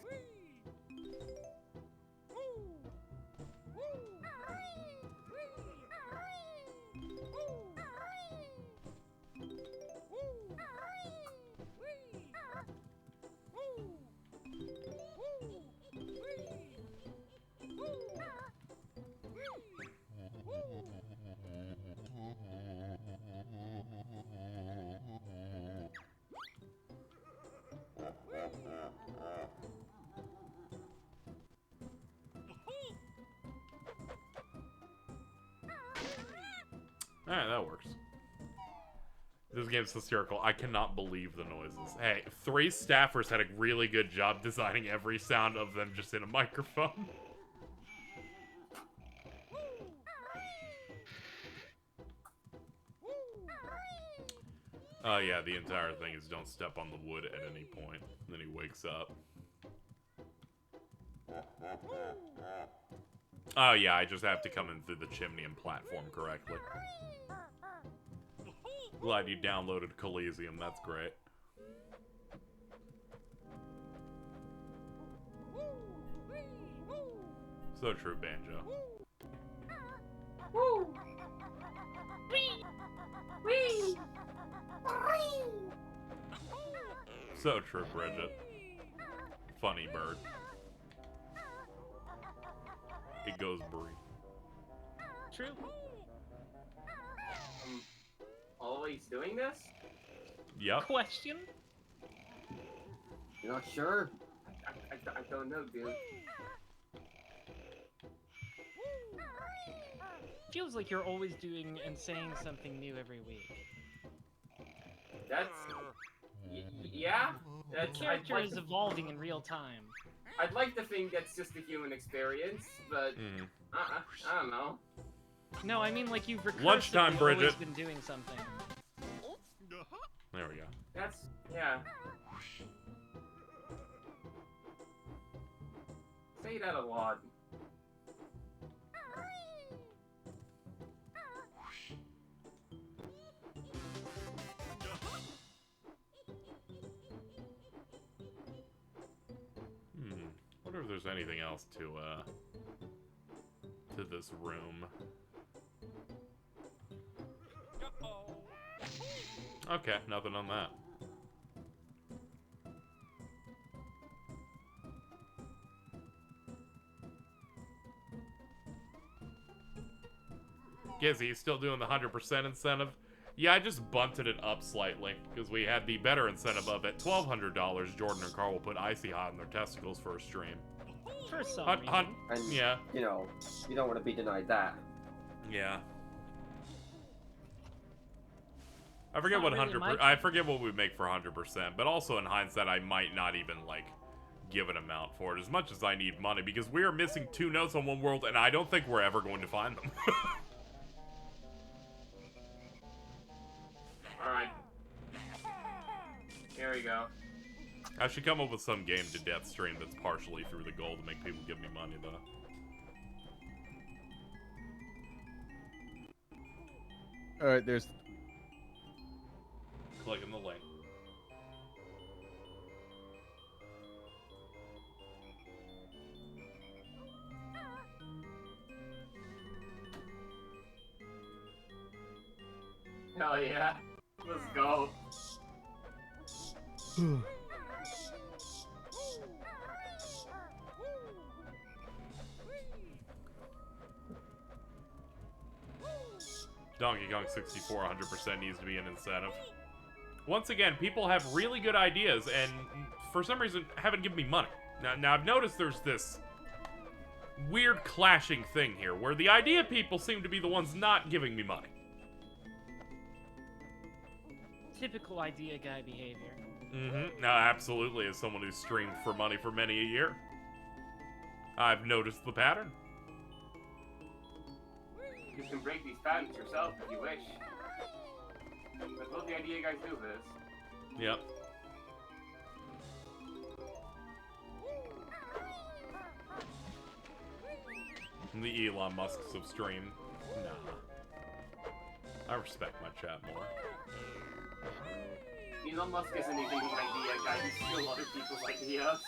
Alright, that works. This game's hysterical. I cannot believe the noises. Hey, 3 staffers had a really good job designing every sound of them just in a microphone. Oh yeah, the entire thing is don't step on the wood at any point. And then he wakes up. Oh yeah, I just have to come in through the chimney and platform correctly. Glad you downloaded Coliseum, that's great. So true, Banjo. Woo! Wee! Wee! So true, Bridget. Funny bird. It goes Brie. True. Always doing this? Yep. Question? You're not sure? I don't know, dude. Feels like you're always doing and saying something new every week. That's... yeah? The That's, character is evolving in real time. I'd like to think that's just a human experience, but... I don't know. No, I mean like you've Lunchtime, recursively Bridget. always been doing something. There we go. That's... yeah. Say that a lot. Wonder if there's anything else to this room. Okay, nothing on that. Gizzy, you still doing the 100% incentive? Yeah, I just bunted it up slightly, because we had the better incentive of at $1,200, Jordan and Carl will put icy hot in their testicles for a stream. For some Hun- reason. hun- And, yeah. you know, you don't want to be denied that. Yeah. I forget not what really 100%. my I forget what we make for 100%, but also in hindsight, I might not even like give an amount for it as much as I need money because we are missing 2 notes on one world, and I don't think we're ever going to find them. Alright. Here we go. I should come up with some game to death stream that's partially through the goal to make people give me money, though. Alright, there's... Clicking the link. Hell yeah. Let's go. Donkey Kong 64 100% needs to be an incentive. Once again, people have really good ideas, and for some reason haven't given me money. Now I've noticed there's this weird clashing thing here, where the idea people seem to be the ones not giving me money. Typical idea guy behavior. Mm-hmm. No, absolutely, as someone who's streamed for money for many a year, I've noticed the pattern. You can break these patterns yourself if you wish. That's what the idea guys do this. Yep. The Elon Musks of stream. Nah. I respect my chat more. Elon Musk isn't even an idea guy, he's still other people's ideas.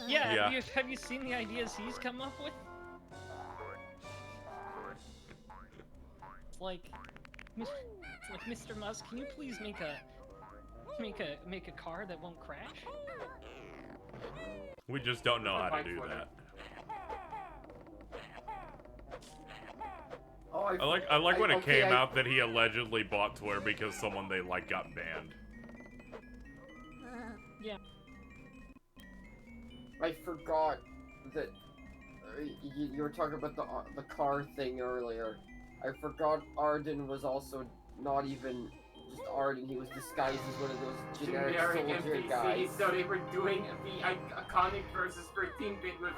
Yeah, Yeah. Have you seen the ideas he's come up with? It's like Mr. Musk, can you please make a car that won't crash? We just don't know how to do that. Oh, I like when it okay, came out that he allegedly bought Twitter because someone they like got banned. Yeah. I forgot that you were talking about the car thing earlier. I forgot Arden was also not even just Arden. He was disguised as one of those generic soldier NPCs, guys. so they were doing the iconic versus 13-bit with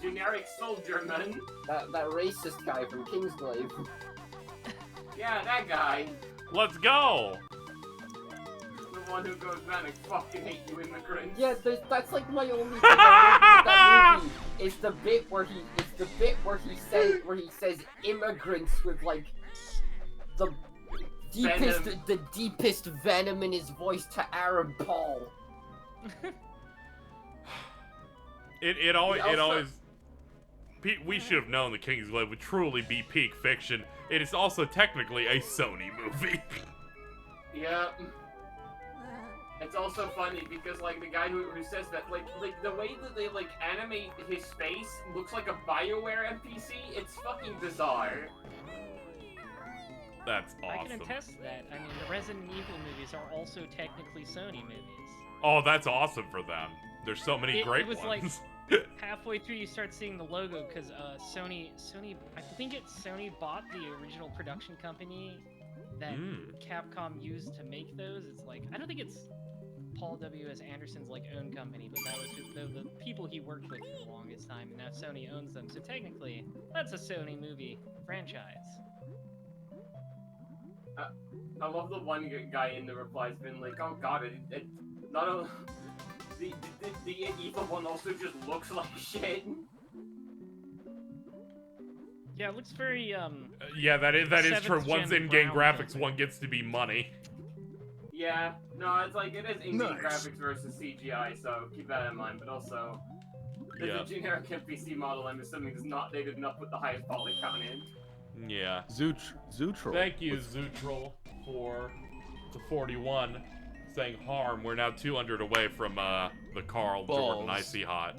generic soldierman. That racist guy from Kingsglaive. Yeah, that guy. Let's go! The one who goes, man, I fucking hate you immigrants. Yeah, that's like my only thing I remember with that movie. Is the bit where he says immigrants with like the deepest venom in his voice to Arab Paul. It always. We should have known the Kingsglaive would truly be peak fiction. It is also technically a Sony movie. Yeah. It's also funny because like the guy who says that like the way that they like animate his face looks like a BioWare NPC. It's fucking bizarre. That's awesome. I can attest to that. I mean, the Resident Evil movies are also technically Sony movies. Oh, that's awesome for them. There's so many great it was ones. Like halfway through, you start seeing the logo because Sony. I think Sony bought the original production company that Capcom used to make those. It's like I don't think it's Paul W.S. Anderson's like own company, but that was just the people he worked with for the longest time, and now Sony owns them. So technically, that's a Sony movie franchise. I love the one guy in the replies been like, oh god, it not only the evil one also just looks like shit. Yeah, it looks very yeah, that is true. Once gen in-game brown graphics, filter. one gets to be money. Yeah, no, it's like it is in-game Nice. graphics versus CGI, so keep that in mind. But also, Yeah. the generic NPC model, I'm assuming they did not put the highest poly count in. Yeah. Zootro. Thank you, Zootrol, for the 41 saying harm. We're now 200 away from the Carl Jordan Balls. Icy Hot.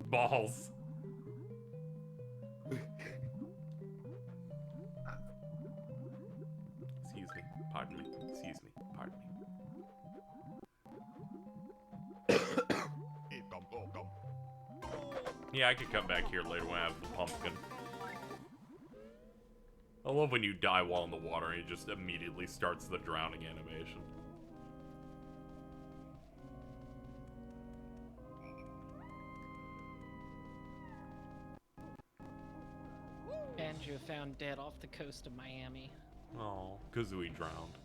Balls. Excuse me. Pardon me. Excuse me. Pardon me. Yeah, I could come back here later when I have the pumpkin. I love when you die while in the water and it just immediately starts the drowning animation. Banjo found dead off the coast of Miami. Oh, Kazooie drowned.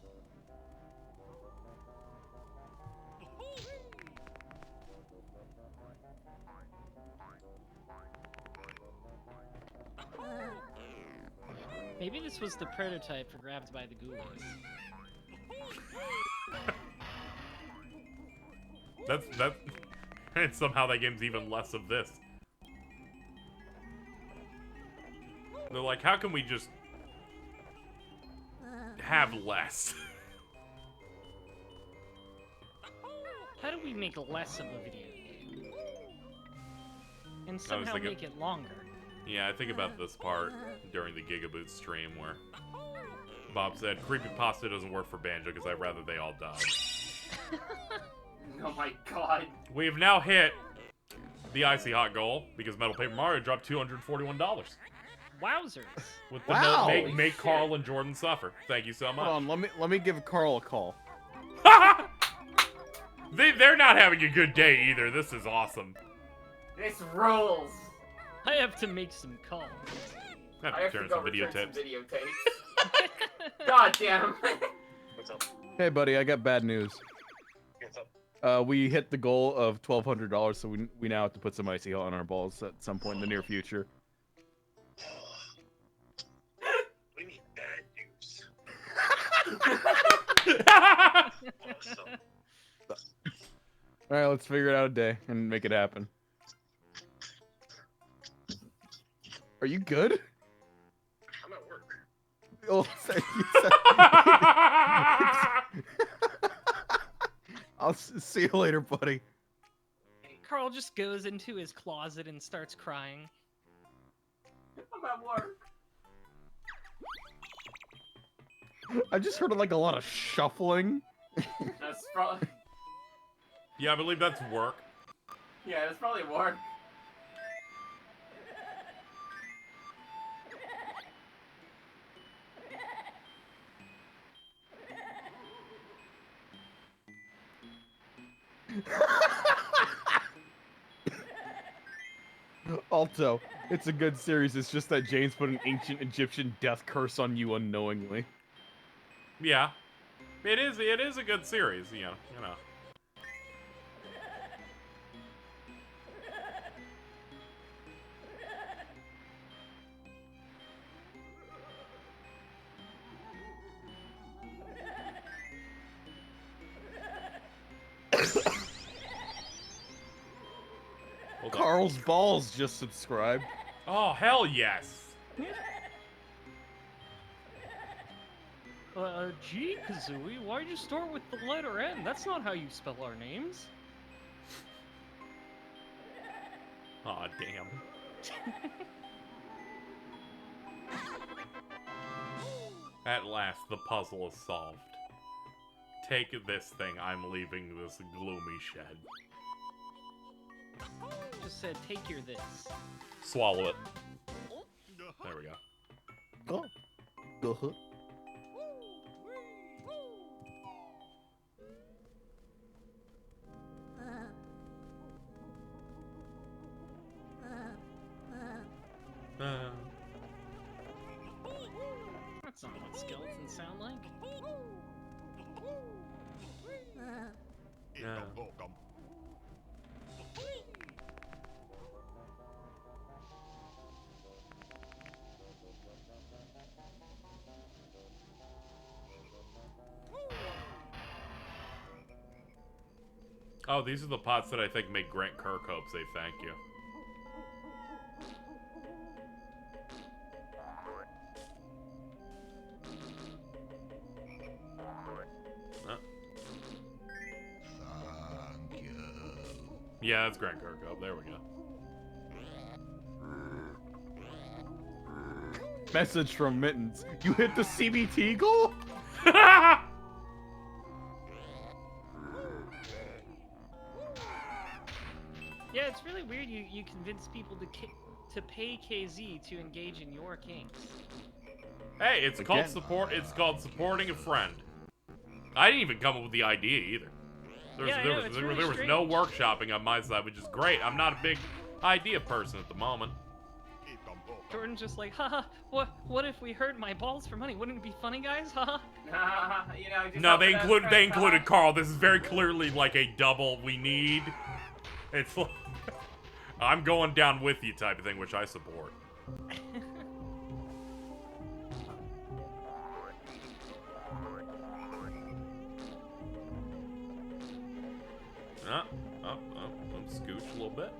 Maybe this was the prototype for Grabbed by the Ghoulies. That and somehow that game's even less of this. They're like, how can we just have less? How do we make less of a video game? And somehow thinking- make it longer? Yeah, I think about this part during the Gigaboot stream where Bob said, creepypasta doesn't work for Banjo because I'd rather they all die. Oh my god. We have now hit the Icy Hot goal because Metal Paper Mario dropped $241 Wowzers! with the Wow. note, make Shit. Carl and Jordan suffer. Thank you so much. Hold on, let me give Carl a call. They're not having a good day either. This is awesome. This rules. I have to make some calls. I have I to have to turn go some return some videotapes. videotapes. God damn. What's up? Hey, buddy, I got bad news. What's up? We hit the goal of $1,200, so we now have to put some icy hot on our balls at some point in the near future. What do you mean bad news? Awesome. All right, let's figure it out a day and make it happen. Are you good? I'm at work. Oh, thank you. I'll see you later, buddy. Carl just goes into his closet and starts crying. I'm at work. I just heard like a lot of shuffling. That's probably. Yeah, I believe that's work. Yeah, that's probably work. Alto. It's a good series. It's just that James put an ancient Egyptian death curse on you unknowingly. Yeah. It is a good series, you know. Hold on. Carl's Balls just subscribed. Oh, hell yes. Gee, Kazooie, why'd you start with the letter N? That's not how you spell our names. Aw, damn. At last, the puzzle is solved. Take this thing, I'm leaving this gloomy shed. Just said, take your this. Swallow it. There we go. Go. That's not what skeletons sound like. Oh, these are the pots that I think make Grant Kirkhope say thank you. Huh? Thank you. Yeah, that's Grant Kirkhope. There we go. Message from Mittens. You hit the CBT goal? Yeah, it's really weird you convince people to pay KZ to engage in your kinks. Hey, it's called Again. support. It's called supporting a friend. I didn't even come up with the idea either. There was no workshopping on my side, which is great. I'm not a big idea person at the moment. Jordan's just like, haha, what if we heard my balls for money? Wouldn't it be funny, guys? Haha. You know, just No, open they up included friends, Carl. This is very clearly like a double we need. It's like, I'm going down with you type of thing, which I support. Scooch a little bit.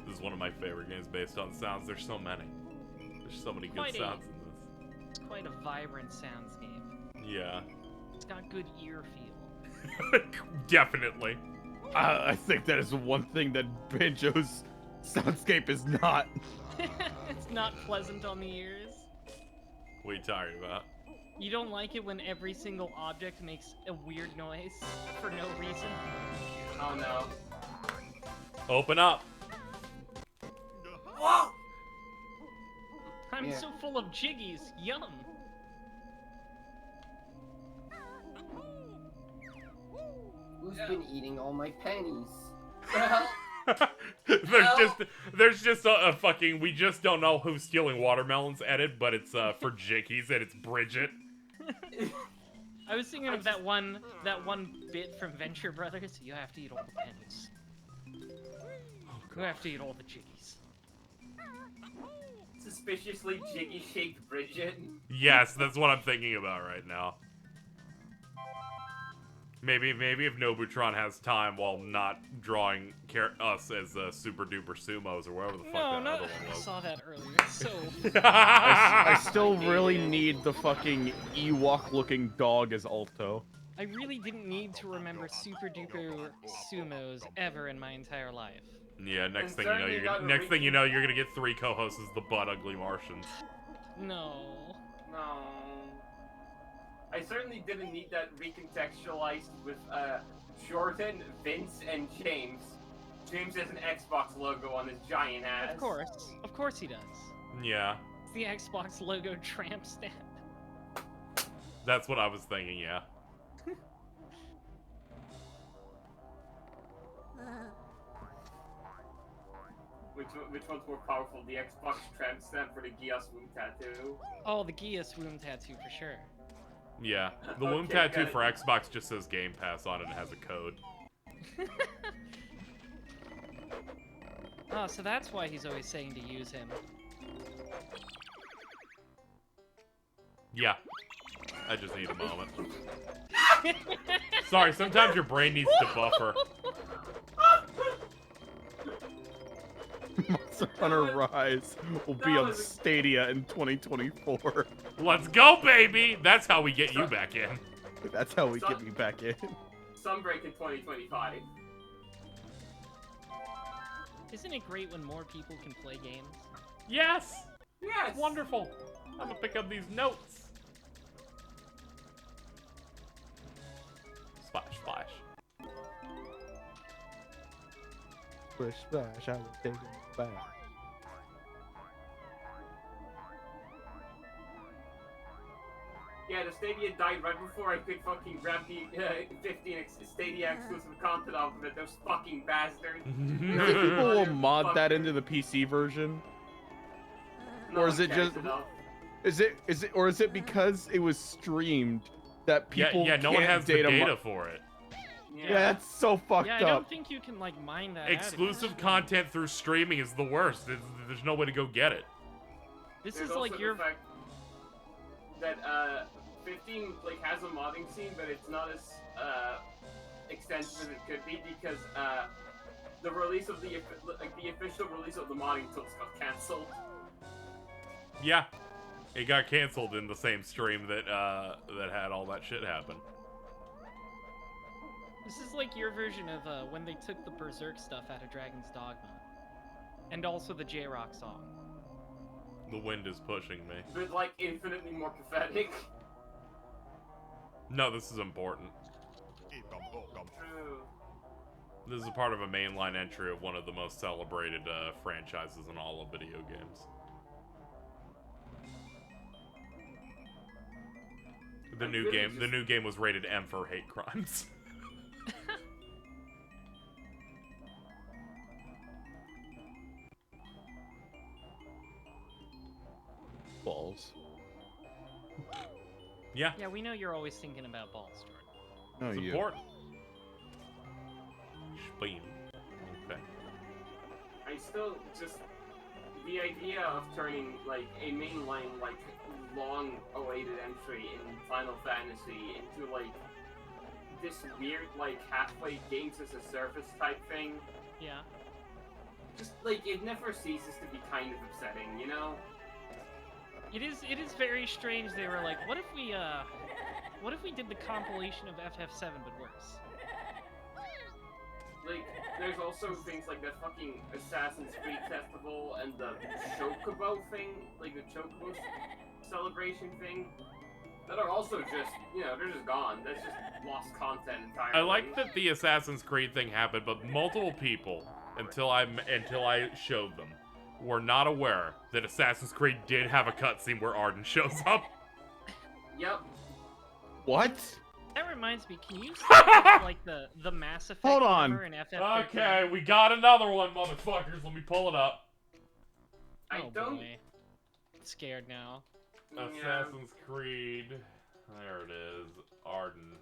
This is one of my favorite games based on sounds. There's so many. There's so many good sounds in this. It's quite a vibrant sounds game. Yeah. It's got good ear feel. Definitely. I think that is one thing that Banjo's soundscape is not. It's not pleasant on the ears. What are you talking about? You don't like it when every single object makes a weird noise for no reason? Oh no. Open up. Whoa! I'm so full of jiggies. Yum. Who's been eating all my pennies? there's just a fucking, we just don't know who's stealing watermelons edit, but it's for jickies and it's Bridget. I was thinking of that one bit from Venture Brothers. You have to eat all the pennies. You have to eat all the jiggies. Suspiciously jiggy-shaped Bridget. Yes, that's what I'm thinking about right now. Maybe if Nobutron has time while not drawing us as super duper sumos or whatever the fuck that other one I was. saw that earlier. It's so. I still really need the fucking Ewok-looking dog as Alto. I really didn't need to remember super duper sumos ever in my entire life. Yeah, next thing certainly you know you're gonna get 3 co-hosts as the butt ugly Martians. No. No. I certainly didn't need that recontextualized with Jordan, Vince, and James. James has an Xbox logo on his giant ass. Of course he does. Yeah, It's the Xbox logo tramp stamp. that's what I was thinking. Yeah. Which one's more powerful, the Xbox tramp stamp or the Gia swoon tattoo? Oh, the Gia swoon tattoo for sure. Yeah, the womb Okay, tattoo got for it. Xbox just says Game Pass on it and has a code. Oh, so that's why he's always saying to use him. Yeah, I just need a moment. Sorry, sometimes your brain needs to buffer. Monster Hunter Rise will be on Stadia in 2024. Let's go, baby! That's how we get you back in. That's how we get me back in. Sunbreak in 2025. Isn't it great when more people can play games? Yes! Yes! Wonderful! I'm gonna pick up these notes. Splash, splash. Splish splash, I will take it back. Yeah, the Stadia died right before I could fucking grab the 15 Stadia exclusive content off of it. Those fucking bastards. Do you think people will mod that into the PC version? No Or is one it cares just- enough. Is it because it was streamed that people Yeah, no can't one has the data data for it. Yeah, that's so fucked Yeah, I up. don't think you can like mine that. out if it's Exclusive streamed. content through streaming is the worst. There's no way to go get it. This There's is like also your. the fact that 15 like has a modding scene, but it's not as extensive as it could be because the release of the official release of the modding tools got cancelled. Yeah, it got canceled in the same stream that that had all that shit happen. This is like your version of when they took the Berserk stuff out of Dragon's Dogma, and also the J-Rock song. The wind is pushing me. But like infinitely more pathetic. No, this is important. True. This is a part of a mainline entry of one of the most celebrated franchises in all of video games. The new game was rated M for hate crimes. Balls. Yeah, Yeah, we know you're always thinking about balls, Jordan. No, it's you. important. Spleen. Okay. I still just the idea of turning like a mainline like long awaited entry in Final Fantasy into like this weird like halfway games as a service type thing. Yeah. Just like it never ceases to be kind of upsetting, you know? It is very strange. They were like, what if we did the compilation of FF7 but worse? Like, there's also things like the fucking Assassin's Creed Festival and the Chocobo thing, like the Chocobo celebration thing, that are also just, you know, they're just gone. That's just lost content entirely. I like that the Assassin's Creed thing happened, but multiple people, until I showed them, were not aware that Assassin's Creed did have a cutscene where Arden shows up. Yep. What? That reminds me, can you see like the Mass Effect Hold on. cover in FF? Okay, we got another one, motherfuckers. Let me pull it up. I Oh don't. boy. I'm scared now. Yeah. Assassin's Creed. There it is. Arden.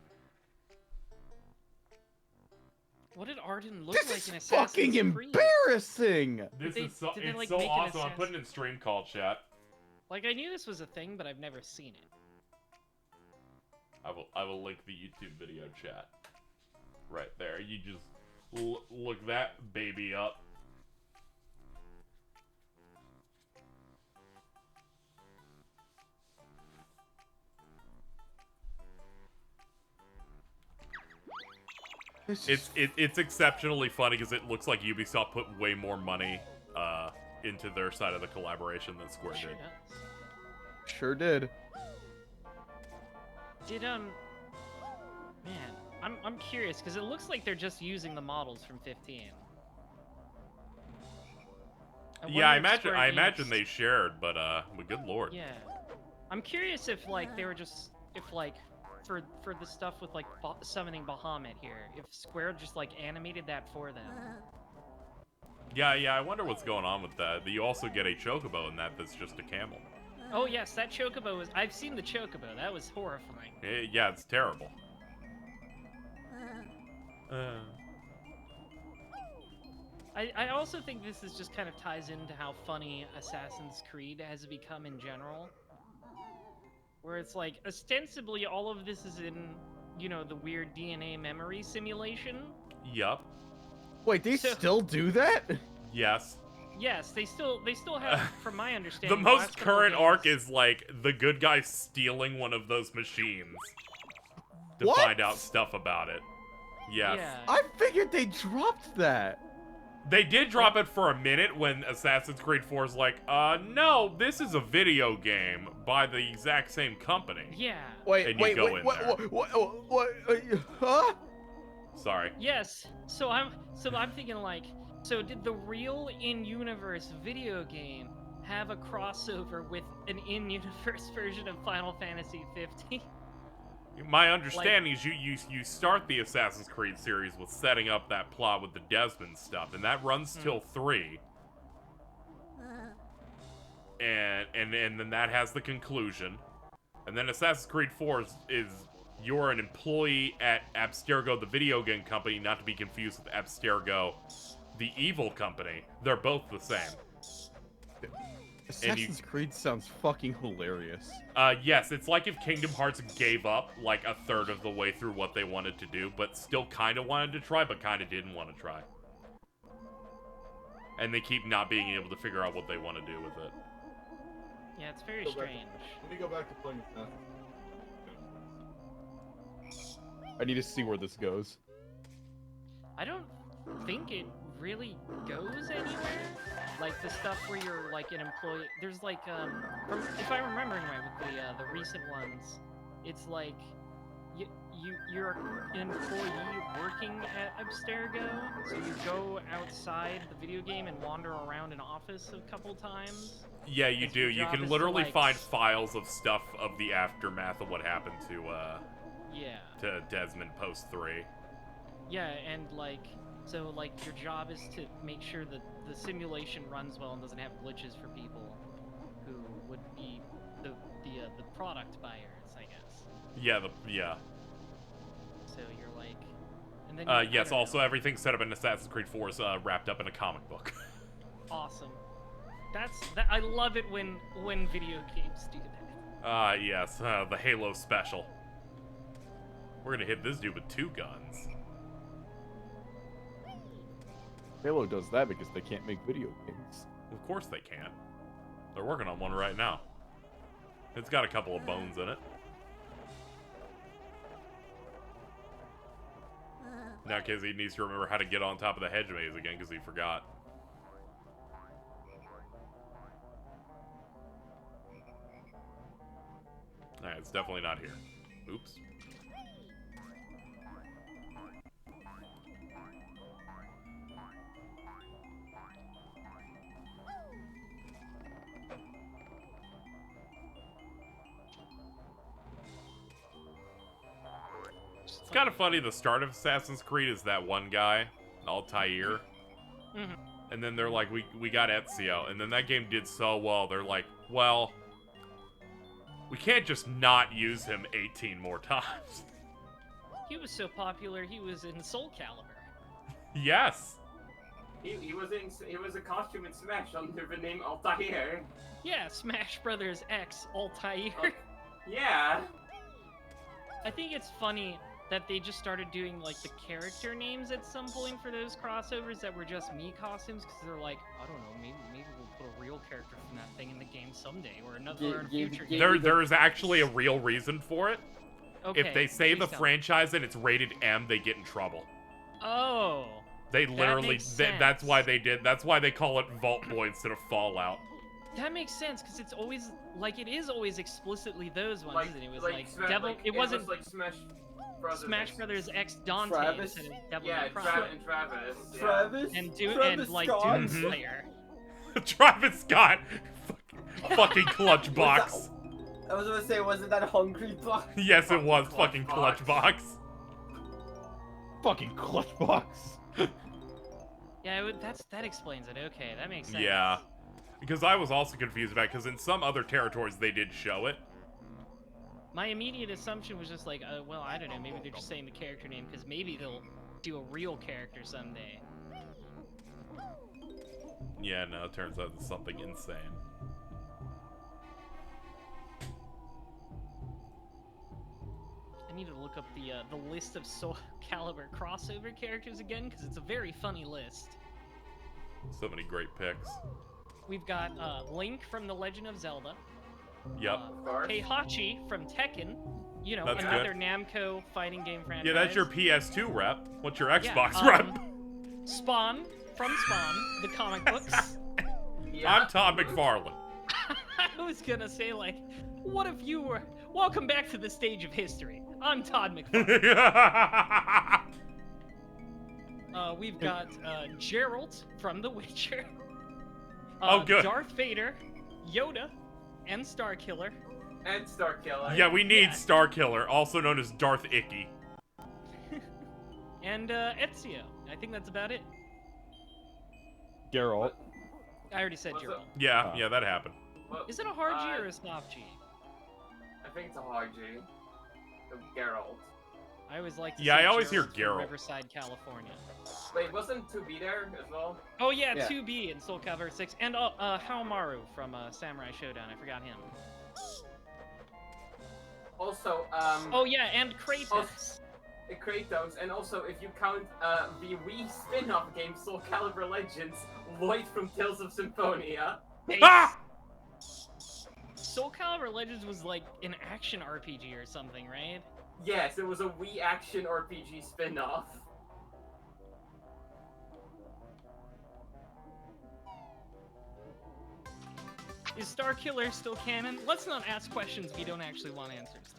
What did Arden look This like is in Assassin's fucking Creed? embarrassing! This they- is so did they, it's like, so make an awesome. I'm assassin- putting it in stream call chat. Like I knew this was a thing, but I've never seen it. I will link the YouTube video chat. Right there. You just look that baby up. It's exceptionally funny because it looks like Ubisoft put way more money into their side of the collaboration than Square Sure did. does. Sure did. Did man, I'm curious because it looks like they're just using the models from 15. Yeah, wonder if Square I imagine Enix- they shared, but good lord. Yeah, I'm curious if like they were just if like for the stuff with like summoning Bahamut here, if Square just like animated that for them. Yeah, I wonder what's going on with that. You also get a chocobo in that that's just a camel. Oh yes, that chocobo was. I've seen the chocobo. That was horrifying. Yeah, it's terrible. I also think this is just kind of ties into how funny Assassin's Creed has become in general. Where it's like, ostensibly all of this is in, you know, the weird DNA memory simulation. Yup. Wait, they still do that? Yes. Yes, they still have, from my understanding. The most last couple current games- arc is like the good guy stealing one of those machines to What? find out stuff about it. Yes. Yeah. I figured they dropped that. They did drop it for a minute when Assassin's Creed 4 is like, no, this is a video game by the exact same company. Yeah. Wait, And you wait, go wait, in what, there. what, huh? Sorry. Yes. So I'm thinking like, so did the real in-universe video game have a crossover with an in-universe version of Final Fantasy 15? My understanding is you start the Assassin's Creed series with setting up that plot with the Desmond stuff, and that runs till 3. And then that has the conclusion. And then Assassin's Creed 4 is you're an employee at Abstergo, the video game company, not to be confused with Abstergo, the evil company. They're both the same. Assassin's Creed sounds fucking hilarious. Yes, it's like if Kingdom Hearts gave up like a third of the way through what they wanted to do, but still kind of wanted to try, but kind of didn't want to try. And they keep not being able to figure out what they want to do with it. Yeah, it's very Go back. strange. Let me go back to playing Assassin's I need to see where this goes. I don't think it really goes anywhere. Like the stuff where you're like an employee. There's like if I remember anyway, with the recent ones, it's like you're an employee working at Abstergo, so you go outside the video game and wander around an office a couple times. Yeah, you If do. your You job can is to, literally like, find files of stuff of the aftermath of what happened to Yeah. to Desmond post 3. Yeah, and like, so like your job is to make sure that the simulation runs well and doesn't have glitches for people who would be the product buyers, I guess. Yeah, So you're like, and then I yes, don't also know. everything set up in Assassin's Creed 4 is wrapped up in a comic book. Awesome. I love it when video games do that. Yes, the Halo special. We're gonna hit this dude with 2 guns. Halo does that because they can't make video games. Of course they can. They're working on one right now. It's got a couple of bones in it. Now KZ needs to remember how to get on top of the hedge maze again because he forgot. Alright, it's definitely not here. Oops. It's kind of funny, the start of Assassin's Creed is that one guy, Altair. Mhm. And then they're like, we got Ezio. And then that game did so well, they're like, well, we can't just not use him 18 more times. He was so popular, he was in Soul Calibur. Yes. He was a costume in Smash under the name Altair. Yeah, Smash Brothers X Altair. Oh, yeah. I think it's funny that they just started doing like the character names at some point for those crossovers that were just me costumes because they're like, I don't know, maybe we'll put a real character from that thing in the game someday or another or in a future game. There's actually a real reason for it. Okay, If they say please the tell me. franchise and it's rated M, they get in trouble. Oh. They That literally, makes that's why sense. they did. That's why they call it Vault Boy instead of Fallout. That makes sense because it's always like it is always explicitly those ones, Like, isn't it? It was like, like Sma- Devil. like, it wasn't was like Smash Brothers. Smash Brothers X Dante Travis? instead of Devil Yeah, May Cry. and Travis. Yeah. Travis? And Travis like Scott? Doom Mhm. Slayer. Travis Scott, fucking clutch box. I was gonna say, wasn't that Hungry Box? Yes, it was Clutch fucking clutch box. Fucking clutch box. Yeah, that explains it. Okay, that makes sense. Yeah. Because I was also confused about it, because in some other territories they did show it. My immediate assumption was just like, well, I don't know, maybe they're just saying the character name, because maybe they'll do a real character someday. Yeah, no, it turns out it's something insane. I need to look up the list of Soul Calibur crossover characters again, because it's a very funny list. So many great picks. We've got Link from The Legend of Zelda. Yep. Heihachi from Tekken. You know, That's another Namco fighting game franchise. Yeah, that's your PS2 rep. What's your Xbox Yeah, rep? Spawn from Spawn, the comic books. Yeah. I'm Todd McFarlane. I was gonna say, like, what if you were... Welcome back to the stage of history. I'm Todd McFarlane. We've got Geralt from The Witcher. Oh, good. Darth Vader, Yoda, and Starkiller. And Starkiller. Yeah, we need Yeah. Starkiller, also known as Darth Icky. And Ezio. I think that's about it. Geralt. I already said What's Geralt. up? Yeah, yeah, that happened. Well, Is it a hard G or a soft G? I think it's a hard G. So Geralt. I always like to Yeah, say I always hear Geralt from Geralt. Riverside, California. Wait, wasn't 2B there as well? Oh yeah, Yeah. 2B in Soul Calibur 6. And Haomaru from Samurai Showdown. I forgot him. Also, Oh yeah, and Kratos. Oh, Kratos, and also if you count the Wii spin-off game Soul Calibur Legends, Lloyd from Tales of Symphonia. Ah! Soul Calibur Legends was like an action RPG or something, right? Yes, it was a Wii action RPG spin-off. Is Starkiller still canon? Let's not ask questions we don't actually want answers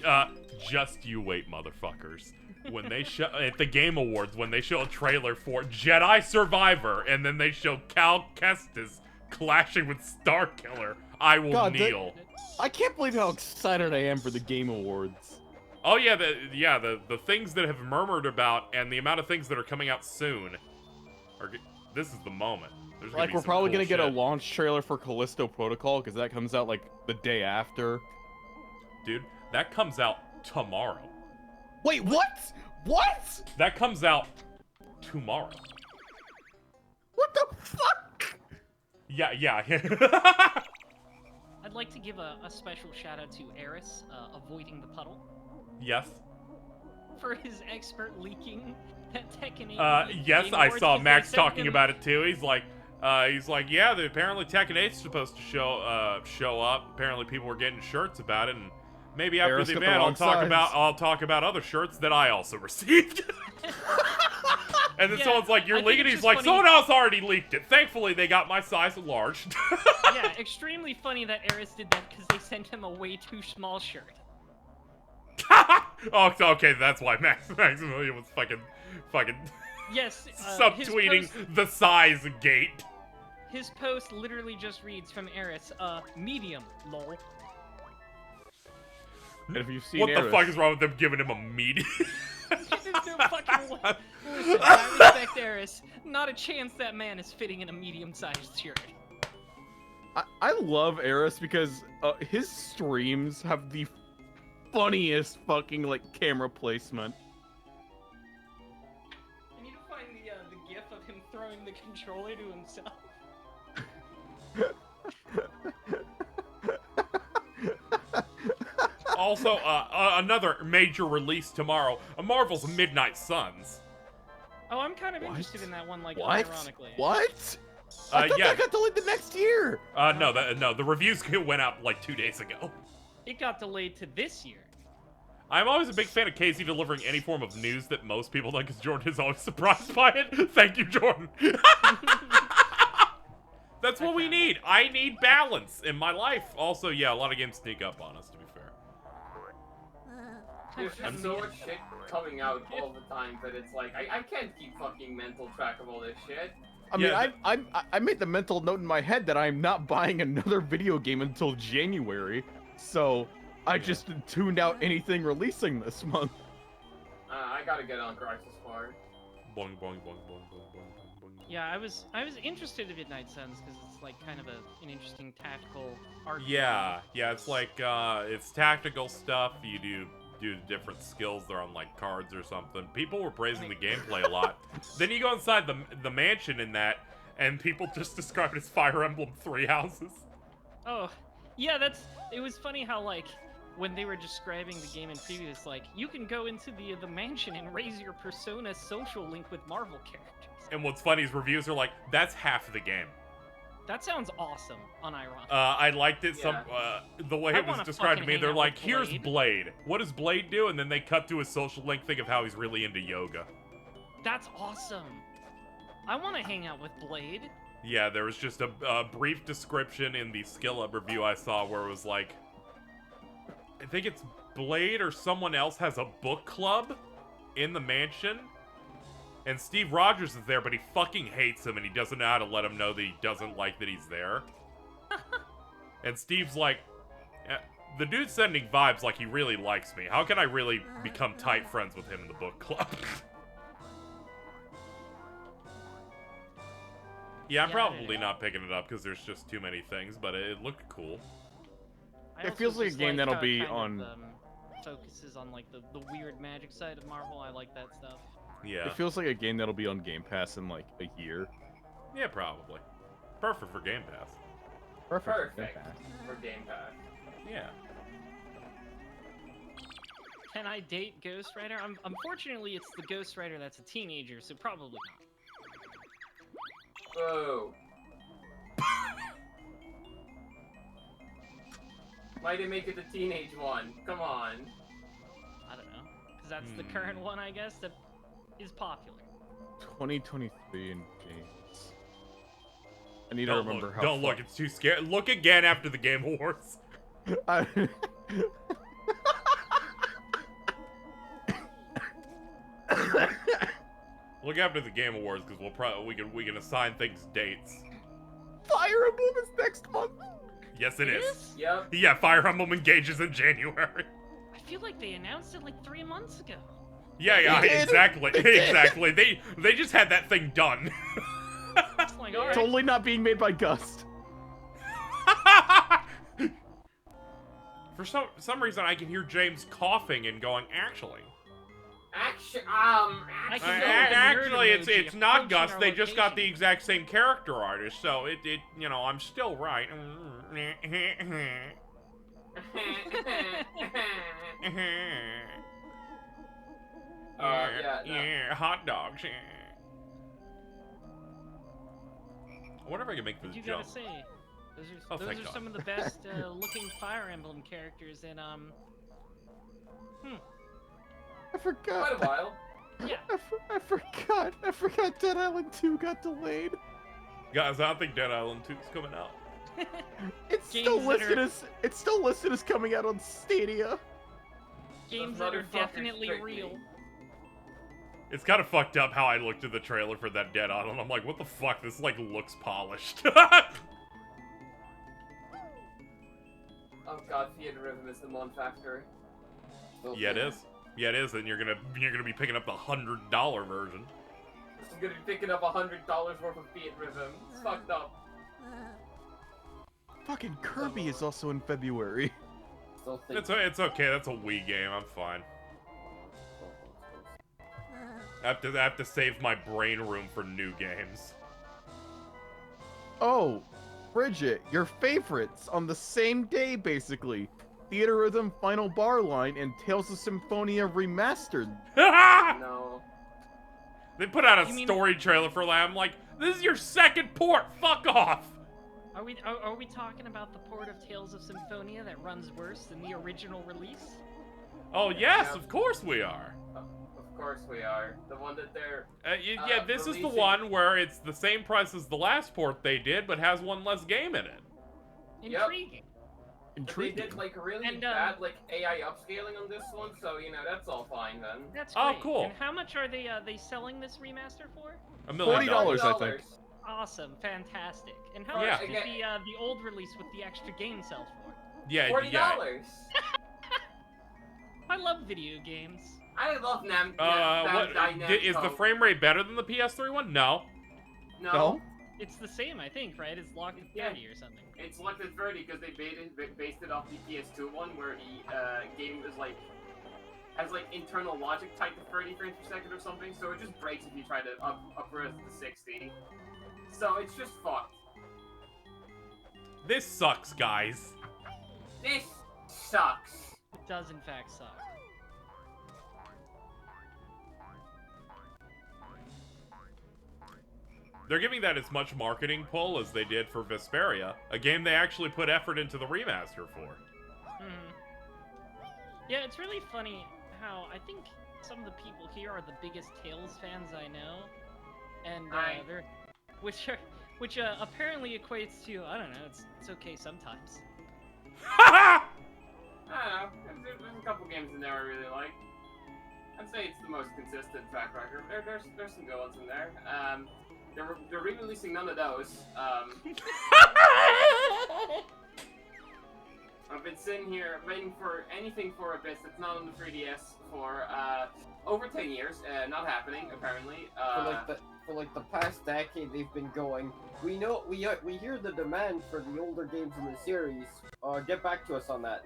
to. Just you wait, motherfuckers. When they show at the Game Awards, when they show a trailer for Jedi Survivor, and then they show Cal Kestis clashing with Starkiller, I will God, kneel. I can't believe how excited I am for the Game Awards. Oh yeah, the things that have murmured about and the amount of things that are coming out soon. This is the moment. There's gonna Like, be we're some probably cool gonna get a shit. launch trailer for Callisto Protocol, because that comes out, like, the day after. Dude, that comes out tomorrow. Wait, what? What? That comes out tomorrow. What the fuck? Yeah. I'd like to give a special shout out to Eris, avoiding the puddle, Yes. for his expert leaking that Tekken 8. Yes, Game I Awards, saw 'cause Max they sent talking him- about it too. He's like, yeah, apparently Tekken 8's supposed to show up. Apparently people were getting shirts about it, and maybe after Eris the got the event wrong size. I'll talk about other shirts that I also received. And then Yeah, someone's like, you're I think leaking it. it's He's just like, funny- someone else already leaked it. Thankfully, they got my size enlarged. Yeah, extremely funny that Eris did that because they sent him a way too small shirt. Oh, okay, that's why Maximilian was fucking Yes, his subtweeting post- the size gate. His post literally just reads from Eris, medium, lol. And if you've seen What the Eris- fuck is wrong with them giving him a medium? There's no fucking way. Listen, I respect Eris. Not a chance that man is fitting in a medium-sized shirt. I love Eris because his streams have the funniest fucking, like, camera placement. I need to find the gif of him throwing the controller to himself. Also, another major release tomorrow, a Marvel's Midnight Suns. Oh, I'm kind of What? interested in that one, like, What? ironically. What? I thought yeah. that got delayed the next year. No, the reviews went out like 2 days ago. It got delayed to this year. I'm always a big fan of Casey delivering any form of news that most people don't, because Jordan is always surprised by it. Thank you, Jordan. That's what we found need. I need balance in my life. Also, yeah, a lot of games sneak up on us, to be fair. There's just so much shit coming out all the time that it's like, I can't keep fucking mental track of all this shit. I mean, Yeah, I made the mental note in my head that I'm not buying another video game until January, so I just tuned out anything releasing this month. I gotta get on Crisis Core. boing, boing, boing, boing, boing, boing, boing. Yeah, I was interested in Midnight Suns because it's like kind of an interesting tactical art. Yeah, it's like it's tactical stuff. You do different skills. They're on like cards or something. People were praising the gameplay a lot. Then you go inside the mansion in that, and people just describe it as Fire Emblem 3 houses. Oh, yeah, it was funny how like when they were describing the game in previous, like you can go into the mansion and raise your persona social link with Marvel characters. And what's funny is reviews are like, that's half the game. That sounds awesome, unironically. I liked it. The way I it was wanna described to fucking me, hang they're out like, with here's Blade. Blade. What does Blade do? And then they cut to a social link thing of how he's really into yoga. That's awesome. I want to hang out with Blade. Yeah, there was just a brief description in the Skill Up review I saw where it was like, I think it's Blade or someone else has a book club in the mansion. And Steve Rogers is there, but he fucking hates him and he doesn't know how to let him know that he doesn't like that he's there. And Steve's like, the dude's sending vibes like he really likes me. How can I really become tight friends with him in the book club? Yeah, I'm probably not picking it up because there's just too many things, but it looked cool. I It feels also like a just game that'll how it be kind on- of, focuses on like the weird magic side of Marvel. I like that stuff. Yeah. It feels like a game that'll be on Game Pass in like a year. Yeah, probably. Perfect for Game Pass. Perfect. Perfect for Game Pass. Yeah. Can I date Ghost Rider? Unfortunately, it's the Ghost Rider that's a teenager, so probably not. Whoa. Why did they make it the teenage one? Come on. I don't know, because that's the current one, I guess, that is popular. 2023 in games. I need to Don't remember look, how. don't look, it's too scary. Look again after the Game Awards. I... Look after the Game Awards because we can assign things dates. Fire Emblem is next month. Yes, it is. Yep. Yeah, Fire Emblem engages in January. I feel like they announced it like 3 months ago. Yeah, They did. exactly, They did. exactly. They just had that thing done. It's like, all right. Totally not being made by Gust. For some reason, I can hear James coughing and going, actually. I can go with the nerd Actually, emoji it's not approaching Gus. our They just got the location. exact same character artist, so it you know, I'm still right. Yeah, no. Yeah, hot dogs. Yeah. I wonder if I can make this You jump. gotta say, Oh, those thank are God. some of the best looking Fire Emblem characters in I forgot. Quite a while. Yeah. I forgot Dead Island 2 got delayed. Guys, I don't think Dead Island 2 is coming out. It's Games still that listed are- as coming out on Stadia. Games Those that are motherfuckers definitely tricked real. me. It's kind of fucked up how I looked at the trailer for that Dead Island. I'm like, what the fuck? This like looks polished. Oh god, Theater Rhythm is the Mon Factory. Yeah, it is. Yeah, it is, and you're gonna be picking up the $100 version. I'm gonna be picking up $100 worth of Theater Rhythm. It's fucked up. Fucking Kirby is also in February. Still think It's okay. That's a Wii game. I'm fine. I have to save my brain room for new games. Oh, Bridget, your favorites on the same day, basically. Theater Rhythm Final Bar Line and Tales of Symphonia Remastered. No. They put out a You mean- story trailer for that. I'm like, this is your second port. Fuck off. Are we talking about the port of Tales of Symphonia that runs worse than the original release? Oh yes, Yeah. of course we are. Of course we are. The one that they're... Yeah, this is the releasing- one where it's the same price as the last port they did, but has one less game in it. Yep. Intriguing. They Intriguing. did like really And, bad like AI upscaling on this one, so you know that's all fine then. That's Oh, great. cool. And how much are they selling this remaster for? $1 million. $40, I think. Awesome, fantastic. And how Yeah. much did the old release with the extra game sell for? Yeah, $40. yeah. I love video games. I love Is the frame rate better than the PS3 one? No. No. It's the same, I think, right? It's locked at 30 or something. It's locked at 30 because they based it off the PS2 one, where the game was like has like internal logic tied to 30 frames per second or something. So it just breaks if you try to upres to 60. So it's just fucked. This sucks, guys. This sucks. It does, in fact, suck. They're giving that as much marketing pull as they did for Vesperia, a game they actually put effort into the remaster for. Yeah, it's really funny how I think some of the people here are the biggest Tales fans I know, and they're which apparently equates to, I don't know, it's okay sometimes. I don't know. There's a couple games in there I really like. I'd say it's the most consistent track record. There's some good ones in there. They're re-releasing none of those. I've been sitting here waiting for anything for a bit that's not on the 3DS for over 10 years. Not happening apparently. For like the past decade, they've been going. We hear the demand for the older games in the series. Get back to us on that.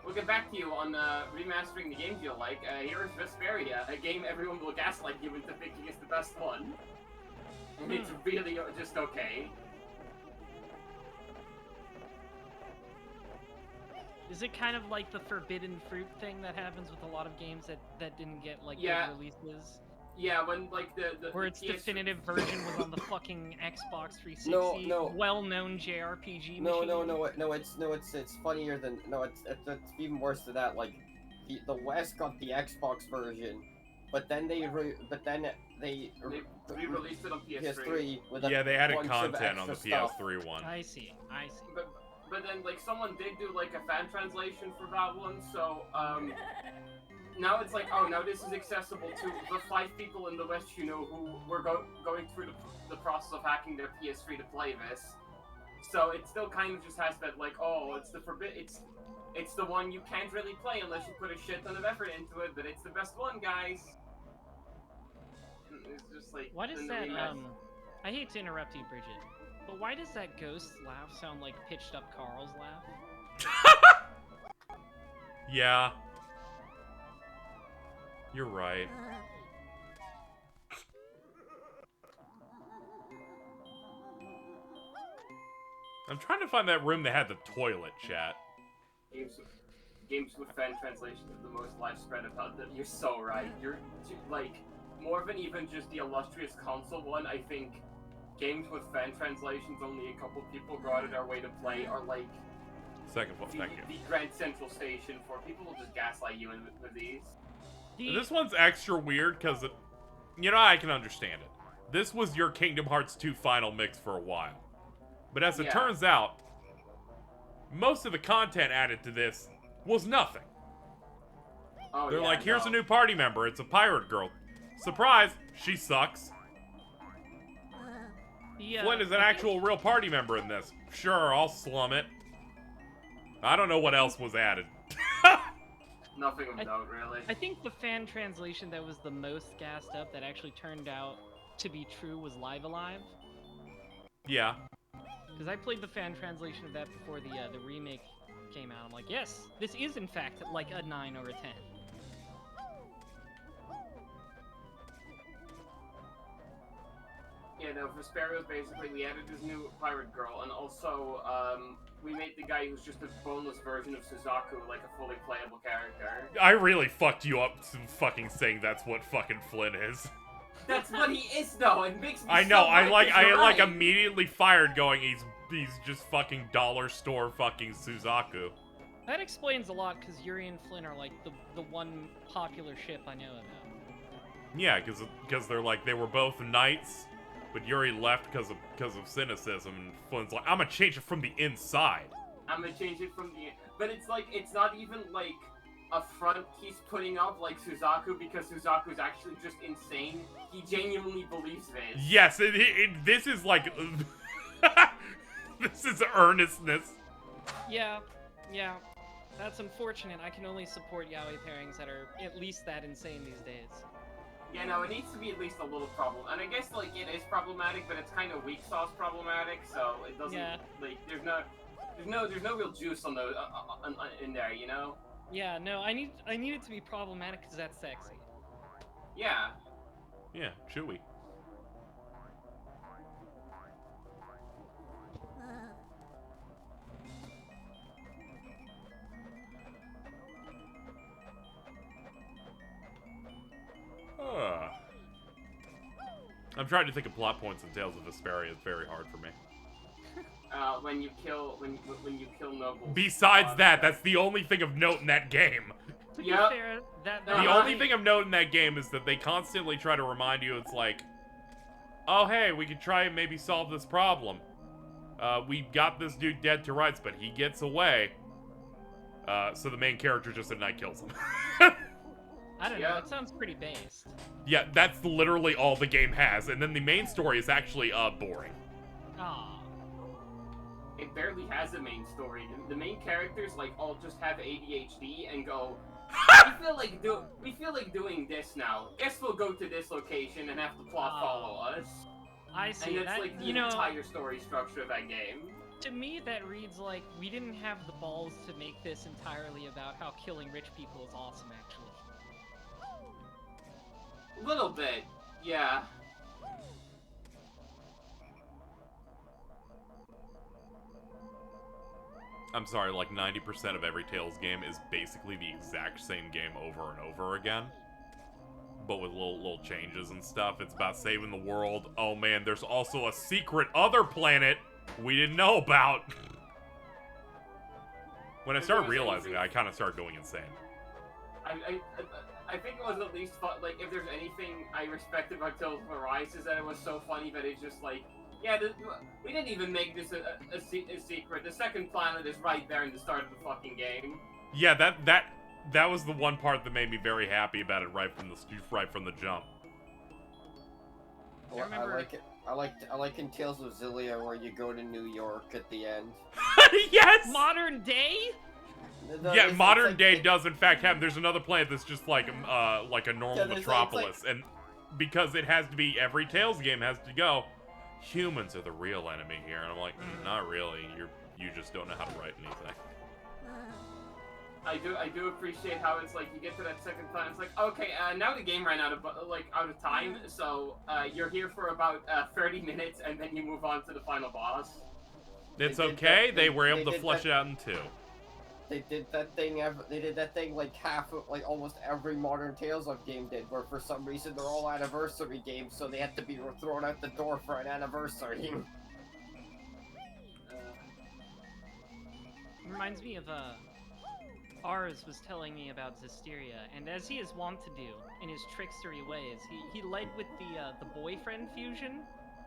We'll get back to you on remastering the games you'll like. Here's Vesperia, a game everyone will gaslight you into thinking is the best one. And it's really just okay. Is it kind of like the forbidden fruit thing that happens with a lot of games that didn't get like good releases? Yeah, when like where its definitive version was on the fucking Xbox 360, No. well-known JRPG machine. No, it's funnier than it's even worse than that. Like the West got the Xbox version, but then they re-released it on PS3. With they added bunch content on the stuff. PS3 one. I see. But then like someone did do like a fan translation for that one, so now it's like, oh, now this is accessible to the 5 people in the West you know who were going through the process of hacking their PS3 to play this. So it still kind of just has that like, oh, it's the one you can't really play unless you put a shit ton of effort into it, but it's the best one, guys. And it's just like, why does that I hate to interrupt you, Bridget, but why does that ghost laugh sound like pitched up Carl's laugh? Yeah. You're right. I'm trying to find that room that had the toilet, chat. Games with fan translations are the most widespread about them. You're so right. You're like more than even just the illustrious console one. I think games with fan translations only a couple people go out of their way to play are like Second one, thank you. The Grand Central Station for people will just gaslight you with these. This one's extra weird because, I can understand it. This was your Kingdom Hearts 2 final mix for a while. But as it turns out, most of the content added to this was nothing. Oh, They're like, here's a new party member. It's a pirate girl. Surprise! She sucks. Flynn is an actual real party member in this. Sure, I'll slum it. I don't know what else was added. Nothing of note, really. I think the fan translation that was the most gassed up that actually turned out to be true was Live Alive. Yeah. Because I played the fan translation of that before the remake came out. I'm like, yes, this is in fact like a 9 or a 10. Yeah, no, for Sparrows, basically, we added this new pirate girl, and also, we made the guy who's just a boneless version of Suzaku, like a fully playable character. I really fucked you up fucking saying that's what fucking Flynn is. That's what he is, though. It makes me I know. So I immediately fired, going, he's just fucking dollar store fucking Suzaku. That explains a lot, because Yuri and Flynn are like the one popular ship I know about. Yeah, because they're like, they were both knights, but Yuri left because of cynicism, and Flynn's like, I'm gonna change it from the inside. I'm gonna change it from the... But it's like, it's not even like a front he's putting up like Suzaku, because Suzaku's actually just insane. He genuinely believes this. Yes, this is like... this is earnestness. Yeah. That's unfortunate. I can only support yaoi pairings that are at least that insane these days. Yeah, no, it needs to be at least a little problem. And I guess, like, it is problematic, but it's kind of weak sauce problematic, so it doesn't, like, there's no real juice on the, in there, you know? Yeah, no, I need it to be problematic because that's sexy. Yeah. Yeah, chewy. I'm trying to think of plot points in Tales of Vesperia. It's very hard for me. When you kill nobles. Besides that's the only thing of note in that game. To be Yep. fair, The only thing of note in that game is that they constantly try to remind you, it's like, oh hey, we could try and maybe solve this problem. We got this dude dead to rights, but he gets away. So the main character just at night kills him. I don't know, that sounds pretty based. Yeah, that's literally all the game has, and then the main story is actually, boring. Aww. It barely has a main story. The main characters, like, all just have ADHD and go, we feel like doing this now. Guess we'll go to this location and have the plot follow us. I see. And that's, like, the entire story structure of that game. To me, that reads like we didn't have the balls to make this entirely about how killing rich people is awesome, actually. A little bit, yeah. I'm sorry, like 90% of every Tales game is basically the exact same game over and over again. But with little changes and stuff. It's about saving the world. Oh man, there's also a secret other planet we didn't know about. When I started realizing that, I kind of started going insane. I think it was at least fun. Like, if there's anything I respected about Tales of Arise, is that it was so funny that it's just like, yeah, we didn't even make this a secret. The second planet is right there in the start of the fucking game. Yeah, that was the one part that made me very happy about it right from the jump. Well, I like it. I like in Tales of Zillia where you go to New York at the end. Yes! Modern day? No, Yeah, modern like, day does in fact happen. There's another planet that's just like a normal metropolis, and because it has to be, every Tales game has to go, humans are the real enemy here, and I'm like, not really. You just don't know how to write anything. I do appreciate how it's like you get to that second planet, it's like, okay, now the game ran out of time, so you're here for about 30 minutes, and then you move on to the final boss. It's okay. They were able to flesh it out in 2. They did that thing. They did that thing like almost every modern Tales of game did, where for some reason they're all anniversary games, so they had to be thrown out the door for an anniversary. Reminds me of Ars was telling me about Zestiria, and as he is wont to do in his trickstery ways, he led with the boyfriend fusion.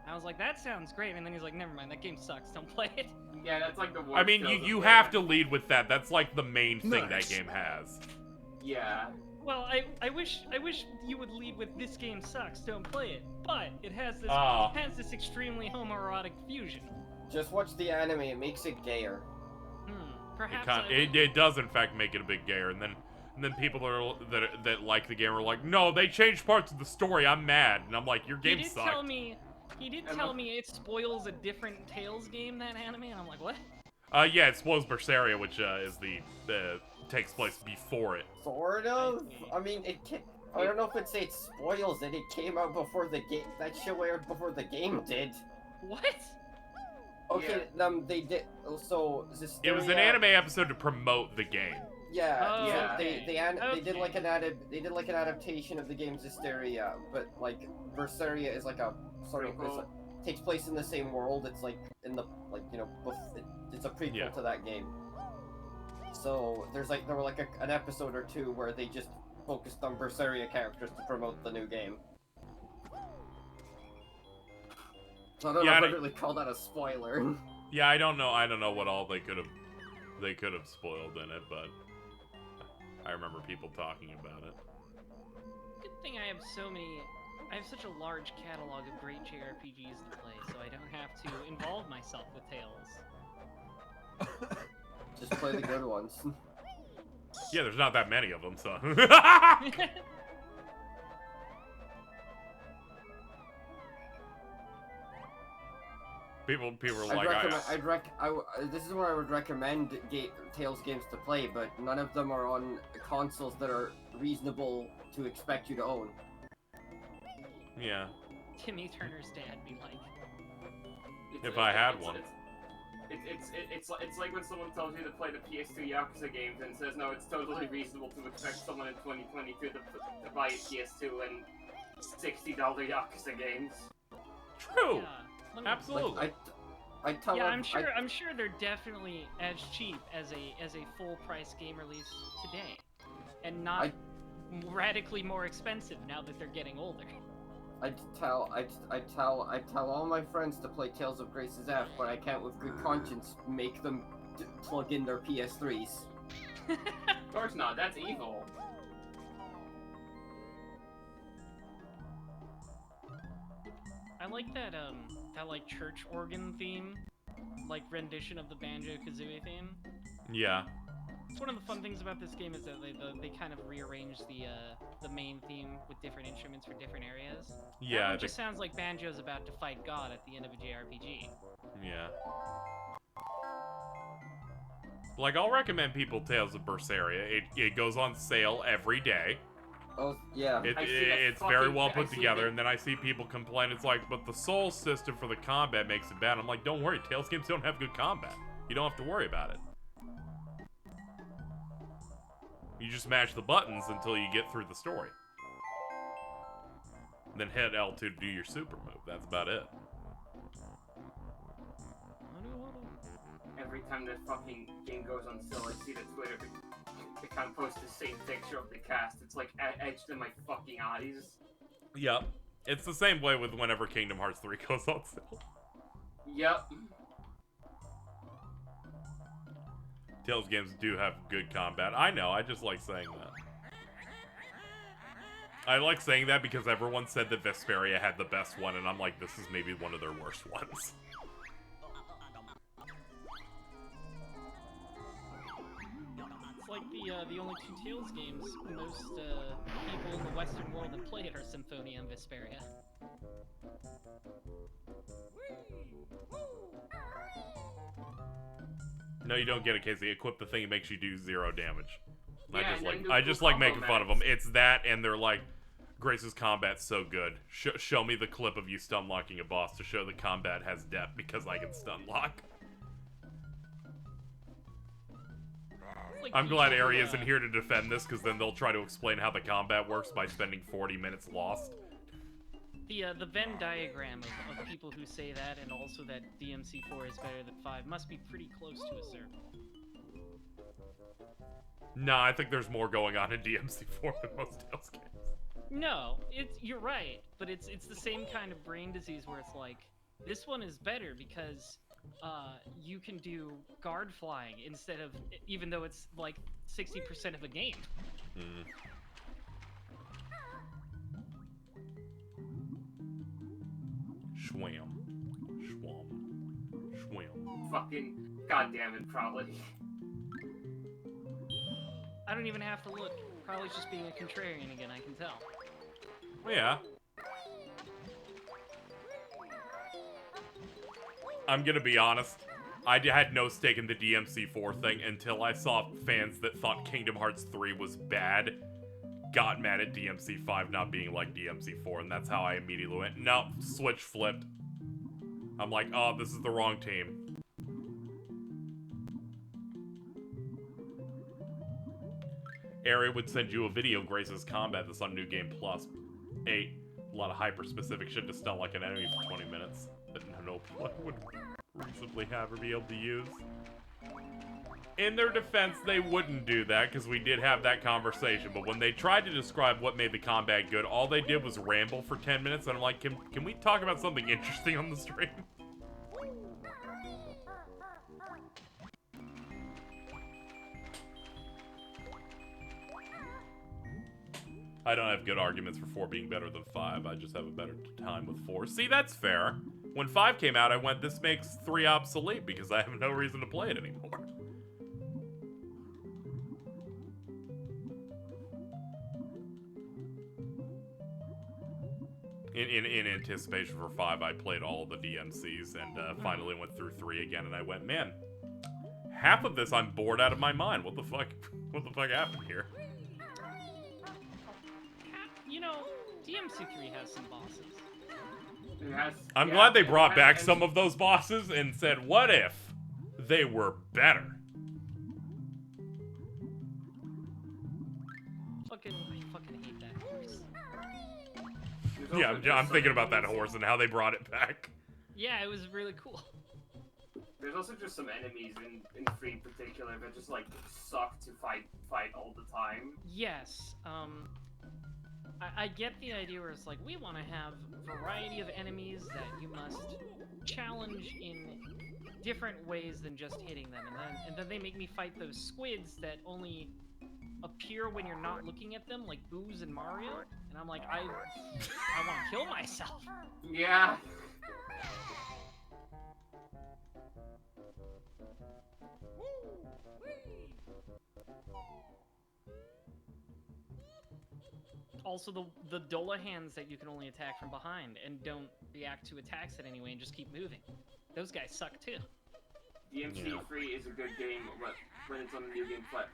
I was like, that sounds great, and then he's like, never mind, that game sucks, don't play it. Yeah, that's like the worst. I mean, you have to lead with that. That's like the main thing that game has. Yeah. Well, I wish you would lead with this game sucks, don't play it. But it has this extremely homoerotic fusion. Just watch the anime; it makes it gayer. Perhaps it does in fact make it a bit gayer, and then people that like the game are like, no, they changed parts of the story. I'm mad, and I'm like, your game sucked. He did tell me it spoils a different Tales game, that anime, and I'm like, what? Yeah, it spoils Berseria, which is takes place before it. Sort of. I mean, I don't know if it spoils it. It came out before the game. That show aired before the game did. What? Okay, yeah. They did. So Zestiria, it was an anime episode to promote the game. Yeah, Oh, yeah. okay. They did like an adaptation of the game Zestiria, but like Berseria is like a sort of Prequel. takes place in the same world. It's like in the it's a prequel to that game. So there were like an episode or two where they just focused on Berseria characters to promote the new game. So I don't know if I'd really call that a spoiler. Yeah, I don't know what all they could have spoiled in it, but I remember people talking about it. Good thing I have such a large catalog of great JRPGs to play, so I don't have to involve myself with Tales. Just play the good ones. Yeah, there's not that many of them, so. People are like, this is where I would recommend Tales games to play, but none of them are on consoles that are reasonable to expect you to own. Timmy Turner's dad be like, if I had one. It's like when someone tells you to play the PS2 Yakuza games and says, no, it's totally reasonable to expect someone in 2022 to buy a PS2 and $60 Yakuza games. True. Yeah, absolutely. Like, I'm sure they're definitely as cheap as a full price game release today, and not radically more expensive now that they're getting older. I tell all my friends to play Tales of Grace's F, but I can't with good conscience make them plug in their PS3s. Of course not, that's evil. I like that like church organ theme, like rendition of the Banjo-Kazooie theme. Yeah. It's one of the fun things about this game is that they kind of rearrange the main theme with different instruments for different areas. Yeah. It just sounds like Banjo's about to fight God at the end of a JRPG. Yeah. Like, I'll recommend people Tales of Berseria. It goes on sale every day. Oh, yeah. It's very well put together, and then I see people complain, it's like, but the soul system for the combat makes it bad. I'm like, don't worry, Tales games don't have good combat. You don't have to worry about it. You just mash the buttons until you get through the story. And then hit L2 to do your super move. That's about it. Every time that fucking game goes on sale, I see the Twitter account post the same picture of the cast. It's like etched in my fucking eyes. Yep. It's the same way with whenever Kingdom Hearts 3 goes on sale. Yep. Tales games do have good combat. I know, I just like saying that. I like saying that because everyone said that Vesperia had the best one, and I'm like, this is maybe one of their worst ones. It's like the only two Tales games most people in the Western world have played are Symphonia and Vesperia. No, you don't get it, Casey. Equip the thing, it makes you do 0 damage. Yeah, I just like making fun of them. It's that, and they're like, Grace's combat's so good. Show me the clip of you stun locking a boss to show the combat has depth because I can stun lock. Like I'm glad Ari isn't here to defend this, because then they'll try to explain how the combat works by spending 40 minutes lost. The Venn diagram of people who say that, and also that DMC4 is better than 5, must be pretty close to a circle. Nah, I think there's more going on in DMC4 than most Tales games. No, you're right, but it's the same kind of brain disease where it's like, this one is better because you can do guard flying instead of, even though it's like 60% of a game. Mm. Schwam. Fucking goddamn it, probably. I don't even have to look. Probably just being a contrarian again, I can tell. Yeah. I'm gonna be honest. I had no stake in the DMC4 thing until I saw fans that thought Kingdom Hearts 3 was bad got mad at DMC5 not being like DMC4, and that's how I immediately went, nope, switch flipped. I'm like, oh, this is the wrong team. Ari would send you a video of Grace's combat that's on New Game Plus. 8. A lot of hyper-specific shit to stun like an enemy for 20 minutes that no player would reasonably have or be able to use. In their defense, they wouldn't do that, because we did have that conversation, but when they tried to describe what made the combat good, all they did was ramble for 10 minutes, and I'm like, can we talk about something interesting on the stream? I don't have good arguments for 4 being better than 5, I just have a better time with 4. See, that's fair. When 5 came out, I went, this makes 3 obsolete, because I have no reason to play it anymore. in anticipation for 5, I played all of the DMCs and finally went through 3 again, and I went, man, half of this I'm bored out of my mind. What the fuck? What the fuck happened here? You know, DMC3 has some bosses. I'm glad they brought back some of those bosses and said, what if they were better? I fucking hate that horse. Yeah, I'm thinking about that horse and how they brought it back. Yeah, it was really cool. There's also just some enemies in 3 in particular that just like suck to fight all the time. Yes, I get the idea where it's like, we want to have a variety of enemies that you must challenge in different ways than just hitting them, and then they make me fight those squids that only appear when you're not looking at them, like Boo's and Mario, and I'm like, I want to kill myself. Yeah. Also, the Dolahans that you can only attack from behind and don't react to attacks in any way and just keep moving. Those guys suck too. DMC3 is a good game when it's on the New Game Plus,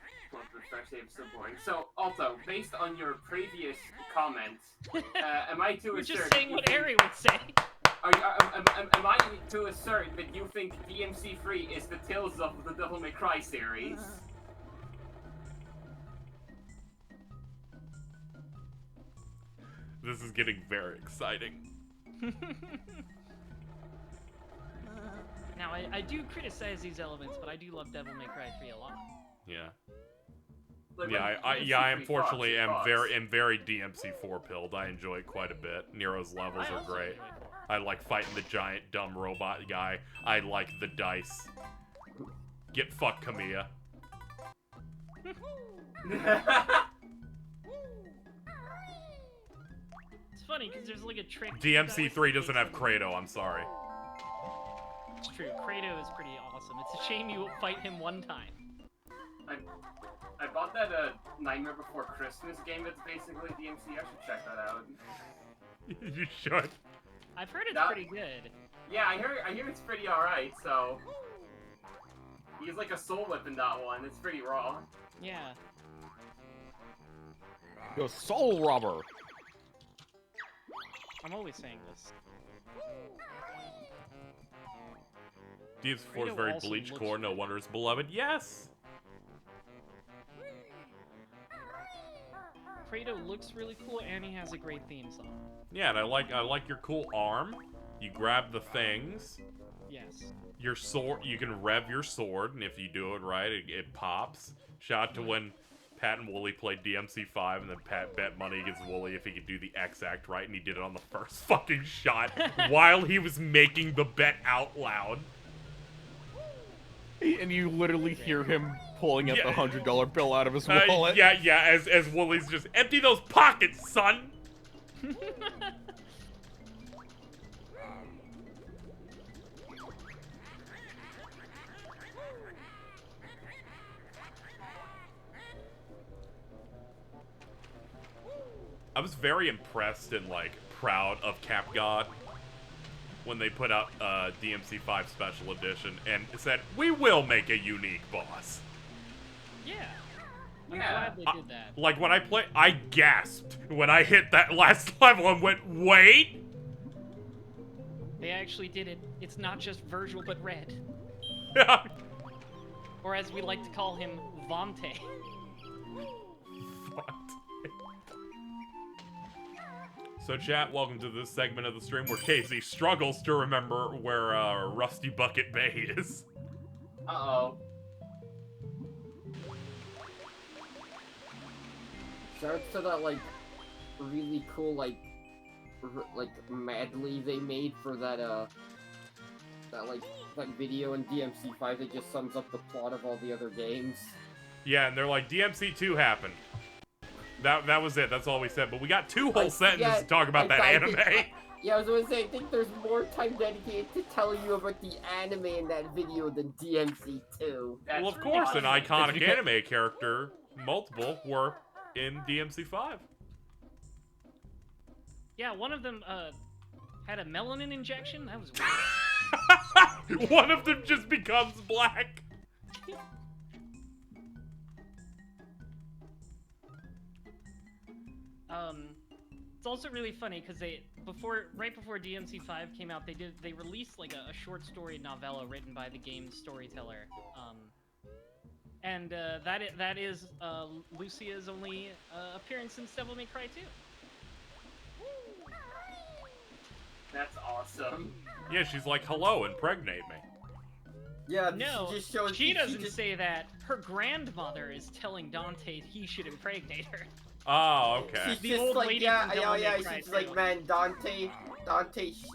especially if it's so boring. So, also, based on your previous comments, am I to You're assert... just saying what Ari would say. Am I to assert that you think DMC3 is the Tales of the Devil May Cry series? This is getting very exciting. Now, I do criticize these elements, but I do love Devil May Cry 3 a lot. Yeah. Like, I unfortunately am very DMC4 pilled. I enjoy it quite a bit. Nero's levels I are also great. enjoy 4. I like fighting the giant dumb robot guy. I like the dice. Get fucked, Kamiya. It's funny because there's like a trick. DMC3 doesn't have Kratos, I'm sorry. It's true. Kratos is pretty awesome. It's a shame you fight him one time. I bought that Nightmare Before Christmas game that's basically DMC. I should check that out. You should. I've heard it's pretty good. Yeah, I hear it's pretty alright, so... He's like a soul whip in that one. It's pretty raw. Yeah. Yo, soul robber. I'm always saying this. DMC4 is very also bleach looks core, no good. wonder it's beloved. Yes! Kratos looks really cool, and he has a great theme song. Yeah, and I like your cool arm. You grab the things. Yes. Your sword, you can rev your sword, and if you do it right, it pops. Shout out to when Pat and Wooly played DMC5, and then Pat bet money against Wooly if he could do the X act right, and he did it on the first fucking shot while he was making the bet out loud. And you literally hear him pulling out the $100 bill out of his wallet. Yeah, as Wooly's just, empty those pockets, son! I was very impressed and, like, proud of CapGod when they put out DMC5 Special Edition and said, we will make a unique boss. Yeah. I'm Yeah. glad they did that. Like, when I gasped when I hit that last level and went, wait? They actually did it. It's not just Virgil, but Red. Or as we like to call him, Vante. So chat, welcome to this segment of the stream where Casey struggles to remember where Rusty Bucket Bay is. Uh-oh. Shout out to that, like, really cool, like medley they made for that video in DMC5 that just sums up the plot of all the other games. Yeah, and they're like, DMC2 happened. That was it. That's all we said. But we got 2 whole sentences to talk about that anime. Yeah, I was gonna say, I think there's more time dedicated to telling you about the anime in that video than DMC2. Well, of course, an iconic anime character, multiple, were in DMC5. Yeah, one of them had a melanin injection. That was weird. One of them just becomes black. It's also really funny because right before DMC5 came out, they released like a short story novella written by the game's storyteller, and that is Lucia's only appearance since Devil May Cry 2. That's awesome. Yeah, she's like, hello, impregnate me. Yeah, No, she just shows. she doesn't say that. Her grandmother is telling Dante he should impregnate her. Oh, okay. She's The just old like, lady yeah, from Devil May she's Cry just like, 2. man, Dante,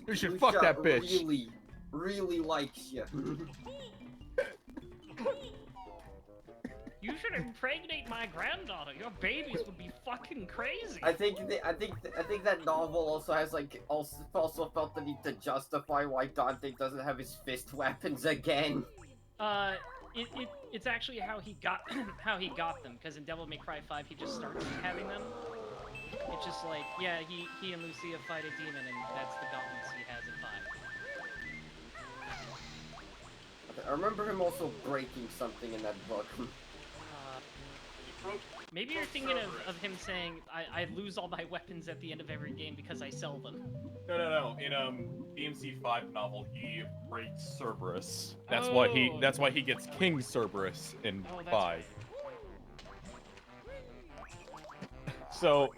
You should Lucia fuck that bitch. Really, really likes you. You should impregnate my granddaughter. Your babies would be fucking crazy. I think that novel also has like also felt the need to justify why Dante doesn't have his fist weapons again. It's actually how he got them, because in Devil May Cry 5 he just starts having them. It's just like, yeah, he and Lucia fight a demon, and that's the gauntlets he has in 5. I remember him also breaking something in that book. Maybe you're thinking of him saying, I lose all my weapons at the end of every game because I sell them. No. In DMC5 novel, he breaks Cerberus. That's why he gets King Cerberus in 5. Right. So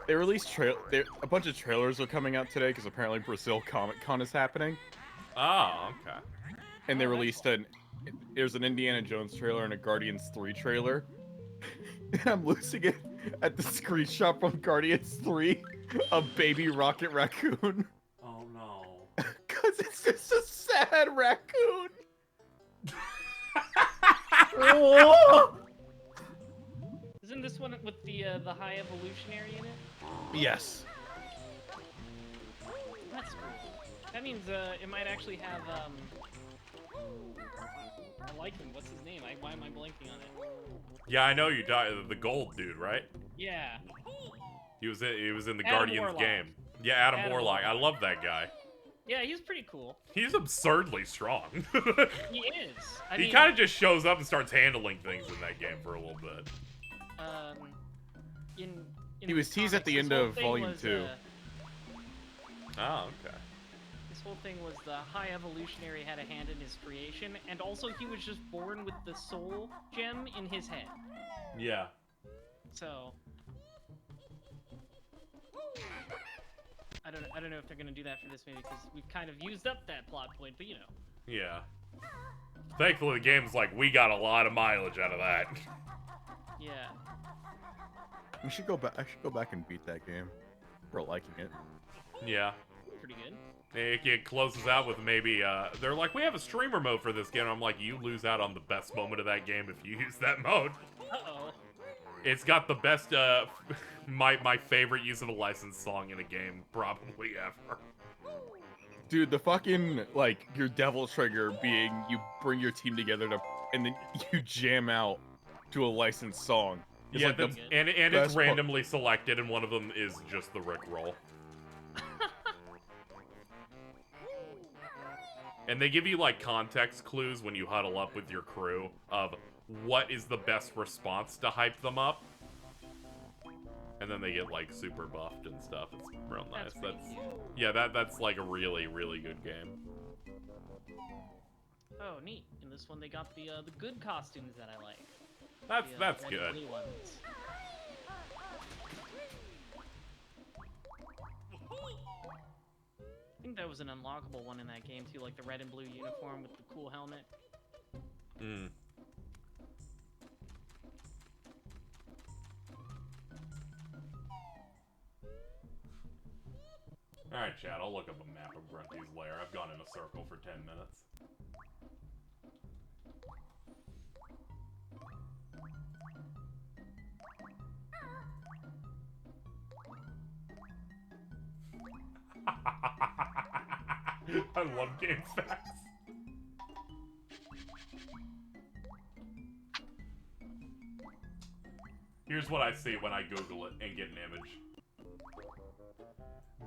they released a bunch of trailers are coming out today because apparently Brazil Comic Con is happening. Oh, okay. And they released there's an Indiana Jones trailer and a Guardians 3 trailer. And I'm losing it at the screenshot from Guardians 3 of baby Rocket Raccoon. Oh no. Cause it's just a sad raccoon. Isn't this one with the High Evolutionary in it? Yes. That's cool. That means it might actually have I like him. What's his name? Why am I blanking on it? Yeah, I know you the gold dude, right? Yeah. He was in the Adam Guardians Warlock. game. Yeah, Adam Warlock. I Warlock. love that guy. Yeah, he's pretty cool. He's absurdly strong. He is. He kind of just shows up and starts handling things in that game for a little bit. In He was teased at the end of Volume 2. Oh, okay. This whole thing was the High Evolutionary had a hand in his creation, and also he was just born with the soul gem in his head. Yeah. So I don't know if they're gonna do that for this movie because we've kind of used up that plot point, but you know. Yeah. Thankfully, the game's like, we got a lot of mileage out of that. Yeah. We should go back. I should go back and beat that game. We're liking it. Yeah. Pretty good. It closes out with maybe, they're like, we have a streamer mode for this game. I'm like, you lose out on the best moment of that game if you use that mode. Uh-oh. It's got the best, my favorite use of a licensed song in a game probably ever. Dude, the fucking, like, your devil trigger being you bring your team together and then you jam out to a licensed song. It's Yeah, like and it's best randomly selected, and one of them is just the Rickroll. And they give you, like, context clues when you huddle up with your crew of what is the best response to hype them up. And then they get, like, super buffed and stuff. It's real nice. Yeah, that's like a really, really good game. Oh, neat. In this one, they got the good costumes that I like. That's red good. and blue ones. I think that was an unlockable one in that game too, like the red and blue uniform with the cool helmet. Hmm. Alright, Chad, I'll look up a map of Grunty's lair. I've gone in a circle for 10 minutes. I love game facts. Here's what I see when I Google it and get an image.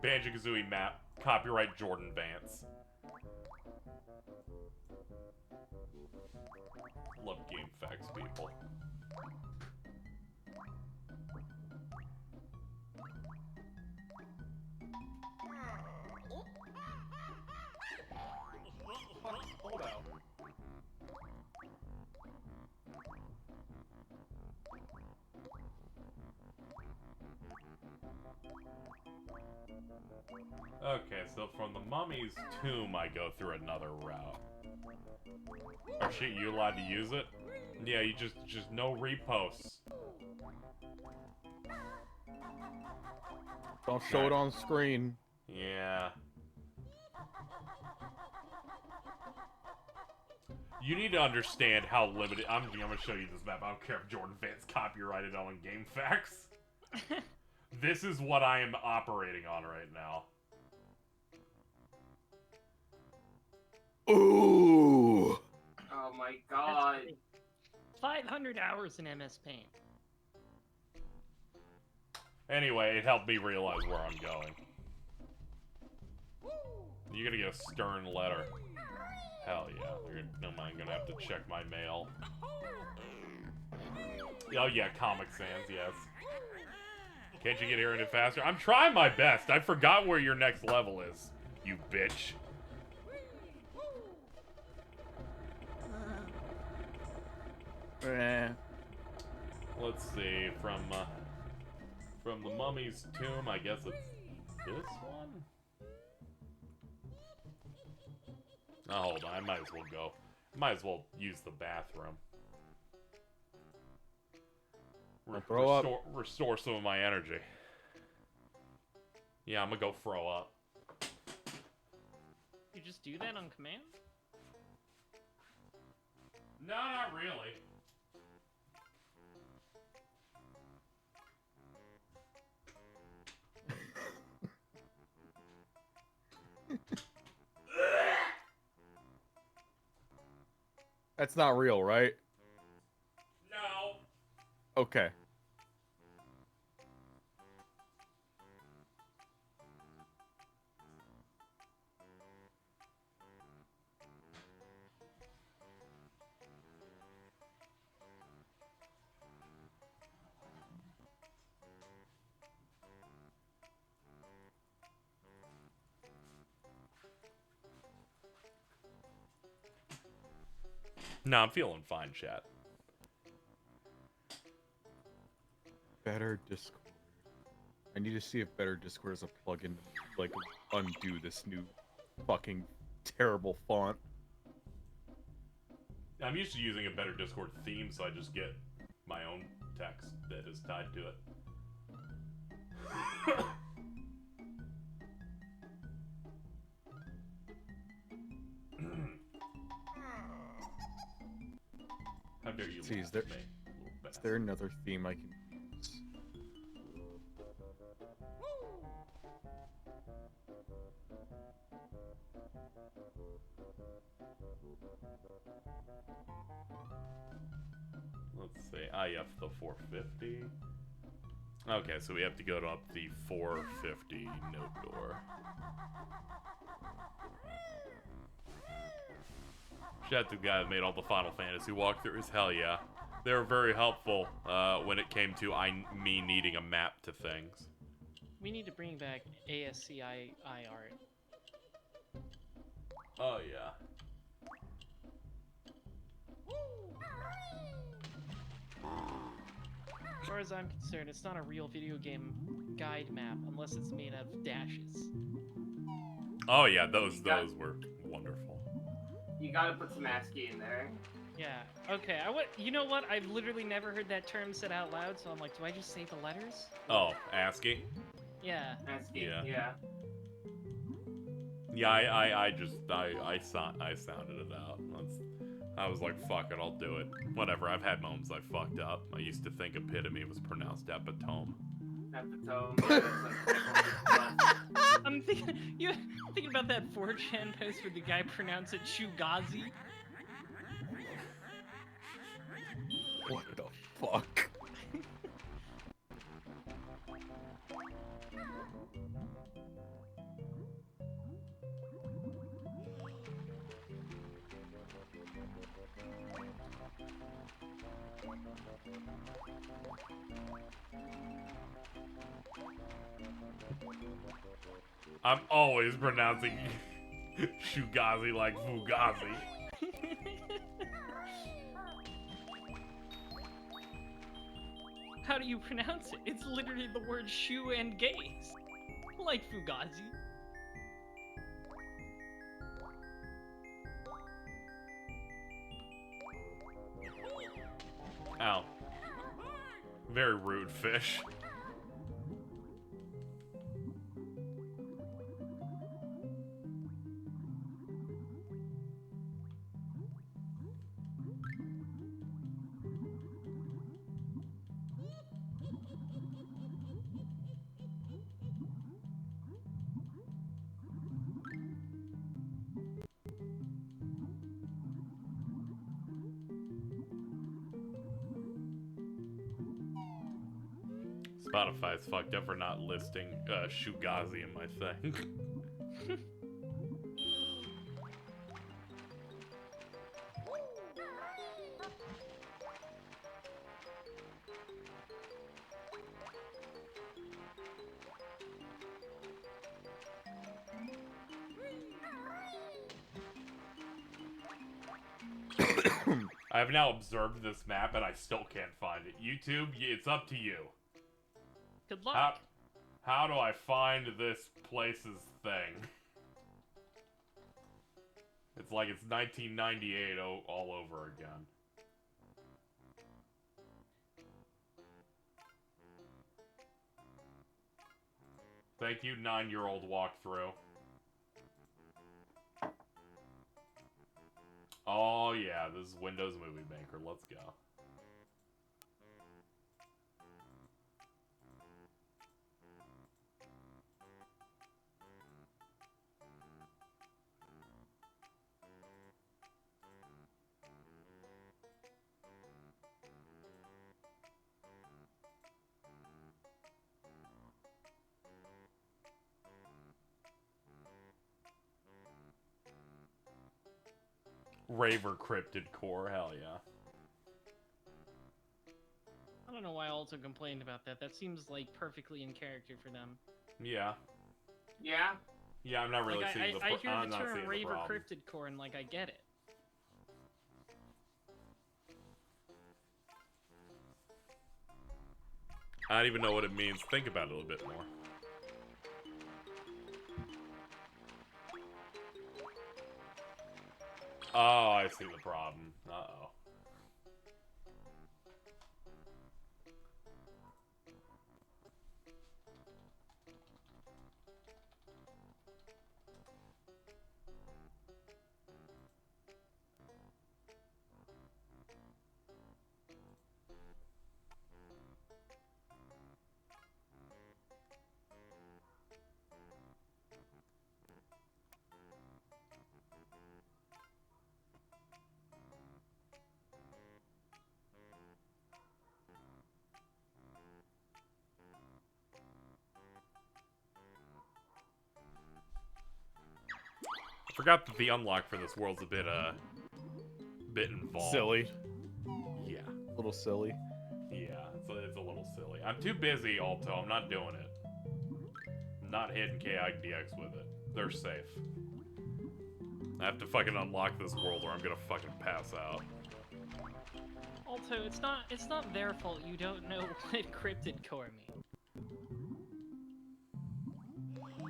Banjo-Kazooie map. Copyright Jordan Vance. Love game facts, people. Hold out. Okay, so from the mummy's tomb, I go through another route. Oh shit, you allowed to use it? Yeah, you just no reposts. Don't show it on screen. Yeah. You need to understand how limited. I'm gonna show you this map. I don't care if Jordan Vance copyrighted on Game Facts. This is what I am operating on right now. Ooh. Oh my god. 500 hours in MS Paint. Anyway, it helped me realize where I'm going. You're gonna get a stern letter. Hell yeah. I'm gonna have to check my mail. Oh yeah, Comic Sans, yes. Can't you get here any faster? I'm trying my best. I forgot where your next level is, you bitch. Let's see, from the mummy's tomb, I guess it's this one? Oh, hold on, I might as well go. Might as well use the bathroom. Restore some of my energy. Yeah, I'm gonna go throw up. You just do that on command? No, not really. That's not real, right? No. Okay. No, I'm feeling fine, chat. Better Discord. I need to see if Better Discord is a plugin to, like, undo this new fucking terrible font. I'm used to using a Better Discord theme, so I just get my own text that is tied to it. How dare you See, laugh is there, at me, little is bastard. there another theme I can use? Let's see. Ah, yes, the 450. Okay, so we have to go up the 450 note door. Shout out to the guy that made all the Final Fantasy walkthroughs. Hell yeah. They were very helpful when it came to me needing a map to things. We need to bring back ASCII art. Oh, yeah. As far as I'm concerned, it's not a real video game guide map unless it's made out of dashes. Oh, yeah, those were wonderful. You gotta put some ASCII in there. Yeah. Okay. You know what? I've literally never heard that term said out loud, so I'm like, do I just say the letters? Oh, ASCII? Yeah. ASCII, Yeah. yeah. Yeah, I sounded it out. I was like, fuck it, I'll do it. Whatever, I've had moments I fucked up. I used to think epitome was pronounced epitome. Epitome. Yeah, I'm thinking about that 4chan post where the guy pronounced it Chugazi. What the fuck? I'm always pronouncing Shugazi like Fugazi. How do you pronounce it? It's literally the word shoe and gaze. Like Fugazi. Ow. Very rude, fish. Spotify's fucked up for not listing Shugazi in my thing. I have now observed this map and I still can't find it. YouTube, it's up to you. Good luck. How do I find this place's thing? It's like it's 1998 all over again. Thank you, 9-year-old walkthrough. Oh yeah, this is Windows Movie Maker. Let's go. Raver Cryptid Core, hell yeah. I don't know why I also complained about that. That seems like perfectly in character for them. Yeah. Yeah? Yeah, I'm not really Like, seeing the I problem. hear the term Raver Cryptid Core and like I get it. I don't even know what it means. Think about it a little bit more. Oh, I see the problem. Uh-oh. Forgot that the unlock for this world's a bit involved. Silly. Yeah. A little silly. Yeah, it's a little silly. I'm too busy, Alto. I'm not doing it. I'm not hitting KZXcellent with it. They're safe. I have to fucking unlock this world or I'm gonna fucking pass out. Also, it's not their fault you don't know what Cryptid Core means.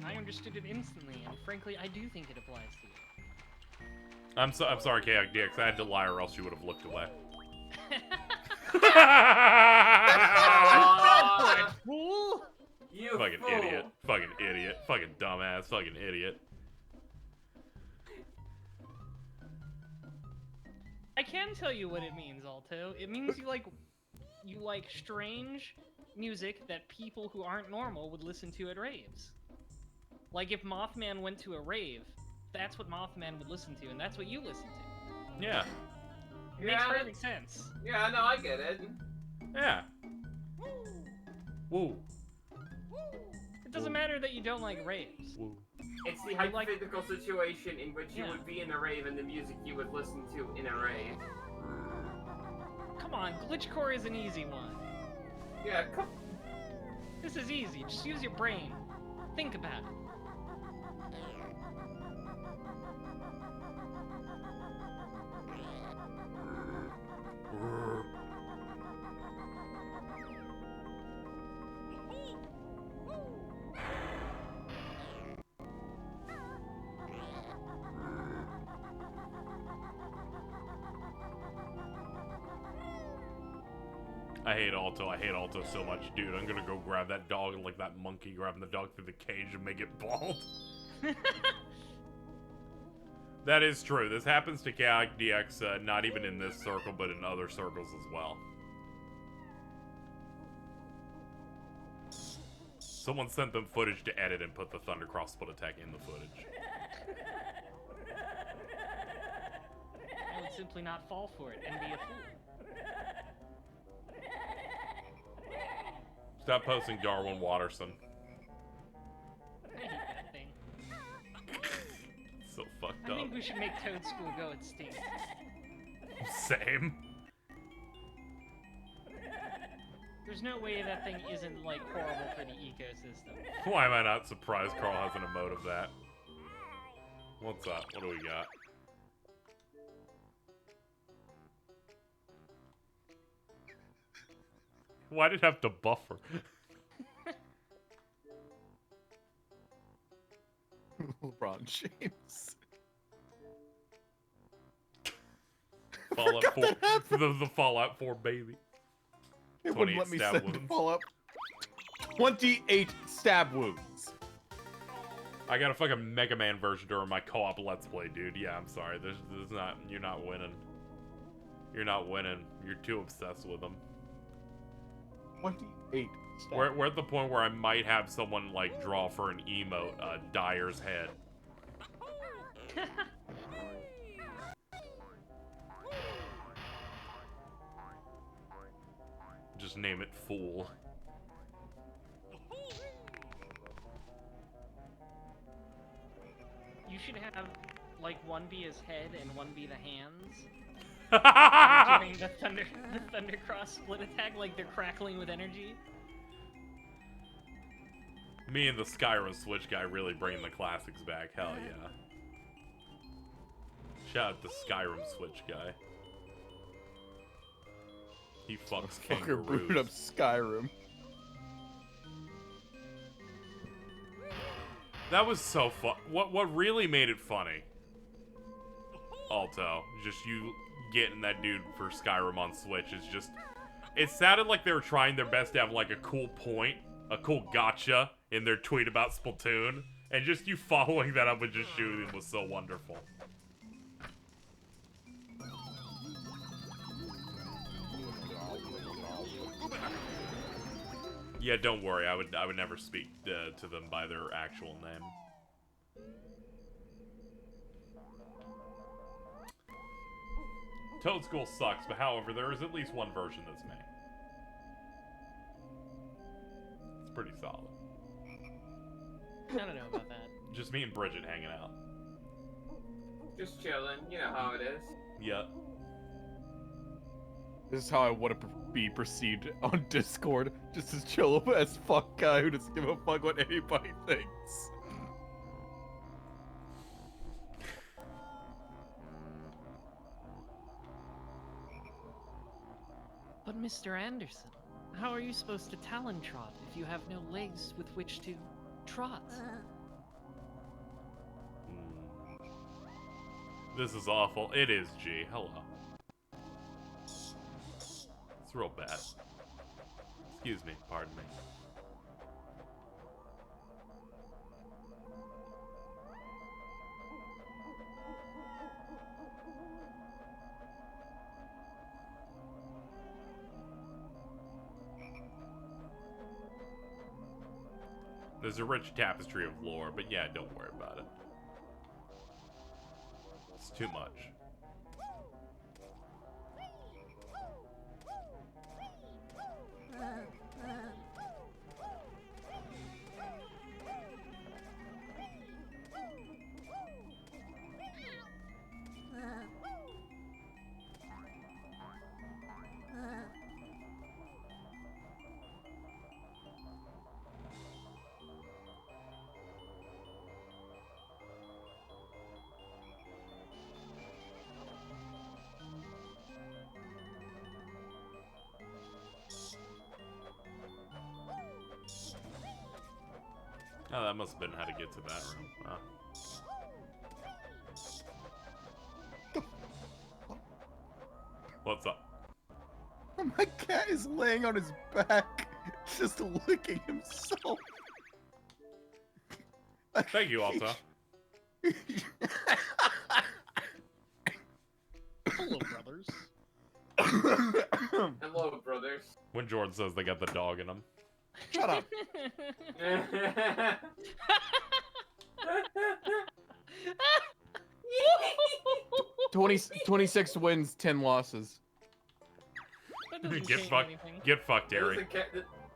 I understood it instantly, and frankly, I do think it applies to you. I'm sorry, KZXcellent. I had to lie or else you would have looked away. Fool! You Fucking fool. idiot. Fucking idiot. Fucking dumbass. Fucking idiot. I can tell you what it means, Alto. It means you like strange music that people who aren't normal would listen to at raves. Like if Mothman went to a rave, that's what Mothman would listen to, and that's what you listen to. Yeah. It makes perfect sense. Yeah, no, I get it. Yeah. Woo. It doesn't matter that you don't like raves. Woo. It's the hypothetical situation in which you would be in a rave and the music you would listen to in a rave. Come on, glitchcore is an easy one. Yeah, come. This is easy. Just use your brain. Think about it. I hate Alto. I hate Alto so much, dude. I'm gonna go grab that dog and like that monkey grabbing the dog through the cage and make it bald. That is true. This happens to KZXcellent, not even in this circle, but in other circles as well. Someone sent them footage to edit and put the Thundercross split attack in the footage. I would simply not fall for it and be a fool. Stop posting Darwin Watterson. I hate that thing. So fucked I up. think we should make Toad School go extinct. Same. There's no way that thing isn't, like, horrible for the ecosystem. Why am I not surprised Carl has an emote of that? What's up? What do we got? Why did it have to buffer? LeBron James. Fallout 4. The Fallout 4 baby. It wouldn't let me stab send wounds. Fallout. 28 stab wounds. I got a fucking Mega Man version during my co-op Let's Play, dude. Yeah, I'm sorry. There's not. You're not winning. You're not winning. You're too obsessed with them. 28 stab. We're at the point where I might have someone like draw for an emote, Dyer's head. Just name it Fool. You should have, like, one be his head and one be the hands. Doing the Thundercross split attack, like they're crackling with energy. Me and the Skyrim Switch guy really bringing the classics back. Hell yeah. Shout out the Skyrim Switch guy. He fucks Fucker booted up kangaroos. Skyrim. That was so fun. What really made it funny, Alto, just you getting that dude for Skyrim on Switch is just... It sounded like they were trying their best to have like a cool point, a cool gotcha in their tweet about Splatoon, and just you following that up and just shooting was so wonderful. Yeah, don't worry. I would never speak to them by their actual name. Toad School sucks, but however, there is at least one version that's made. It's pretty solid. I don't know about that. Just me and Bridget hanging out. Just chilling. You know how it is. Yep. This is how I want to be perceived on Discord. Just as chill as fuck guy who doesn't give a fuck what anybody thinks. But Mr. Anderson, how are you supposed to talon trot if you have no legs with which to trot? This is awful. It is, G. Hello. It's real bad. Excuse me. Pardon me. There's a rich tapestry of lore, but yeah, don't worry about it. It's too much. Oh, that must have been how to get to that room. Huh. What's up? My cat is laying on his back, just licking himself. Thank you, Alta. Hello, brothers. Hello, brothers. When Jordan says they got the dog in them. Shut up. 26 wins, 10 losses. That doesn't Get change fucked. anything. Get fucked, Ari.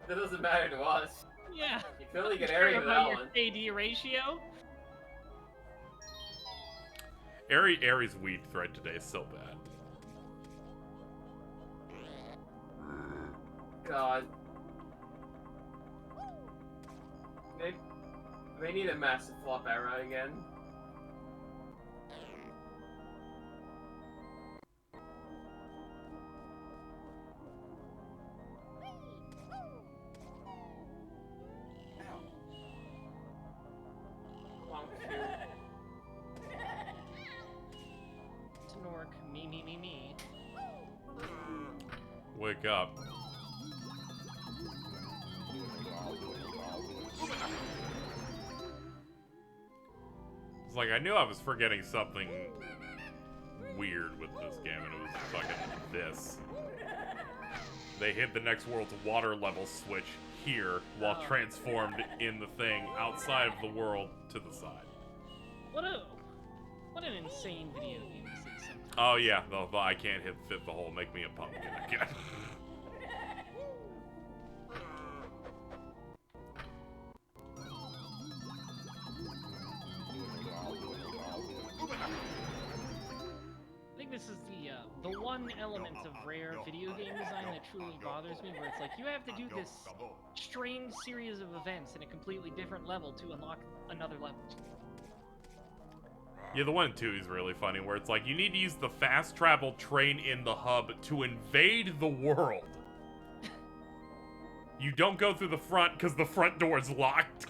That doesn't matter to us. Yeah. You can only get You Ari care with about that your one. KD ratio? Ari's weed thread today is so bad. God. They need a massive flop arrow again. Snork, me. Wake up. It's like I knew I was forgetting something weird with this game, and it was fucking this. They hit the next world's water level switch here while transformed in the thing outside of the world to the side. What an insane video game this is sometimes. Oh yeah, the I can't fit the hole, make me a pumpkin again. I think this is the one element of rare video game design that truly bothers me, where it's like you have to do this strange series of events in a completely different level to unlock another level. Yeah, the 1 and 2 is really funny, where it's like, you need to use the fast travel train in the hub to invade the world. You don't go through the front, because the front door is locked.